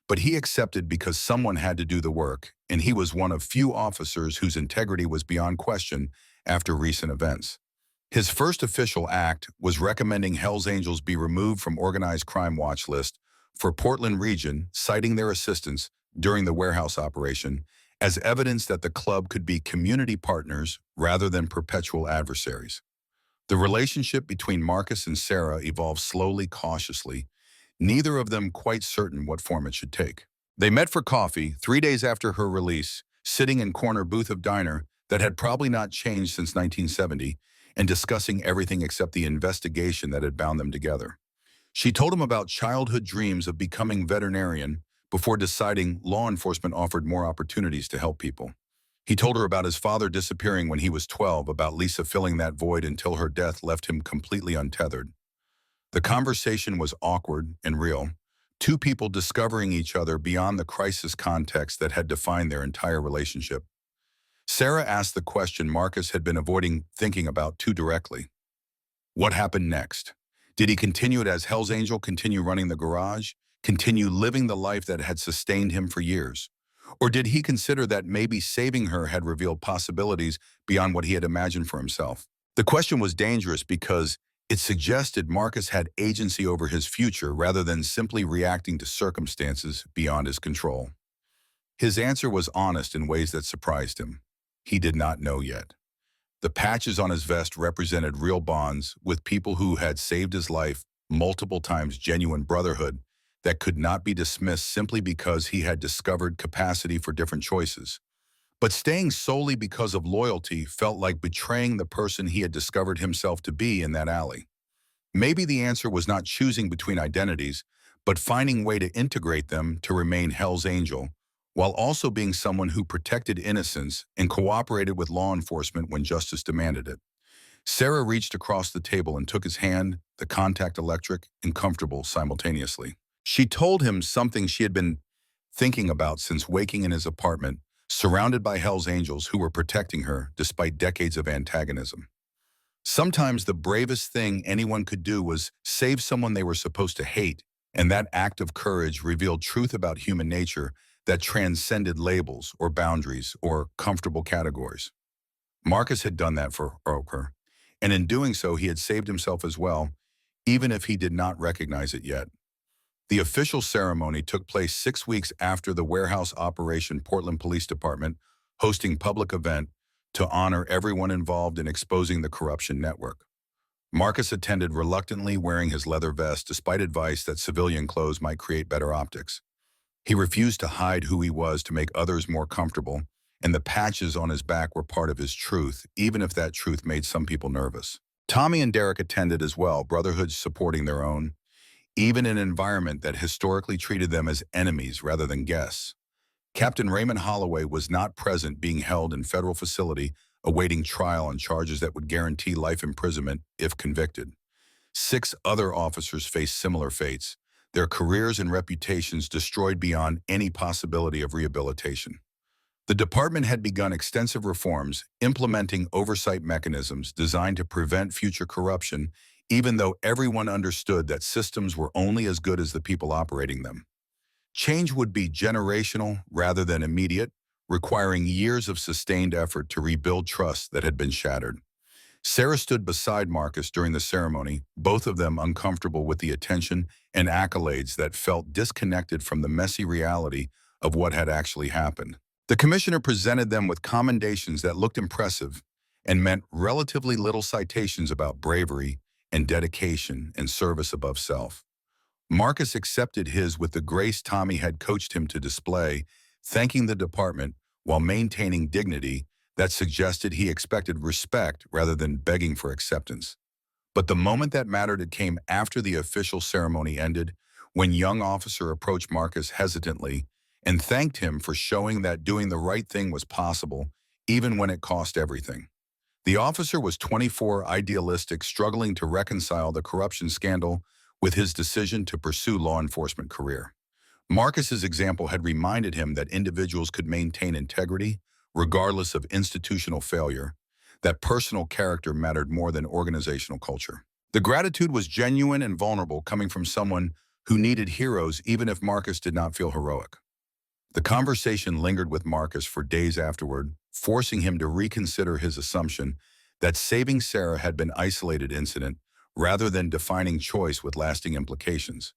A: But he accepted because someone had to do the work, and he was one of few officers whose integrity was beyond question after recent events. His first official act was recommending Hells Angels be removed from organized crime watch list for Portland region, citing their assistance during the warehouse operation as evidence that the club could be community partners rather than perpetual adversaries. The relationship between Marcus and Sarah evolved slowly, cautiously, neither of them quite certain what form it should take. They met for coffee 3 days after her release, sitting in corner booth of diner that had probably not changed since 1970, and discussing everything except the investigation that had bound them together. She told him about childhood dreams of becoming veterinarian before deciding law enforcement offered more opportunities to help people. He told her about his father disappearing when he was 12, about Lisa filling that void until her death left him completely untethered. The conversation was awkward and real, two people discovering each other beyond the crisis context that had defined their entire relationship. Sarah asked the question Marcus had been avoiding thinking about too directly. What happened next? Did he continue it as Hell's Angel, continue running the garage, continue living the life that had sustained him for years? Or did he consider that maybe saving her had revealed possibilities beyond what he had imagined for himself? The question was dangerous because it suggested Marcus had agency over his future rather than simply reacting to circumstances beyond his control. His answer was honest in ways that surprised him. He did not know yet. The patches on his vest represented real bonds with people who had saved his life multiple times, genuine brotherhood that could not be dismissed simply because he had discovered capacity for different choices. But staying solely because of loyalty felt like betraying the person he had discovered himself to be in that alley. Maybe the answer was not choosing between identities, but finding a way to integrate them to remain Hell's Angel, while also being someone who protected innocence and cooperated with law enforcement when justice demanded it. Sarah reached across the table and took his hand, the contact electric and comfortable simultaneously. She told him something she had been thinking about since waking in his apartment, surrounded by Hell's Angels who were protecting her despite decades of antagonism. Sometimes the bravest thing anyone could do was save someone they were supposed to hate, and that act of courage revealed truth about human nature that transcended labels or boundaries or comfortable categories. Marcus had done that for Roker, and in doing so, he had saved himself as well, even if he did not recognize it yet. The official ceremony took place 6 weeks after the warehouse operation Portland Police Department hosting public event to honor everyone involved in exposing the corruption network. Marcus attended reluctantly wearing his leather vest despite advice that civilian clothes might create better optics. He refused to hide who he was to make others more comfortable, and the patches on his back were part of his truth, even if that truth made some people nervous. Tommy and Derek attended as well, brotherhoods supporting their own, even in an environment that historically treated them as enemies rather than guests. Captain Raymond Holloway was not present, being held in federal facility awaiting trial on charges that would guarantee life imprisonment if convicted. 6 other officers faced similar fates, their careers and reputations destroyed beyond any possibility of rehabilitation. The department had begun extensive reforms, implementing oversight mechanisms designed to prevent future corruption, even though everyone understood that systems were only as good as the people operating them. Change would be generational rather than immediate, requiring years of sustained effort to rebuild trust that had been shattered. Sarah stood beside Marcus during the ceremony, both of them uncomfortable with the attention and accolades that felt disconnected from the messy reality of what had actually happened. The commissioner presented them with commendations that looked impressive and meant relatively little citations about bravery and dedication and service above self. Marcus accepted his with the grace Tommy had coached him to display, thanking the department while maintaining dignity that suggested he expected respect rather than begging for acceptance. But the moment that mattered, it came after the official ceremony ended, when young officer approached Marcus hesitantly and thanked him for showing that doing the right thing was possible, even when it cost everything. The officer was 24, idealistic, struggling to reconcile the corruption scandal with his decision to pursue law enforcement career. Marcus's example had reminded him that individuals could maintain integrity, regardless of institutional failure, that personal character mattered more than organizational culture. The gratitude was genuine and vulnerable, coming from someone who needed heroes even if Marcus did not feel heroic. The conversation lingered with Marcus for days afterward, forcing him to reconsider his assumption that saving Sarah had been an isolated incident rather than defining choice with lasting implications.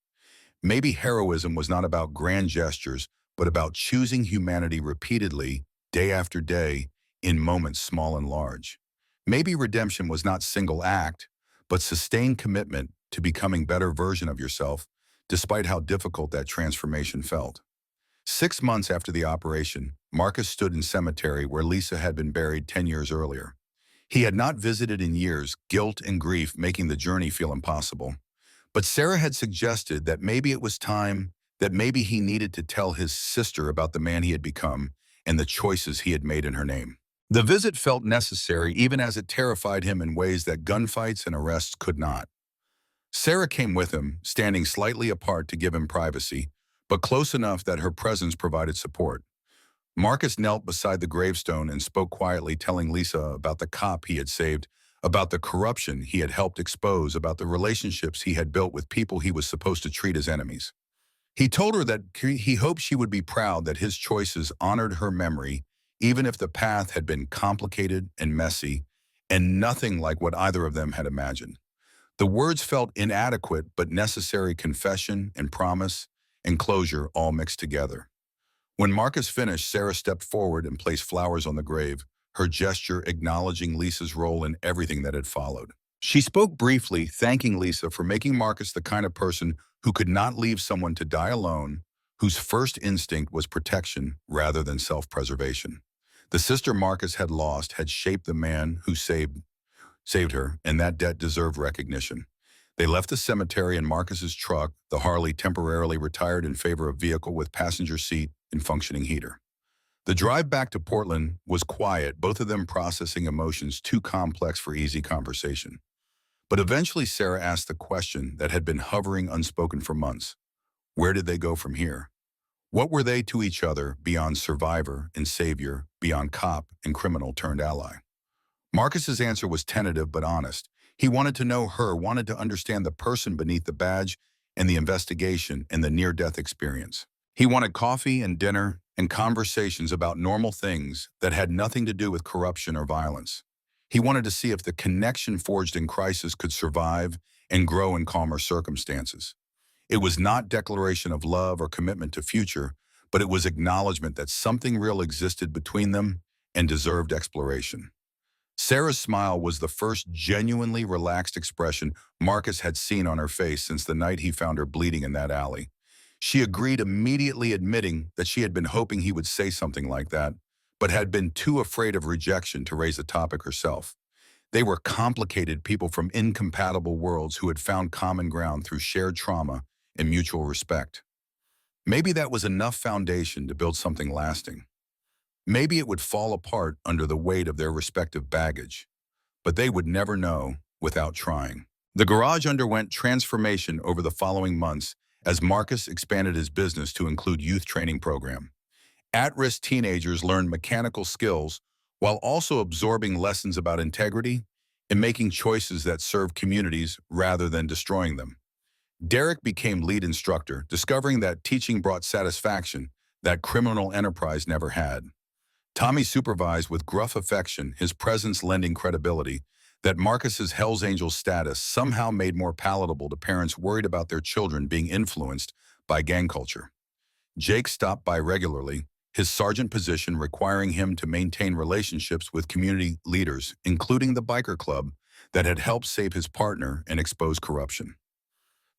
A: Maybe heroism was not about grand gestures, but about choosing humanity repeatedly, day after day, in moments small and large. Maybe redemption was not single act, but sustained commitment to becoming a better version of yourself, despite how difficult that transformation felt. 6 months after the operation, Marcus stood in cemetery where Lisa had been buried 10 years earlier. He had not visited in years, guilt and grief making the journey feel impossible. But Sarah had suggested that maybe it was time, that maybe he needed to tell his sister about the man he had become and the choices he had made in her name. The visit felt necessary even as it terrified him in ways that gunfights and arrests could not. Sarah came with him, standing slightly apart to give him privacy, but close enough that her presence provided support. Marcus knelt beside the gravestone and spoke quietly, telling Lisa about the cop he had saved, about the corruption he had helped expose, about the relationships he had built with people he was supposed to treat as enemies. He told her that he hoped she would be proud that his choices honored her memory, even if the path had been complicated and messy, and nothing like what either of them had imagined. The words felt inadequate but necessary: confession and promise and closure all mixed together. When Marcus finished, Sarah stepped forward and placed flowers on the grave, her gesture acknowledging Lisa's role in everything that had followed. She spoke briefly, thanking Lisa for making Marcus the kind of person who could not leave someone to die alone, whose first instinct was protection rather than self-preservation. The sister Marcus had lost had shaped the man who saved her, and that debt deserved recognition. They left the cemetery in Marcus's truck, the Harley temporarily retired in favor of vehicle with passenger seat and functioning heater. The drive back to Portland was quiet, both of them processing emotions too complex for easy conversation. But eventually Sarah asked the question that had been hovering unspoken for months. Where did they go from here? What were they to each other beyond survivor and savior, beyond cop and criminal turned ally? Marcus's answer was tentative but honest. He wanted to know her, wanted to understand the person beneath the badge and the investigation and the near-death experience. He wanted coffee and dinner and conversations about normal things that had nothing to do with corruption or violence. He wanted to see if the connection forged in crisis could survive and grow in calmer circumstances. It was not declaration of love or commitment to future, but it was acknowledgement that something real existed between them and deserved exploration. Sarah's smile was the first genuinely relaxed expression Marcus had seen on her face since the night he found her bleeding in that alley. She agreed immediately, admitting that she had been hoping he would say something like that, but had been too afraid of rejection to raise the topic herself. They were complicated people from incompatible worlds who had found common ground through shared trauma and mutual respect. Maybe that was enough foundation to build something lasting. Maybe it would fall apart under the weight of their respective baggage, but they would never know without trying. The garage underwent transformation over the following months as Marcus expanded his business to include youth training program. At-risk teenagers learned mechanical skills while also absorbing lessons about integrity and making choices that serve communities rather than destroying them. Derek became lead instructor, discovering that teaching brought satisfaction that criminal enterprise never had. Tommy supervised with gruff affection, his presence lending credibility that Marcus's Hells Angels status somehow made more palatable to parents worried about their children being influenced by gang culture. Jake stopped by regularly, his sergeant position requiring him to maintain relationships with community leaders, including the biker club that had helped save his partner and expose corruption.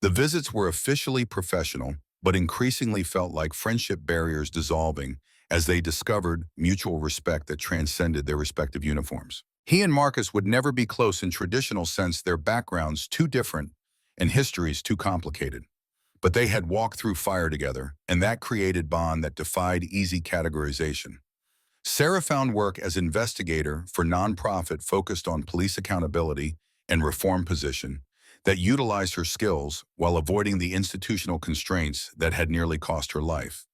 A: The visits were officially professional, but increasingly felt like friendship barriers dissolving as they discovered mutual respect that transcended their respective uniforms. He and Marcus would never be close in traditional sense, their backgrounds too different and histories too complicated. But they had walked through fire together, and that created bond that defied easy categorization. Sarah found work as investigator for nonprofit focused on police accountability and reform position that utilized her skills while avoiding the institutional constraints that had nearly cost her life.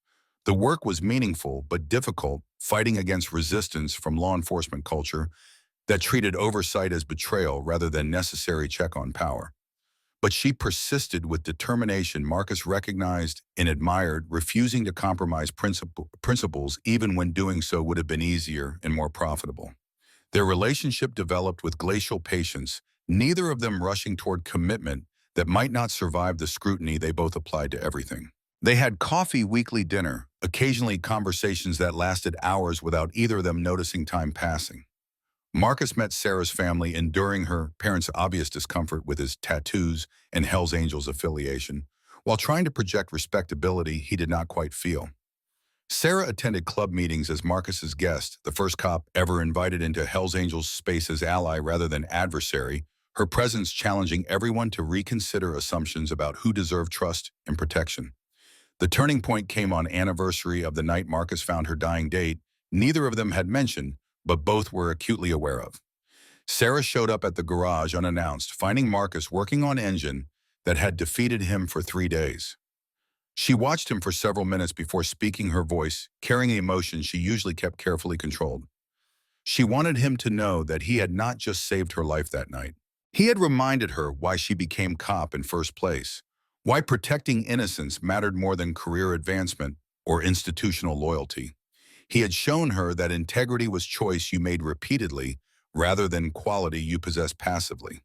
A: The work was meaningful but difficult, fighting against resistance from law enforcement culture that treated oversight as betrayal rather than necessary check on power. But she persisted with determination Marcus recognized and admired, refusing to compromise principles even when doing so would have been easier and more profitable. Their relationship developed with glacial patience, neither of them rushing toward commitment that might not survive the scrutiny they both applied to everything. They had coffee weekly dinner, occasionally conversations that lasted hours without either of them noticing time passing. Marcus met Sarah's family, enduring her parents' obvious discomfort with his tattoos and Hells Angels affiliation, while trying to project respectability he did not quite feel. Sarah attended club meetings as Marcus's guest, the first cop ever invited into Hells Angels space as ally rather than adversary, her presence challenging everyone to reconsider assumptions about who deserved trust and protection. The turning point came on anniversary of the night Marcus found her dying date, neither of them had mentioned, but both were acutely aware of. Sarah showed up at the garage unannounced, finding Marcus working on engine that had defeated him for 3 days. She watched him for several minutes before speaking, her voice carrying emotion she usually kept carefully controlled. She wanted him to know that he had not just saved her life that night. He had reminded her why she became cop in first place, why protecting innocence mattered more than career advancement or institutional loyalty. He had shown her that integrity was choice you made repeatedly rather than quality you possessed passively.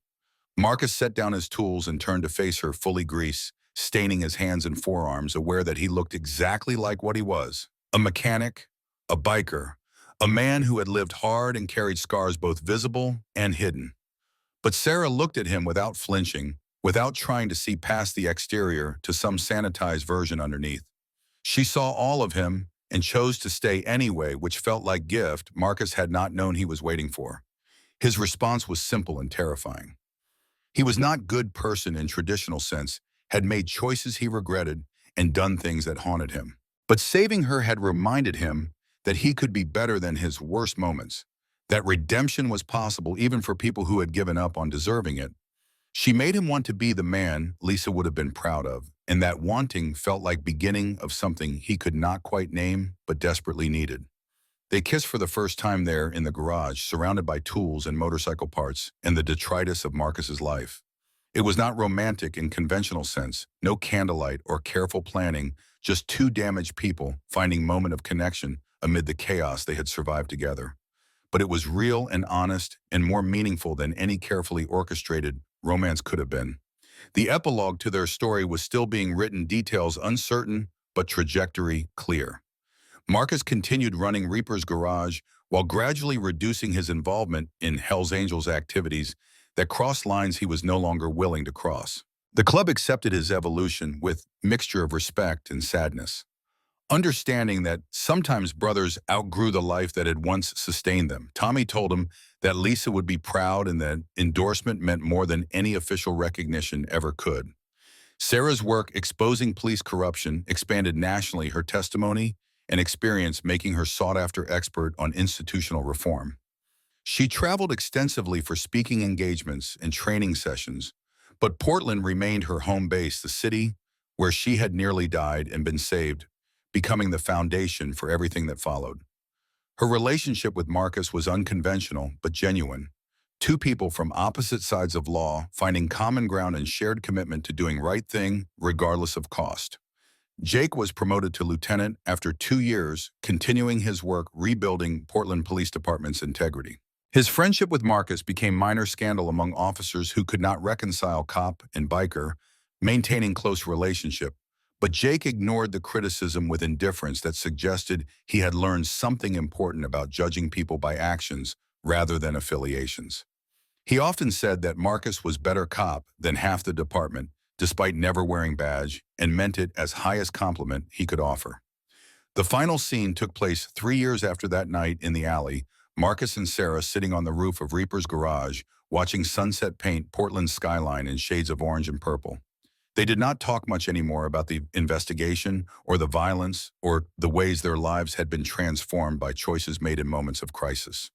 A: Marcus set down his tools and turned to face her, fully grease, staining his hands and forearms, aware that he looked exactly like what he was: a mechanic, a biker, a man who had lived hard and carried scars both visible and hidden. But Sarah looked at him without flinching, without trying to see past the exterior to some sanitized version underneath. She saw all of him and chose to stay anyway, which felt like gift Marcus had not known he was waiting for. His response was simple and terrifying. He was not good person in traditional sense, had made choices he regretted and done things that haunted him. But saving her had reminded him that he could be better than his worst moments, that redemption was possible even for people who had given up on deserving it. She made him want to be the man Lisa would have been proud of, and that wanting felt like beginning of something he could not quite name but desperately needed. They kissed for the first time there in the garage, surrounded by tools and motorcycle parts and the detritus of Marcus's life. It was not romantic in conventional sense, no candlelight or careful planning, just two damaged people finding moment of connection amid the chaos they had survived together. But it was real and honest and more meaningful than any carefully orchestrated romance could have been. The epilogue to their story was still being written, details uncertain, but trajectory clear. Marcus continued running Reaper's Garage while gradually reducing his involvement in Hell's Angels activities that crossed lines he was no longer willing to cross. The club accepted his evolution with mixture of respect and sadness, understanding that sometimes brothers outgrew the life that had once sustained them. Tommy told him that Lisa would be proud and that endorsement meant more than any official recognition ever could. Sarah's work exposing police corruption expanded nationally, her testimony and experience making her sought-after expert on institutional reform. She traveled extensively for speaking engagements and training sessions, but Portland remained her home base, the city where she had nearly died and been saved, becoming the foundation for everything that followed. Her relationship with Marcus was unconventional but genuine. Two people from opposite sides of law finding common ground and shared commitment to doing right thing regardless of cost. Jake was promoted to lieutenant after 2 years, continuing his work rebuilding Portland Police Department's integrity. His friendship with Marcus became minor scandal among officers who could not reconcile cop and biker, maintaining close relationship. But Jake ignored the criticism with indifference that suggested he had learned something important about judging people by actions rather than affiliations. He often said that Marcus was better cop than half the department, despite never wearing badge, and meant it as highest compliment he could offer. The final scene took place 3 years after that night in the alley, Marcus and Sarah sitting on the roof of Reaper's Garage, watching sunset paint Portland's skyline in shades of orange and purple. They did not talk much anymore about the investigation or the violence or the ways their lives had been transformed by choices made in moments of crisis.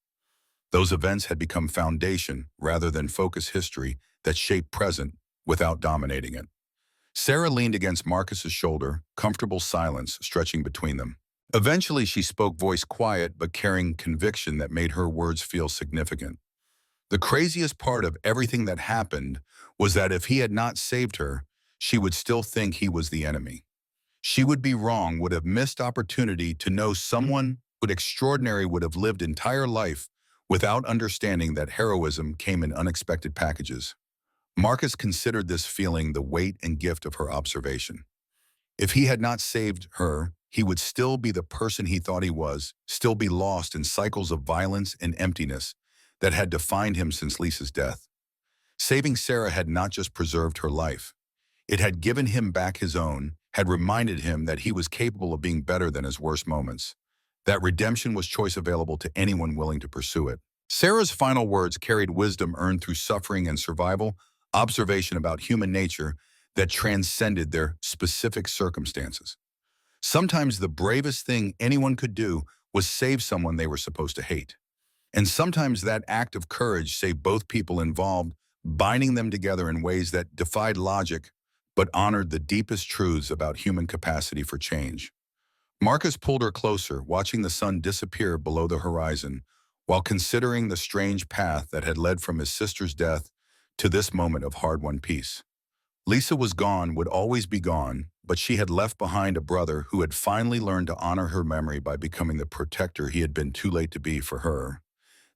A: Those events had become foundation rather than focus history that shaped present without dominating it. Sarah leaned against Marcus's shoulder, comfortable silence stretching between them. Eventually she spoke, voice quiet but carrying conviction that made her words feel significant. The craziest part of everything that happened was that if he had not saved her, she would still think he was the enemy. She would be wrong, would have missed opportunity to know someone who extraordinary, would have lived entire life without understanding that heroism came in unexpected packages. Marcus considered this feeling the weight and gift of her observation. If he had not saved her, he would still be the person he thought he was, still be lost in cycles of violence and emptiness that had defined him since Lisa's death. Saving Sarah had not just preserved her life. It had given him back his own, had reminded him that he was capable of being better than his worst moments. That redemption was choice available to anyone willing to pursue it. Sarah's final words carried wisdom earned through suffering and survival, observation about human nature that transcended their specific circumstances. Sometimes the bravest thing anyone could do was save someone they were supposed to hate. And sometimes that act of courage saved both people involved, binding them together in ways that defied logic but honored the deepest truths about human capacity for change. Marcus pulled her closer, watching the sun disappear below the horizon, while considering the strange path that had led from his sister's death to this moment of hard-won peace. Lisa was gone, would always be gone, but she had left behind a brother who had finally learned to honor her memory by becoming the protector he had been too late to be for her.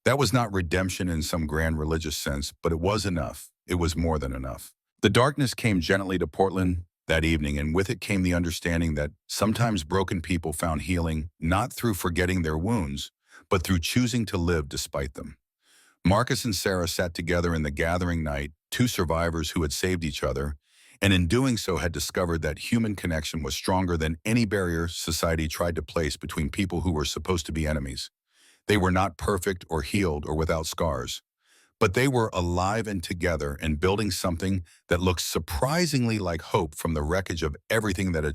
A: That was not redemption in some grand religious sense, but it was enough. It was more than enough. The darkness came gently to Portland that evening, and with it came the understanding that sometimes broken people found healing not through forgetting their wounds, but through choosing to live despite them. Marcus and Sarah sat together in the gathering night, two survivors who had saved each other, and in doing so had discovered that human connection was stronger than any barrier society tried to place between people who were supposed to be enemies. They were not perfect or healed or without scars, but they were alive and together and building something that looked surprisingly like hope from the wreckage of everything that had